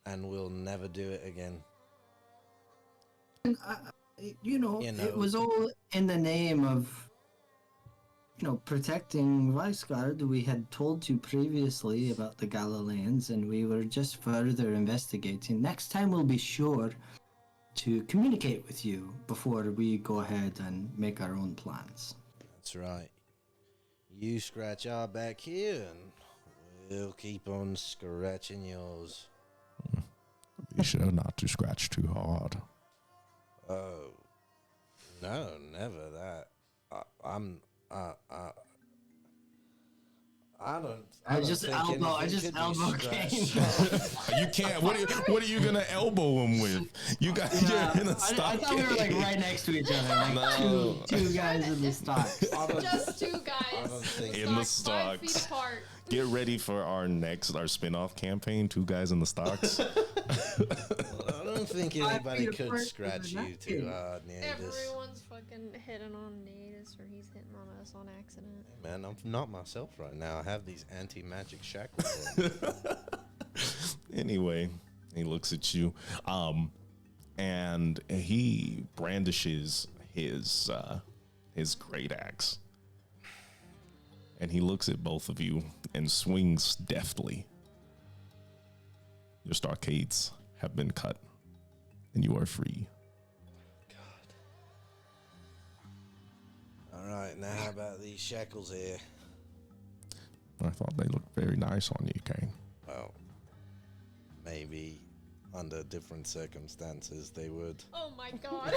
and we'll never do it again. And you know, it was all in the name of, protecting Weisgard. We had told you previously about the Galileans, and we were just further investigating. Next time, we'll be sure to communicate with you before we go ahead and make our own plans. That's right. You scratch our back here, and we'll keep on scratching yours. Be sure not to scratch too hard. Oh, no, never that. I just elbow Kane. You can't. What are you gonna elbow him with? You got. Yeah, You're in a I stock. thought we were like right next to each other, like No. two guys in the stocks. Just two guys In the 5 stocks. feet apart. Get ready for our spin-off campaign. 2 guys in the stocks. I don't think anybody feet could apart scratch is you enough. too hard, Neadus. Everyone's fucking hitting on Natus, or he's hitting on us on accident. Man, I'm not myself right now. I have these anti-magic shackles on. Anyway, he looks at you, and he brandishes his great axe, and he looks at both of you and swings deftly. Your stockades have been cut, and you are free. All right, now how about these shackles here? I thought they looked very nice on you, Kane. Well, maybe under different circumstances they would. Oh my god.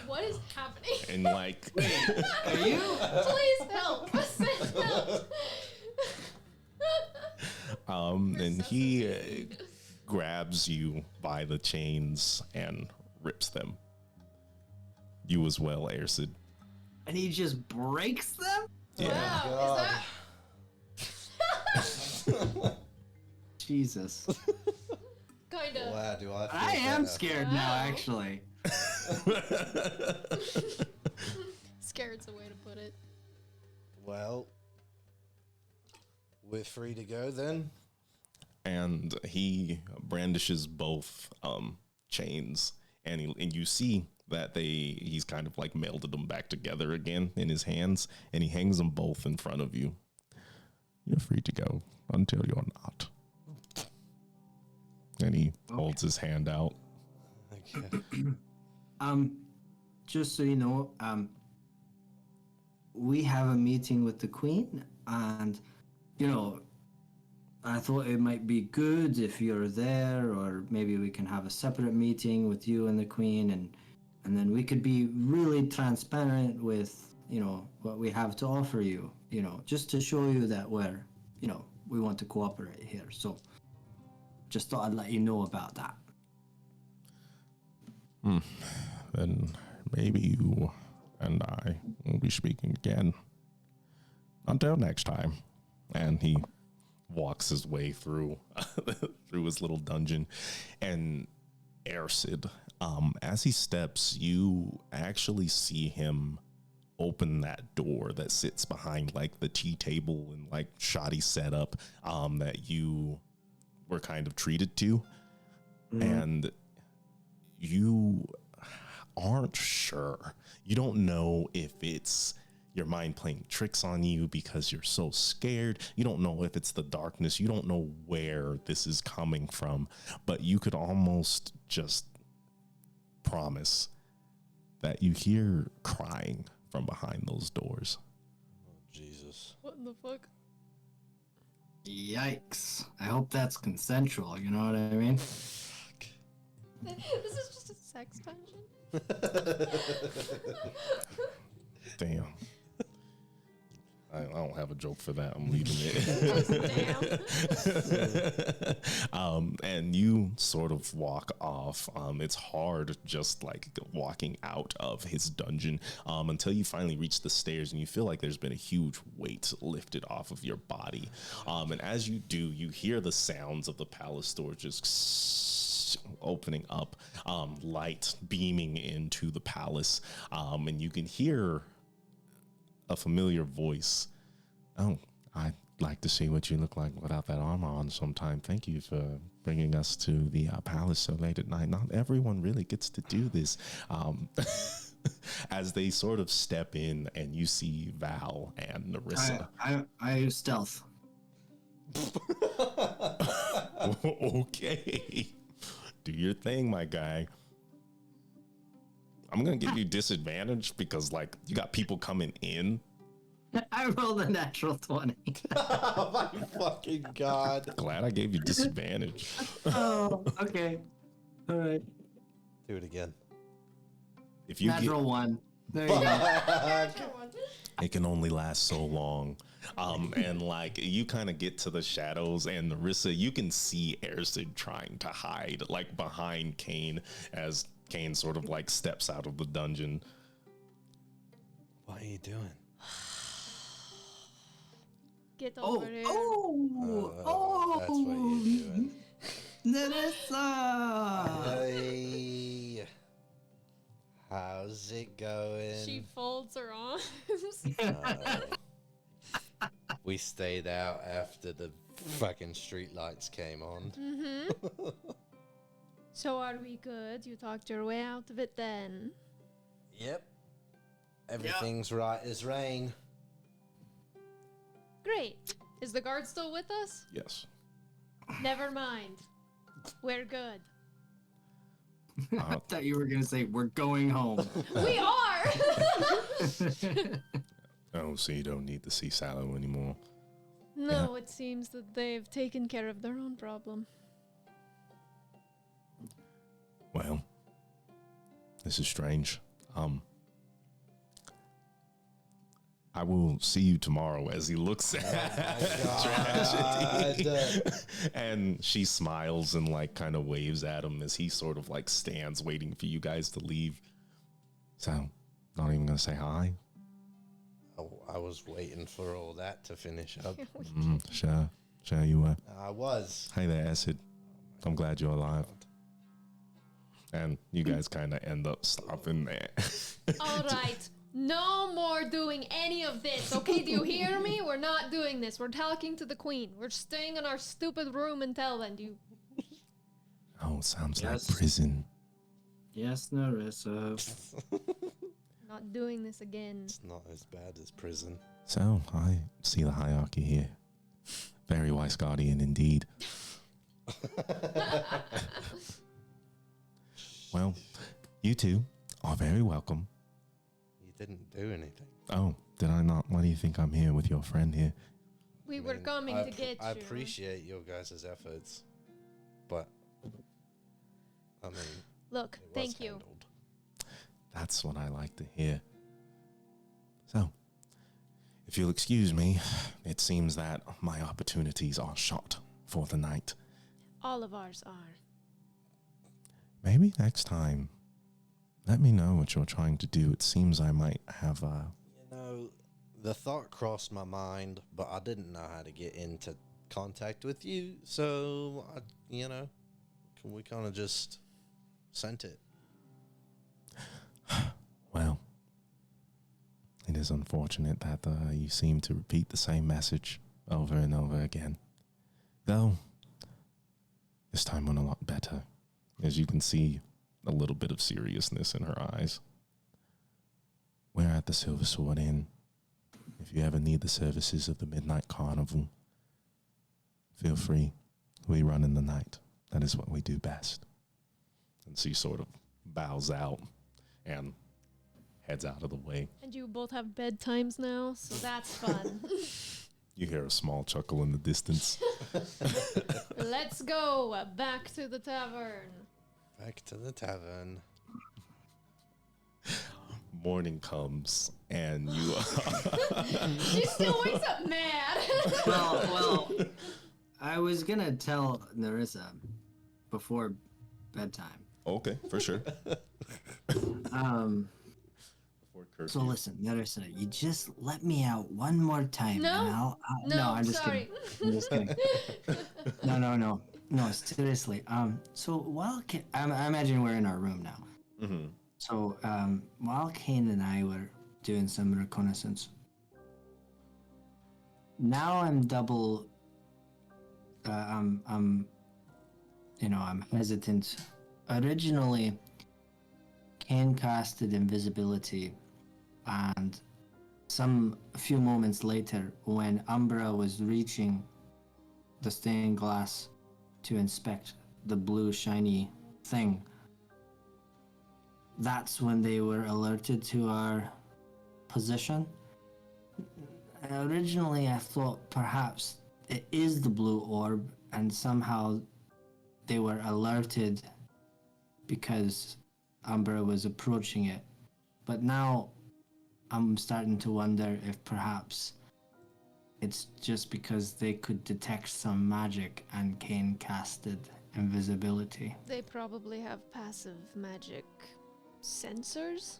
What is happening? And like, Are you? Please help. Send help. and he grabs you by the chains and rips them. You as well, Airsid. And he just breaks them? Yeah. Wow, Jesus. is that kind of? Wow, do I feel I am better. scared now, Wow. actually. Scared's a way to put it. Well, we're free to go then. And he brandishes both chains, and you see that he's kind of like melded them back together again in his hands, and he hangs them both in front of you. You're free to go until you're not. And he holds his hand out. Okay. Just so you know, we have a meeting with the Queen, and, I thought it might be good if you're there, or maybe we can have a separate meeting with you and the Queen, and then we could be really transparent with, what we have to offer you, just to show you that we want to cooperate here. So just thought I'd let you know about that. Then maybe you and I will be speaking again. Until next time. And he walks his way through through his little dungeon. And Airsid, as he steps, you actually see him open that door that sits behind like the tea table and like shoddy setup that you were kind of treated to. And you aren't sure. You don't know if it's your mind playing tricks on you because you're so scared. You don't know if it's the darkness. You don't know where this is coming from, but you could almost just promise that you hear crying from behind those doors. Oh, Jesus. What in the fuck? Yikes. I hope that's consensual, you know what I mean? This is just a sex dungeon. Damn. I don't have a joke for that. I'm leaving it. And you sort of walk off. It's hard just like walking out of his dungeon until you finally reach the stairs and you feel like there's been a huge weight lifted off of your body. And as you do, you hear the sounds of the palace door just opening up, light beaming into the palace, and you can hear a familiar voice. Oh, I'd like to see what you look like without that armor on sometime. Thank you for bringing us to the palace so late at night. Not everyone really gets to do this. As they sort of step in and you see Val and Narissa. I use stealth. Okay. Do your thing, my guy. I'm going to give you disadvantage because, like, you got people coming in. I rolled a natural 20. Oh my fucking god. Glad I gave you disadvantage. Oh, okay. All right. Do it again. If you Natural 1. There you go. it can only last so long. And like you kind of get to the shadows, and Narissa, you can see Ersid trying to hide like behind Kane as Kane sort of like steps out of the dungeon. What are you doing? Get Oh, over here. That's what you're doing. Narissa! Hey. How's it going? She folds her arms. We stayed out after the fucking street lights came on. Mm-hmm. So are we good? You talked your way out of it then. Yep. Everything's right as rain. Great. Is the guard still with us? Yes. Never mind. We're good. I thought you were going to say, we're going home. We are! Oh, so you don't need to see Sallow anymore. No, it seems that they've taken care of their own problem. Well, this is strange. I will see you tomorrow, as he looks at Tragedy. And she smiles and like kind of waves at him as he sort of like stands waiting for you guys to leave. So, not even gonna say hi? Oh, I was waiting for all that to finish up. Sure you were. I was. Hey there, Acid. I'm glad you're alive. And you guys kind of end up stopping there. All right. No more doing any of this, okay? Do you hear me? We're not doing this. We're talking to the queen. We're staying in our stupid room until then. Do you... Oh, sounds Yes. like prison. Yes, Narissa. Not doing this again. It's not as bad as prison. So, I see the hierarchy here. Very wise guardian indeed. Well, you two are very welcome. You didn't do anything. Oh, did I not? Why do you think I'm here with your friend here? We I were mean, coming I to get I you. appreciate your guys' efforts, but I mean, Look, it was thank you. handled. That's what I like to hear. So, if you'll excuse me, it seems that my opportunities are shot for the night. All of ours are. Maybe next time, let me know what you're trying to do. It seems I might have You know, the thought crossed my mind, but I didn't know how to get into contact with you. So, can we kind of just sent it? Well, it is unfortunate that you seem to repeat the same message over and over again. Though, this time went a lot better. As you can see, a little bit of seriousness in her eyes. We're at the Silver Sword Inn. If you ever need the services of the Midnight Carnival, feel free. We run in the night. That is what we do best. And she sort of bows out and heads out of the way. And you both have bedtimes now, so that's fun. You hear a small chuckle in the distance. Let's go back to the tavern. Back to the tavern. Morning comes, and you. She still wakes up mad. Well, I was gonna tell Narissa before bedtime. Okay, for sure. Um. Before So curfew. listen, Narissa, you just let me out one more time, No. and No, no, I'm just sorry. kidding. I'm just kidding. No, seriously. So while I imagine we're in our room now. Mm-hmm. So while Kane and I were doing some reconnaissance, now I'm double. I'm hesitant. Originally, Kane casted invisibility, and a few moments later, when Umbra was reaching the stained glass to inspect the blue shiny thing, that's when they were alerted to our position. Originally, I thought perhaps it is the blue orb, and somehow they were alerted because Umbra was approaching it. But now I'm starting to wonder if perhaps it's just because they could detect some magic and Kane casted invisibility. They probably have passive magic sensors,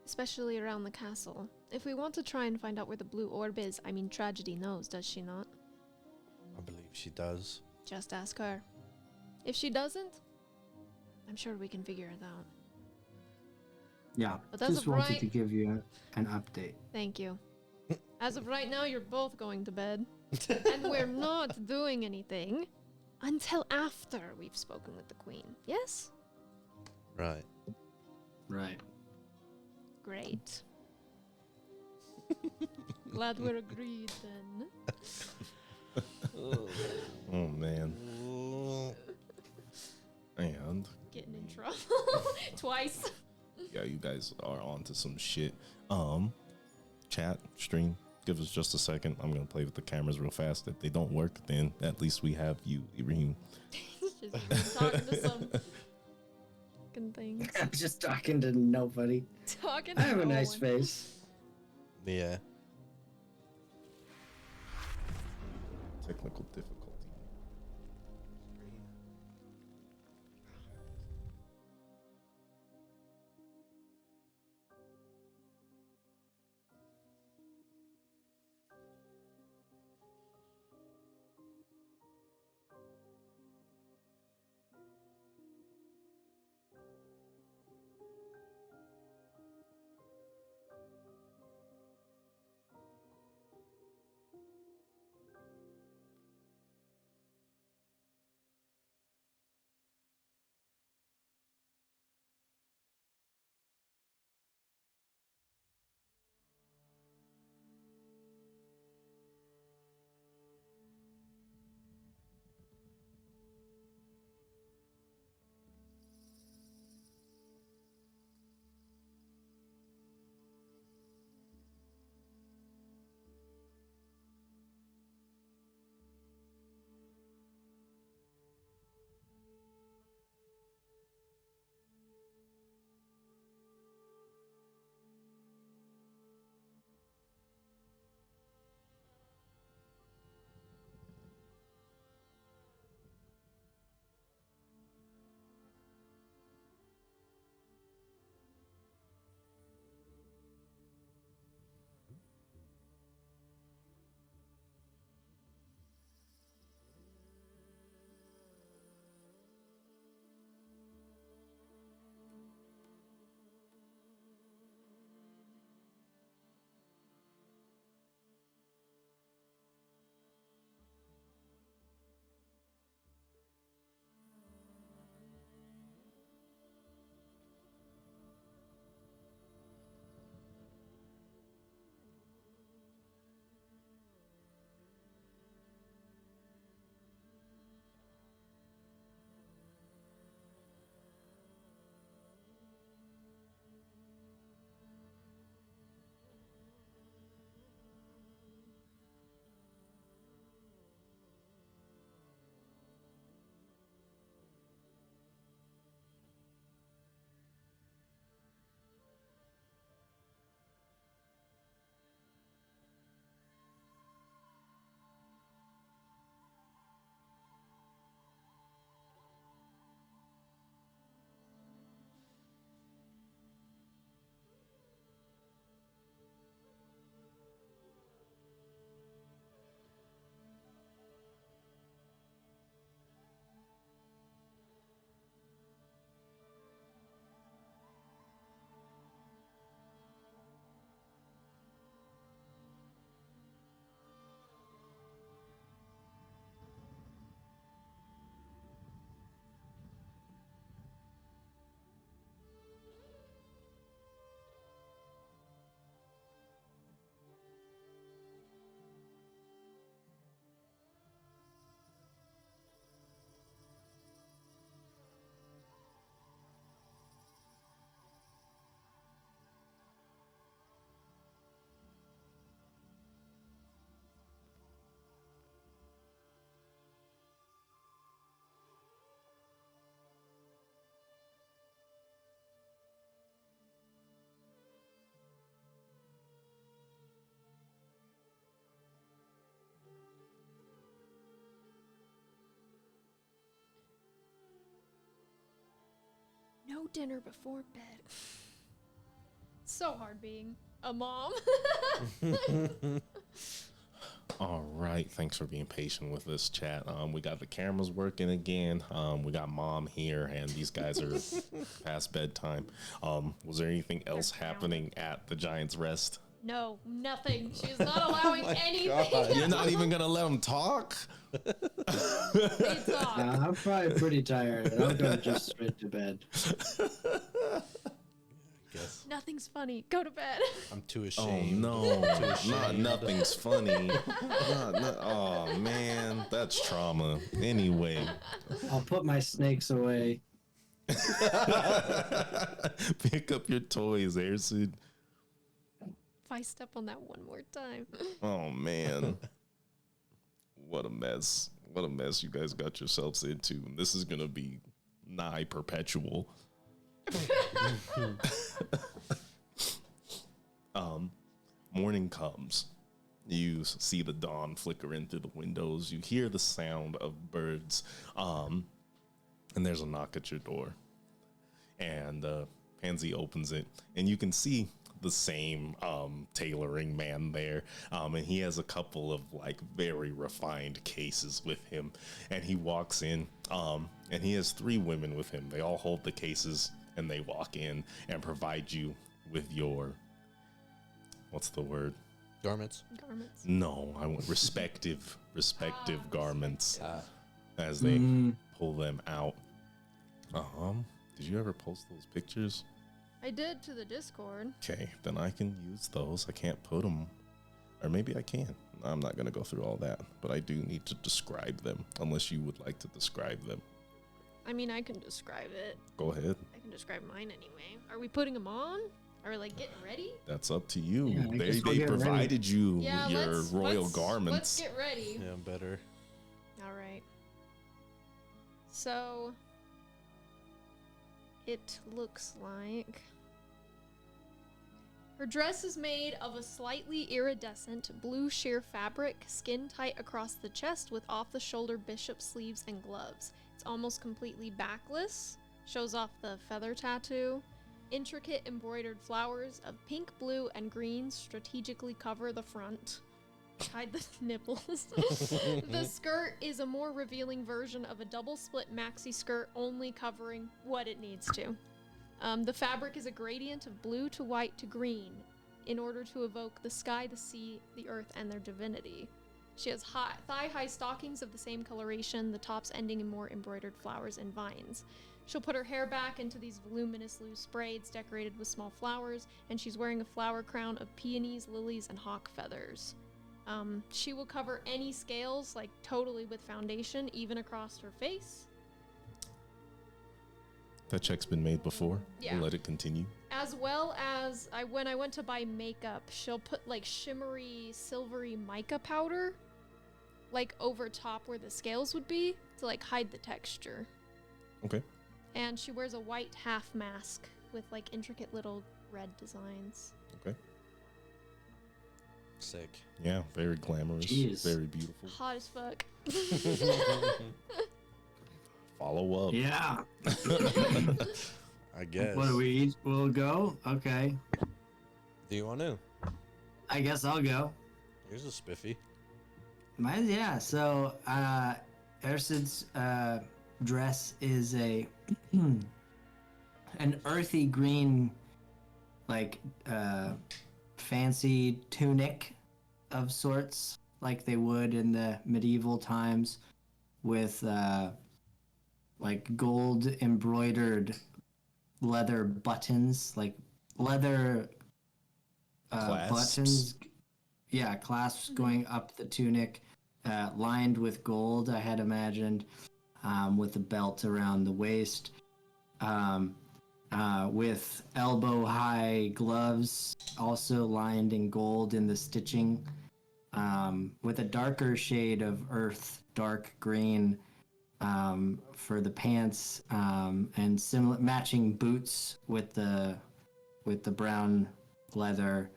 especially around the castle. If we want to try and find out where the blue orb is, I mean, Tragedy knows, does she not? I believe she does. Just ask her. If she doesn't, I'm sure we can figure it out. Yeah, But as just of wanted right- to give you an update. Thank you. As of right now, you're both going to bed. And we're not doing anything until after we've spoken with the queen. Yes? Right. Right. Great. Glad we're agreed then. Oh man. Ooh. And Getting in trouble. Twice. yeah, you guys are onto some shit. Chat, stream, give us just a second. I'm gonna play with the cameras real fast. If they don't work, then at least we have you, Ibrahim. Just talking to some fucking things. I'm just talking to nobody. Talking to I have a no nice one. face. Yeah. Technical difficulty. No dinner before bed. So hard being a mom. All right, thanks for being patient with this chat. We got the cameras working again. We got mom here, and these guys are past bedtime. Was there anything else happening at the Giants' Rest? No, nothing. She's not allowing anything. God. You're not even gonna let them talk? They talk. I'm probably pretty tired. I'll go just straight to bed. Guess Nothing's funny. Go to bed. I'm too Oh ashamed. no, nothing's funny. Oh man, that's trauma. Anyway, I'll put my snakes away. pick up your toys, Erson. If I step on that one more time. Oh man, what a mess! What a mess you guys got yourselves into. This is gonna be nigh perpetual. Morning comes. You see the dawn flicker in through the windows. You hear the sound of birds. And there's a knock at your door. And Pansy opens it, and you can see the same tailoring man there. And he has a couple of like very refined cases with him. And he walks in, and he has 3 women with him. They all hold the cases, and they walk in and provide you with your, what's the word? Garments. Garments. No, I want respective garments as they pull them out. Did you ever post those pictures? I did to the Discord. Okay, then I can use those. I can't put them, or maybe I can. I'm not going to go through all that, but I do need to describe them, unless you would like to describe them. I mean, I can describe it. Go ahead. I can describe mine anyway. Are we putting them on? Are we like getting ready? That's up to you. Yeah, I guess we'll They get ready. provided you Yeah, your royal garments. Let's get ready. Yeah, better. All right. So it looks like her dress is made of a slightly iridescent blue sheer fabric, skin tight across the chest with off-the-shoulder bishop sleeves and gloves. It's almost completely backless, shows off the feather tattoo. Intricate embroidered flowers of pink, blue, and green strategically cover the front. Hide the nipples. The skirt is a more revealing version of a double split maxi skirt, only covering what it needs to. The fabric is a gradient of blue to white to green in order to evoke the sky, the sea, the earth, and their divinity. She has thigh-high stockings of the same coloration, the tops ending in more embroidered flowers and vines. She'll put her hair back into these voluminous loose braids decorated with small flowers, and she's wearing a flower crown of peonies, lilies, and hawk feathers. She will cover any scales, like totally with foundation, even across her face. That check's been made before. Yeah. We'll let it continue. As well as, when I went to buy makeup, she'll put like shimmery, silvery mica powder, like over top where the scales would be, to like hide the texture. Okay. And she wears a white half mask with like intricate little red designs. Okay. Sick. Yeah, very glamorous. Jeez. Very beautiful. Hot as fuck. Follow up. Yeah. I guess. What do we each? We'll go? Okay. Do you want to? I guess I'll go. Here's a spiffy. Mine, yeah. So, Ersid's dress is a an earthy green, like fancy tunic of sorts, like they would in the medieval times, with like gold embroidered leather buttons, like leather Clasps. buttons. Yeah, clasps going up the tunic, lined with gold, I had imagined, with a belt around the waist, with elbow-high gloves, also lined in gold in the stitching, with a darker shade of earth, dark green, for the pants, and similar matching boots with the brown leather,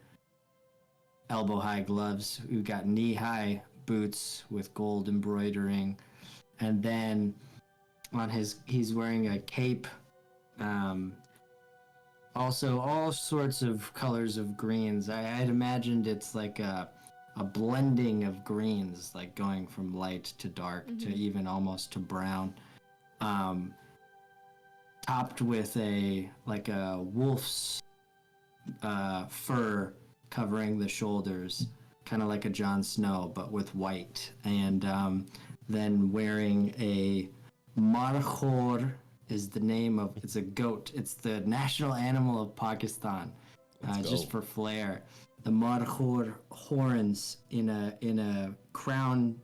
elbow-high gloves. We've got knee-high boots with gold embroidering, and then on he's wearing a cape Also, all sorts of colors of greens. I'd imagined it's like a blending of greens, like going from light to dark to even almost to brown. Topped with a wolf's fur covering the shoulders, kind of like a Jon Snow, but with white. And then wearing a markhor is the name of, it's a goat. It's the national animal of Pakistan, just for flair. The markhor horns in a crown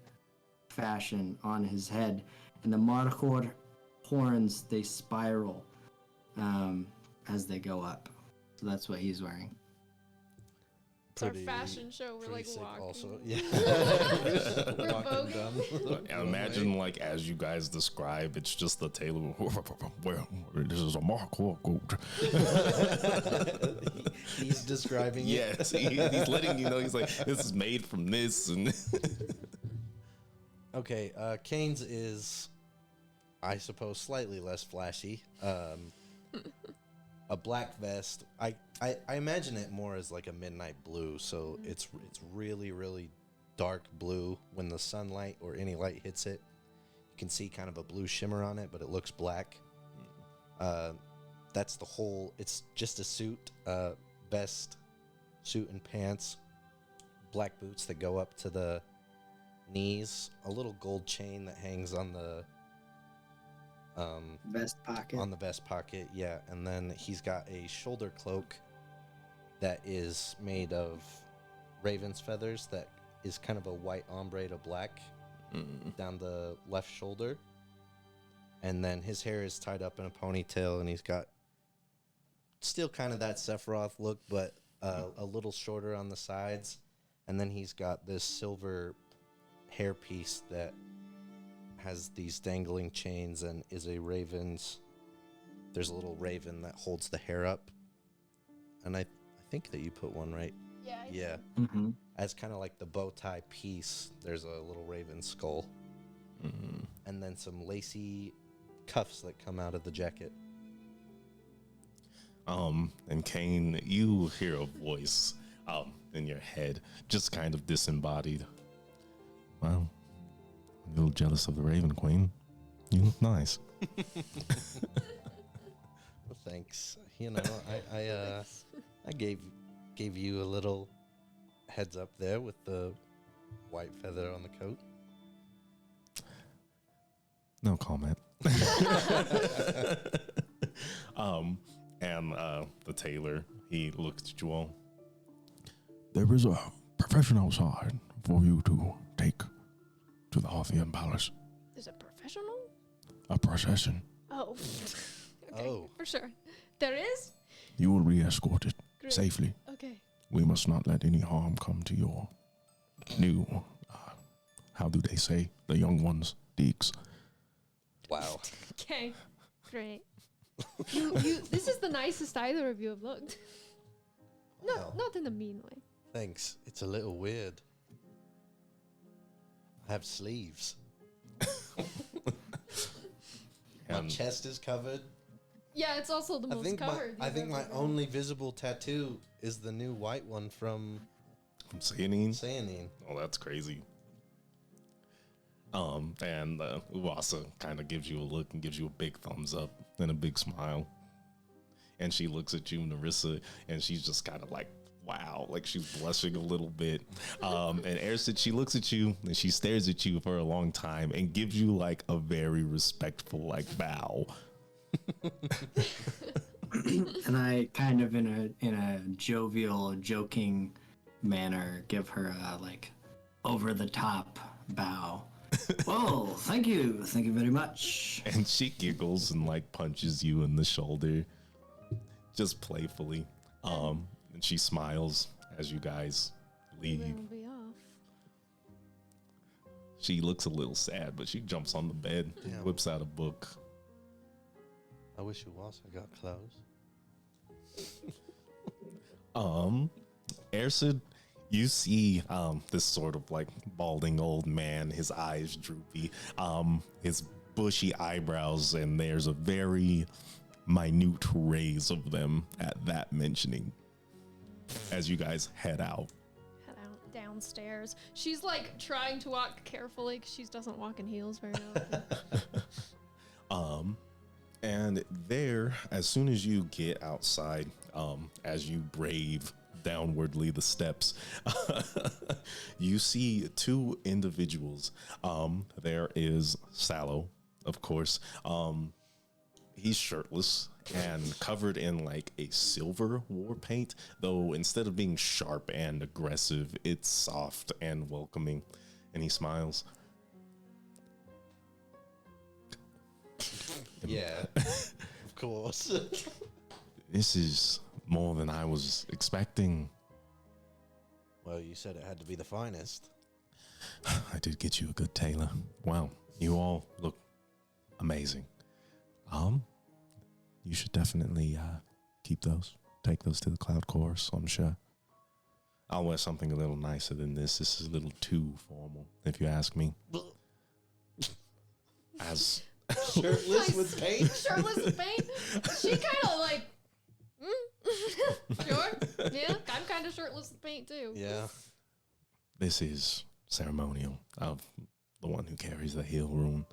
fashion on his head, and the markhor horns, they spiral as they go up. So that's what he's wearing. It's our fashion show. We're like sick walking. also. Yeah. We're Walking voguing. And imagine, like, as you guys describe, it's just the tailor. Well, this is a Markhor goat. He's describing it. Yes, he's letting you know. He's like, this is made from this. And Okay, Kane's is, I suppose, slightly less flashy. A black vest. I imagine it more as like a midnight blue, so it's really, really dark blue. When the sunlight or any light hits it, you can see kind of a blue shimmer on it, but it looks black. That's the whole. It's just a suit, vest, suit and pants, black boots that go up to the knees, a little gold chain that hangs on the Vest pocket. on the vest pocket, yeah. And then he's got a shoulder cloak that is made of raven's feathers that is kind of a white ombre to black down the left shoulder. And then his hair is tied up in a ponytail, and he's got still kind of that Sephiroth look, but a little shorter on the sides. And then he's got this silver hairpiece that has these dangling chains and is a raven's. There's a little raven that holds the hair up, and I think that you put one right. Yeah. Yeah, Mm-hmm. as kind of like the bow tie piece. There's a little raven skull, and then some lacy cuffs that come out of the jacket. And Kane, you hear a voice in your head, just kind of disembodied. Wow, I'm a little jealous of the Raven Queen. You look nice. Well, thanks. You know, I gave you a little heads up there with the white feather on the coat. No comment. And the tailor, he looked at you all. There is a profession outside for you to take to the Harthian Palace. There's a professional? A procession. Oh. Okay, Oh. for sure. There is? You will be escorted Great. safely. Okay. We must not let any harm come to your new, how do they say, the young ones, Deeks. Wow. Okay. Great. You this is the nicest either of you have looked. No, Well. not in a mean way. Thanks. It's a little weird. I have sleeves. My And chest is covered. Yeah, it's also the I most think covered. I you've think my ever been. only visible tattoo is the new white one from from Sayanine. Sayanine. Oh, that's crazy. And Uwasa kind of gives you a look and gives you a big thumbs up and a big smile. And she looks at you, Narissa, and she's just kind of like, wow, like she's blushing a little bit. And Ersid, she looks at you and she stares at you for a long time and gives you like a very respectful like bow. And I kind of in a jovial, joking manner give her a like over the top bow. Oh, thank you very much. And she giggles and like punches you in the shoulder, just playfully. And she smiles as you guys leave. We'll be off. She looks a little sad, but she jumps on the bed, Damn. whips out a book. I wish you also got clothes. Ersid, you see this sort of like balding old man, his eyes droopy, his bushy eyebrows, and there's a very minute rays of them at that mentioning as you guys head out. Head out downstairs. She's like trying to walk carefully because she doesn't walk in heels very often. And there, as soon as you get outside, as you brave downwardly the steps, you see two individuals. There is Sallow, of course. He's shirtless and covered in like a silver war paint, though instead of being sharp and aggressive, it's soft and welcoming. And he smiles. Yeah, of course. This is more than I was expecting. Well, you said it had to be the finest. I did get you a good tailor. Wow, you all look amazing. You should definitely keep those. Take those to the Cloud Course, I'm sure. I'll wear something a little nicer than this. This is a little too formal, if you ask me. As Shirtless with paint? Shirtless with paint? She kind of like, sure. Yeah, I'm kind of shirtless with paint too. Yeah. this is ceremonial of the one who carries the heal rune.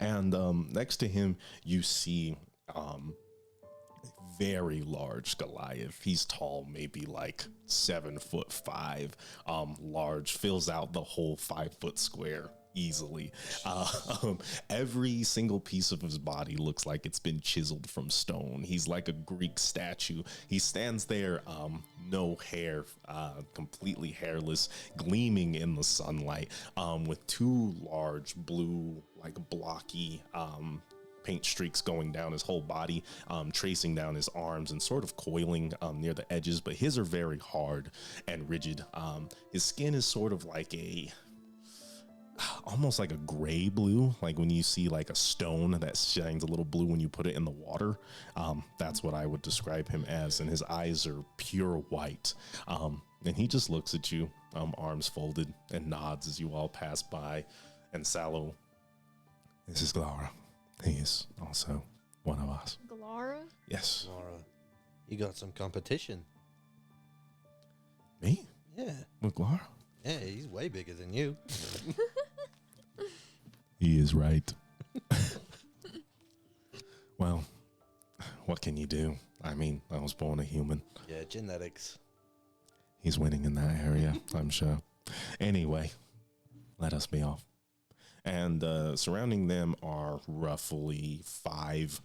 And next to him, you see very large Goliath. He's tall, maybe like 7'5", large, fills out the whole 5-foot square easily. Every single piece of his body looks like it's been chiseled from stone. He's like a Greek statue. He stands there, no hair, completely hairless, gleaming in the sunlight, with two large blue, like blocky, paint streaks going down his whole body, tracing down his arms and sort of coiling near the edges, but his are very hard and rigid. His skin is sort of like almost like a gray blue, like when you see like a stone that shines a little blue when you put it in the water. That's what I would describe him as, and his eyes are pure white. And he just looks at you, arms folded, and nods as you all pass by. And Sallow, this is Glara. He is also one of us. Glara? Yes. Laura, you got some competition. Me? Yeah. With Glara? Yeah, he's way bigger than you. He is right. Well, what can you do? I mean, I was born a human. Yeah, genetics. He's winning in that area, I'm sure. Anyway, let us be off. And surrounding them are roughly 5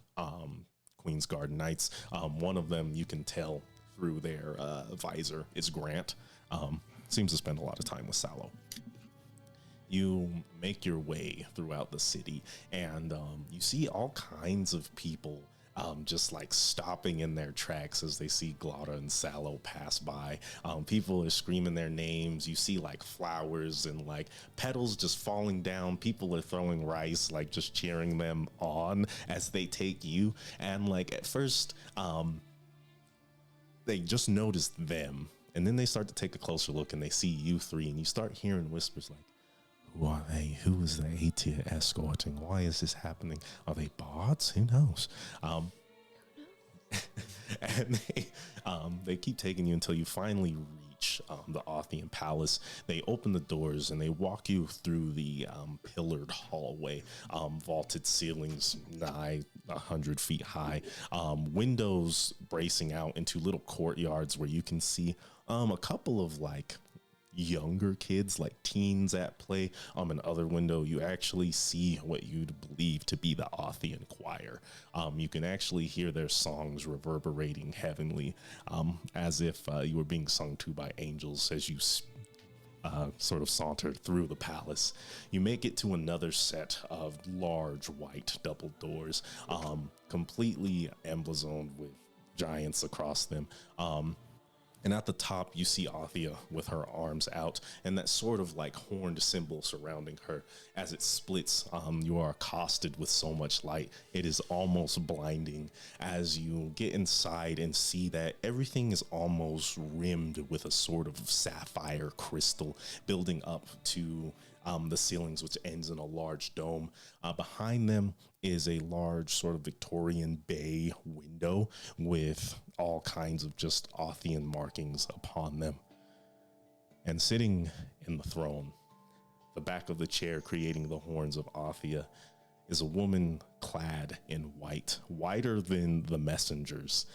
Queen's Guard Knights. One of them, you can tell through their visor, is Grant. Seems to spend a lot of time with Sallow. You make your way throughout the city, and you see all kinds of people just like stopping in their tracks as they see Glara and Sallow pass by. People are screaming their names. You see like flowers and like petals just falling down. People are throwing rice, like just cheering them on as they take you. And like at first, they just notice them. And then they start to take a closer look and they see you three, and you start hearing whispers like, who are they? Who is the A-tier escorting? Why is this happening? Are they bards? Who knows? And they keep taking you until you finally reach the Othian Palace. They open the doors and they walk you through the pillared hallway, vaulted ceilings nigh 100 feet high, windows bracing out into little courtyards where you can see a couple of like younger kids, like teens at play. In other window, you actually see what you'd believe to be the Othian choir. You can actually hear their songs reverberating heavenly, as if you were being sung to by angels as you sort of saunter through the palace. You make it to another set of large white double doors, completely emblazoned with giants across them. And at the top, you see Othia with her arms out and that sort of like horned symbol surrounding her. As it splits, you are accosted with so much light. It is almost blinding as you get inside and see that everything is almost rimmed with a sort of sapphire crystal building up to the ceilings, which ends in a large dome. Behind them is a large sort of Victorian bay window with all kinds of just Othian markings upon them. And sitting in the throne, the back of the chair creating the horns of Othia, is a woman clad in white, whiter than the messengers,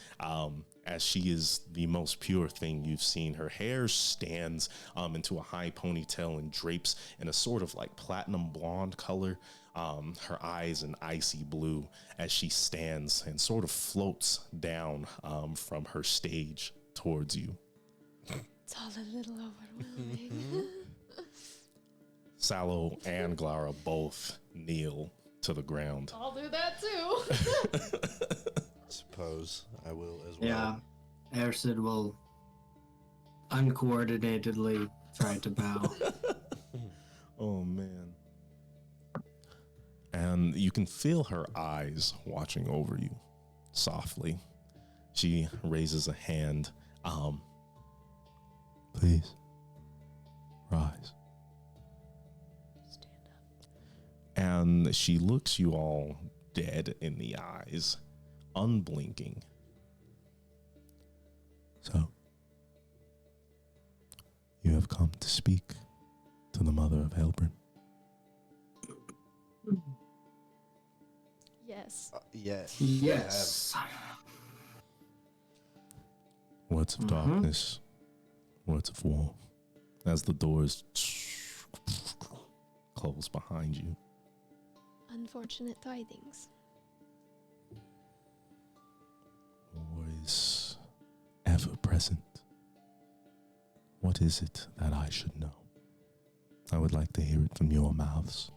as she is the most pure thing you've seen. Her hair stands into a high ponytail and drapes in a sort of like platinum blonde color. Her eyes an icy blue as she stands and sort of floats down from her stage towards you. It's all a little overwhelming. Sallow and Glara both kneel to the ground. I'll do that too. Suppose I will as well. Yeah. Ersid will uncoordinatedly try to bow. Oh, man. And you can feel her eyes watching over you softly. She raises a hand. Please, rise. Stand up. And she looks you all dead in the eyes, unblinking. So, you have come to speak to the mother of Helbrin. Yes. Yeah. Yes. Words of darkness, words of war. As the doors close behind you. Unfortunate tidings. War is ever present. What is it that I should know? I would like to hear it from your mouths.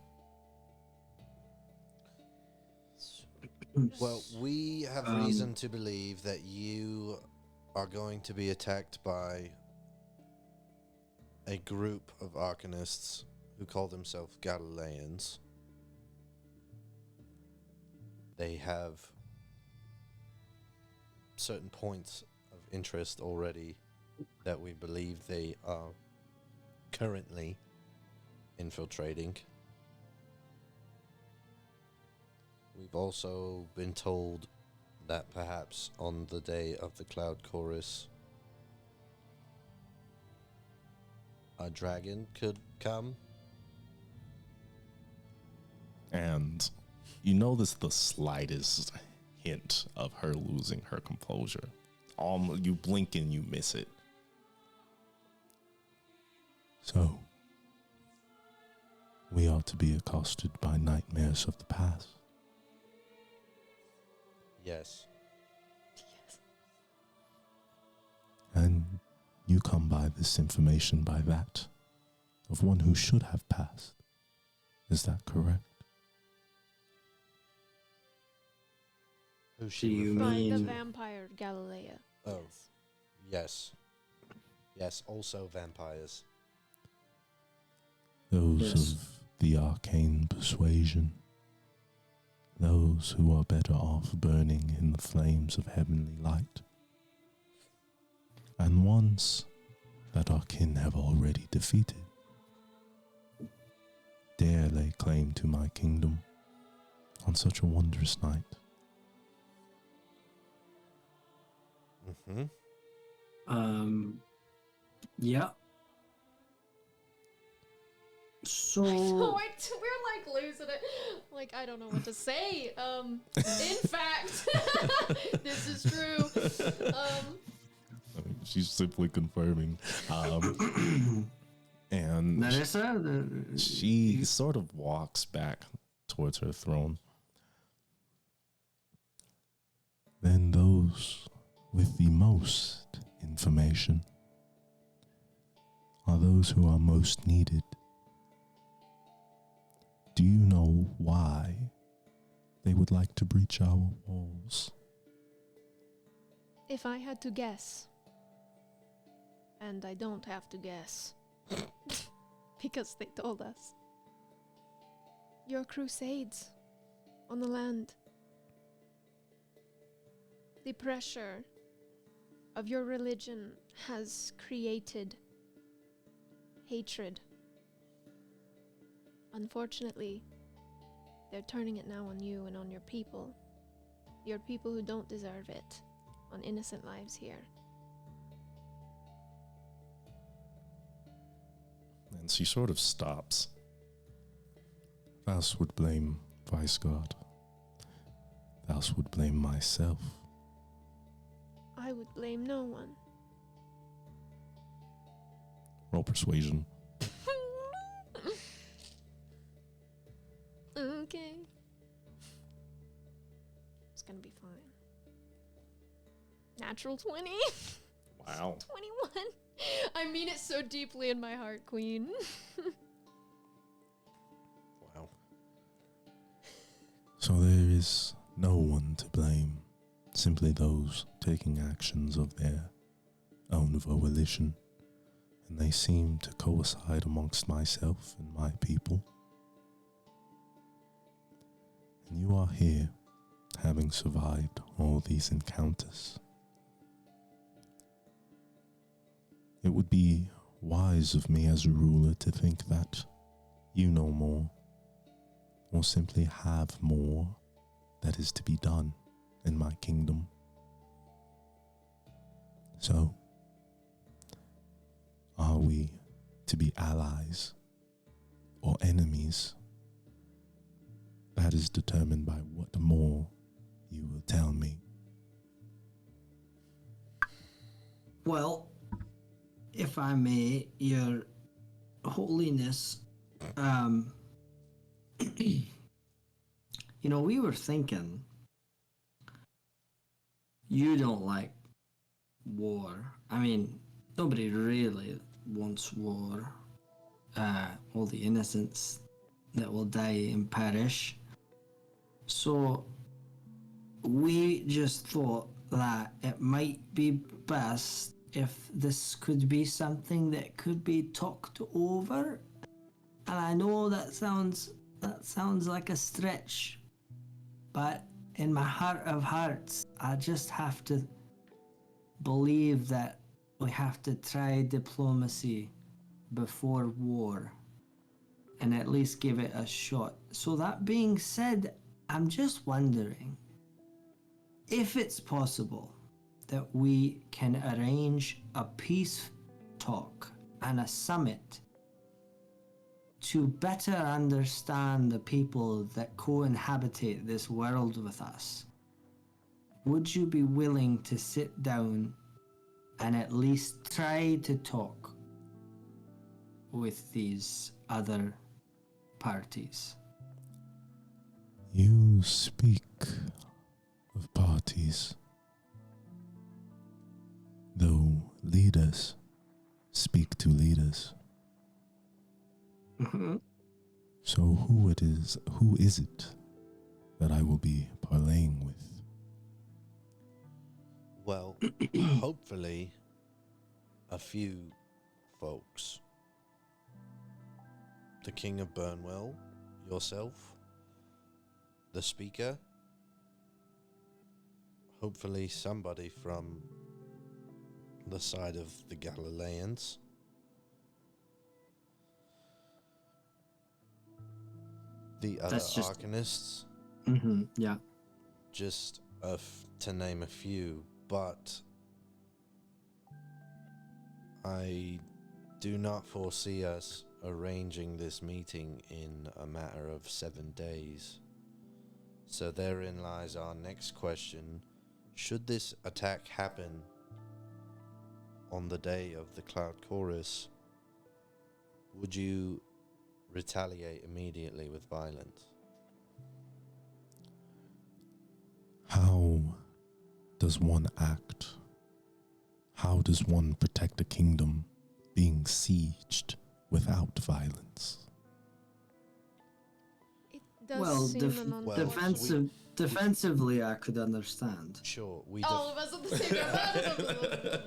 Well, we have reason to believe that you are going to be attacked by a group of Arcanists who call themselves Galileans. They have certain points of interest already that we believe they are currently infiltrating. We've also been told that perhaps on the day of the Cloud Chorus, a dragon could come. And you notice the slightest hint of her losing her composure. You blink and you miss it. So, we are to be accosted by nightmares of the past. Yes. Yes. And you come by this information by that of one who should have passed. Is that correct? Who Do she you refer- By the mean- vampire Galilea. Oh. Yes. Yes. Yes, also vampires. Those Yes. of the arcane persuasion. Those who are better off burning in the flames of heavenly light. And ones that our kin have already defeated. Dare lay claim to my kingdom on such a wondrous night. Mm-hmm. Yeah. So Oh, we're like losing it. Like, I don't know what to say. In fact, this is true. She's simply confirming. And Narissa, she sort of walks back towards her throne. Then those with the most information are those who are most needed. Do you know why they would like to breach our walls? If I had to guess, and I don't have to guess, because they told us, your crusades on the land, the pressure of your religion has created hatred Unfortunately, they're turning it now on you and on your people. Your people who don't deserve it. On innocent lives here. And she sort of stops. Thou would blame Vice God. Thou would blame myself. I would blame no one. Roll persuasion. Okay. It's gonna be fine. Natural 20? Wow. 21? I mean it so deeply in my heart, Queen. Wow. So there is no one to blame, simply those taking actions of their own volition, and they seem to coincide amongst myself and my people. And you are here, having survived all these encounters. It would be wise of me as a ruler to think that you know more, or simply have more that is to be done in my kingdom. So, are we to be allies or enemies? That is determined by what more you will tell me. Well, if I may, Your Holiness, we were thinking you don't like war. I mean, nobody really wants war. All the innocents that will die and perish. So we just thought that it might be best if this could be something that could be talked over. And I know that sounds like a stretch, but in my heart of hearts, I just have to believe that we have to try diplomacy before war and at least give it a shot. So that being said, I'm just wondering if it's possible that we can arrange a peace talk and a summit to better understand the people that co-inhabitate this world with us. Would you be willing to sit down and at least try to talk with these other parties? You speak of parties, though leaders speak to leaders. So who is it that I will be parlaying with? Well, hopefully, a few folks. The King of Burnwell, yourself, the Speaker, hopefully somebody from the side of the Galileans, the other That's just- Arcanists, Yeah. just to name a few, but I do not foresee us arranging this meeting in a matter of 7 days. So therein lies our next question. Should this attack happen on the day of the Cloud Chorus, would you retaliate immediately with violence? How does one act? How does one protect a kingdom being sieged without violence? It does Well, seem an unfortunate... defensively, I could understand. Sure, All of us at the same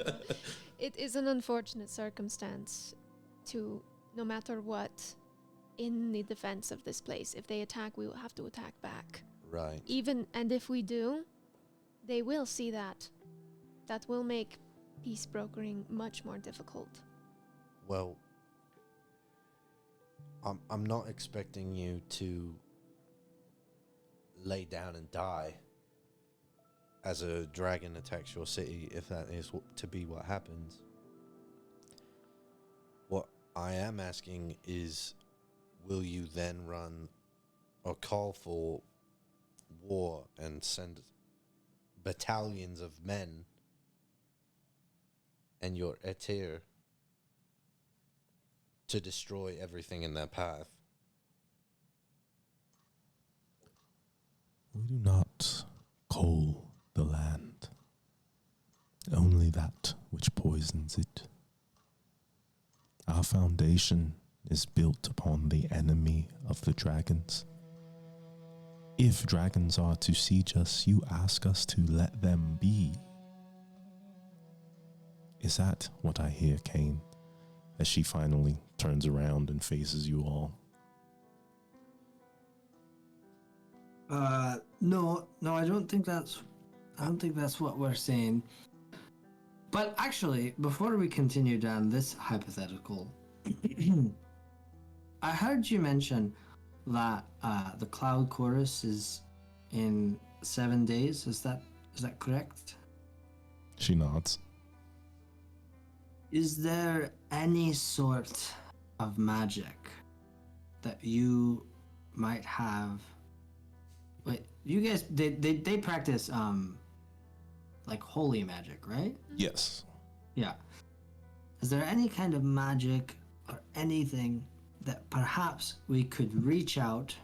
time. It is an unfortunate circumstance to, no matter what, in the defense of this place. If they attack, we will have to attack back. Right. And if we do, they will see that. That will make peace brokering much more difficult. Well, I'm not expecting you to lay down and die as a dragon attacks your city, if that is to be what happens. What I am asking is, will you then run or call for war and send battalions of men and your Etir to destroy everything in their path? We do not coal the land, only that which poisons it. Our foundation is built upon the enemy of the dragons. If dragons are to siege us, you ask us to let them be. Is that what I hear, Cain, as she finally turns around and faces you all? No, I don't think that's what we're saying. But actually, before we continue down this hypothetical, I heard you mention that the Cloud Chorus is in 7 days. Is that correct? She nods. Is there any sort of magic that you might have? Wait, you guys, they practice like holy magic, right? Yes. Yeah. Is there any kind of magic or anything that perhaps we could reach out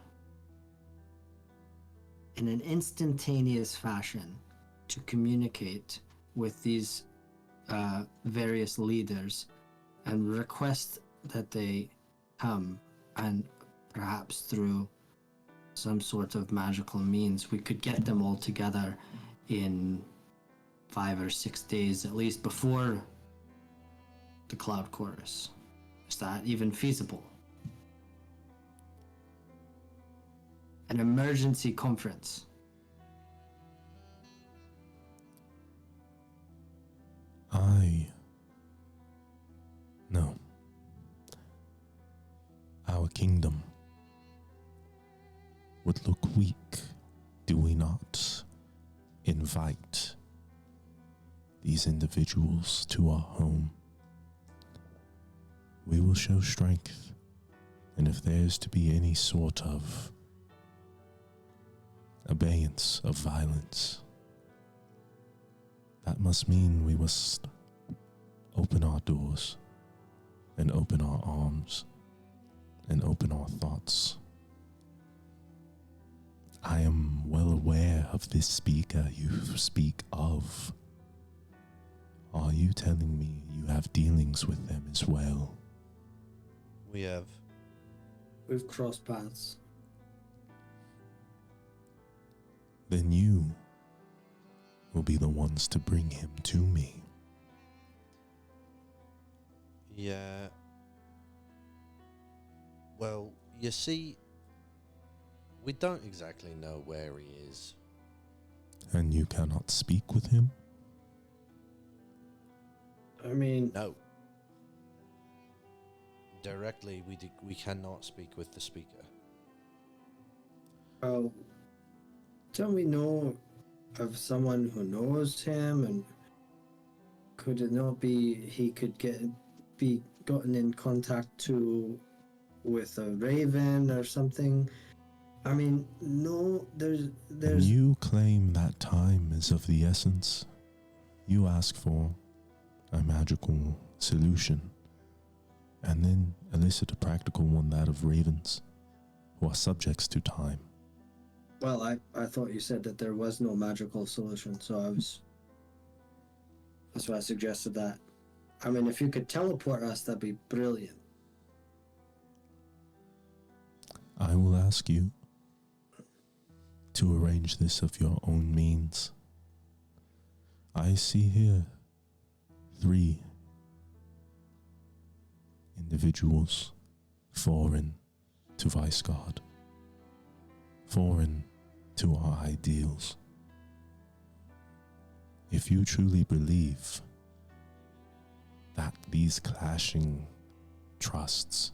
in an instantaneous fashion to communicate with these various leaders and request that they come, and perhaps through some sort of magical means we could get them all together in 5 or 6 days at least before the Cloud Chorus? Is that even feasible? An emergency conference. No. Our kingdom would look weak, do we not invite these individuals to our home? We will show strength, and if there is to be any sort of abeyance of violence, that must mean we must open our doors and open our arms and open our thoughts. I am well aware of this speaker you speak of. Are you telling me you have dealings with them as well? We have. We've crossed paths. Then you will be the ones to bring him to me. Yeah. Well, you see, we don't exactly know where he is. And you cannot speak with him? I mean, No. Directly, we cannot speak with the speaker. oh, don't we know of someone who knows him, and could it not be he could be gotten in contact with a raven or something? I mean, no, there's And you claim that time is of the essence. You ask for a magical solution, and then elicit a practical one, that of ravens, who are subjects to time. Well, I thought you said that there was no magical solution, so that's why I suggested that. I mean, if you could teleport us, that'd be brilliant. I will ask you to arrange this of your own means. I see here 3 individuals foreign to Viceguard, foreign to our ideals. If you truly believe that these clashing trusts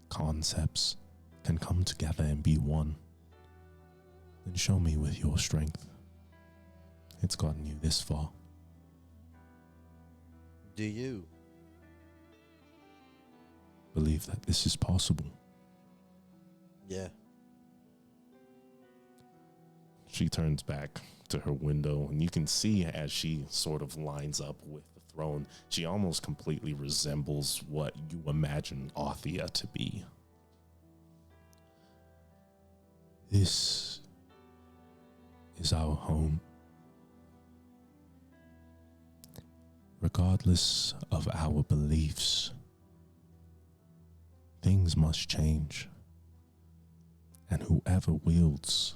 concepts can come together and be one, then show me with your strength. It's gotten you this far. Do you? Believe that this is possible. Yeah. She turns back to her window, and you can see as she sort of lines up with the throne, she almost completely resembles what you imagine Althea to be. This is our home. Regardless of our beliefs, things must change. And whoever wields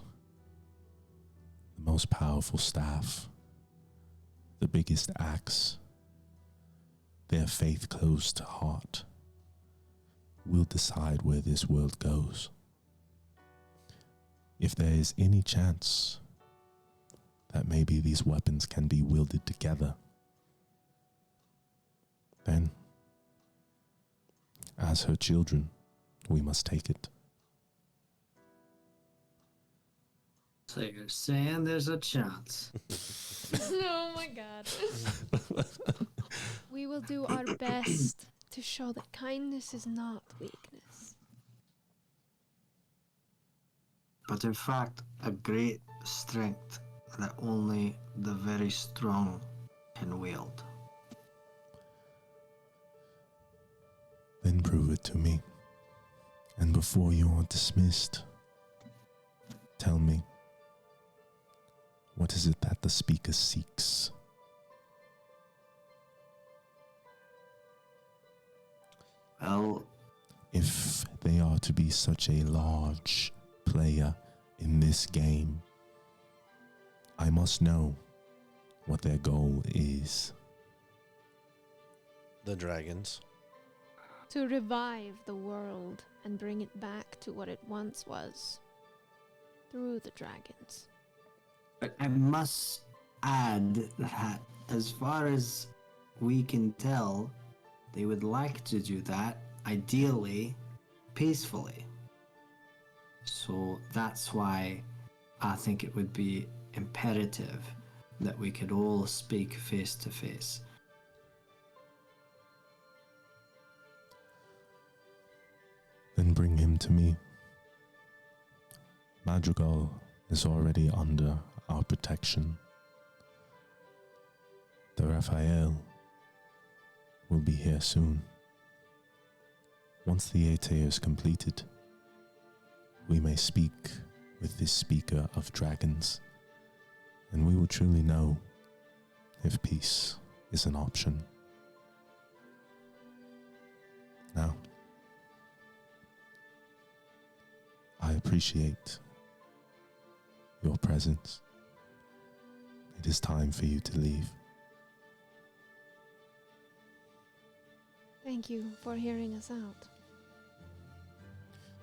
the most powerful staff, the biggest axe, their faith close to heart, will decide where this world goes. If there is any chance that maybe these weapons can be wielded together, then, as her children, we must take it. So you're saying there's a chance? Oh my god. We will do our best to show that kindness is not weakness. But in fact, a great strength that only the very strong can wield. Then prove it to me. And before you are dismissed, tell me, what is it that the speaker seeks? Well, If they are to be such a large player in this game, I must know what their goal is. The dragons. To revive the world and bring it back to what it once was. Through the dragons. but I must add that as far as we can tell, they would like to do that, ideally, peacefully. So that's why I think it would be imperative that we could all speak face to face. Then bring him to me. Madrigal is already under our protection. The Raphael will be here soon. Once the Ete is completed, we may speak with this speaker of dragons, and we will truly know if peace is an option. Now, I appreciate your presence. It is time for you to leave. Thank you for hearing us out.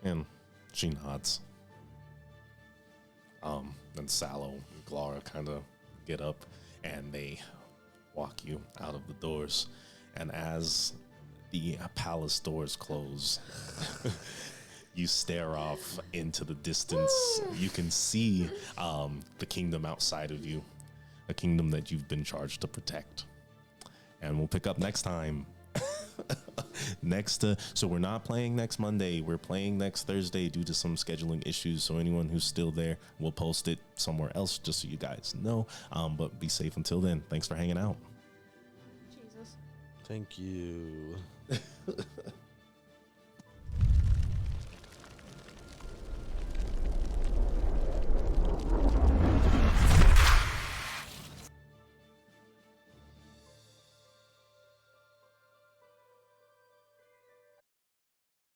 And she nods. Then Sallow and Glara kind of get up and they walk you out of the doors. And as the palace doors close, you stare off into the distance. You can see the kingdom outside of you, a kingdom that you've been charged to protect. And we'll pick up next time. So we're not playing next Monday. We're playing next Thursday due to some scheduling issues. So anyone who's still there, we'll post it somewhere else just so you guys know. But be safe until then. Thanks for hanging out. Jesus. Thank you.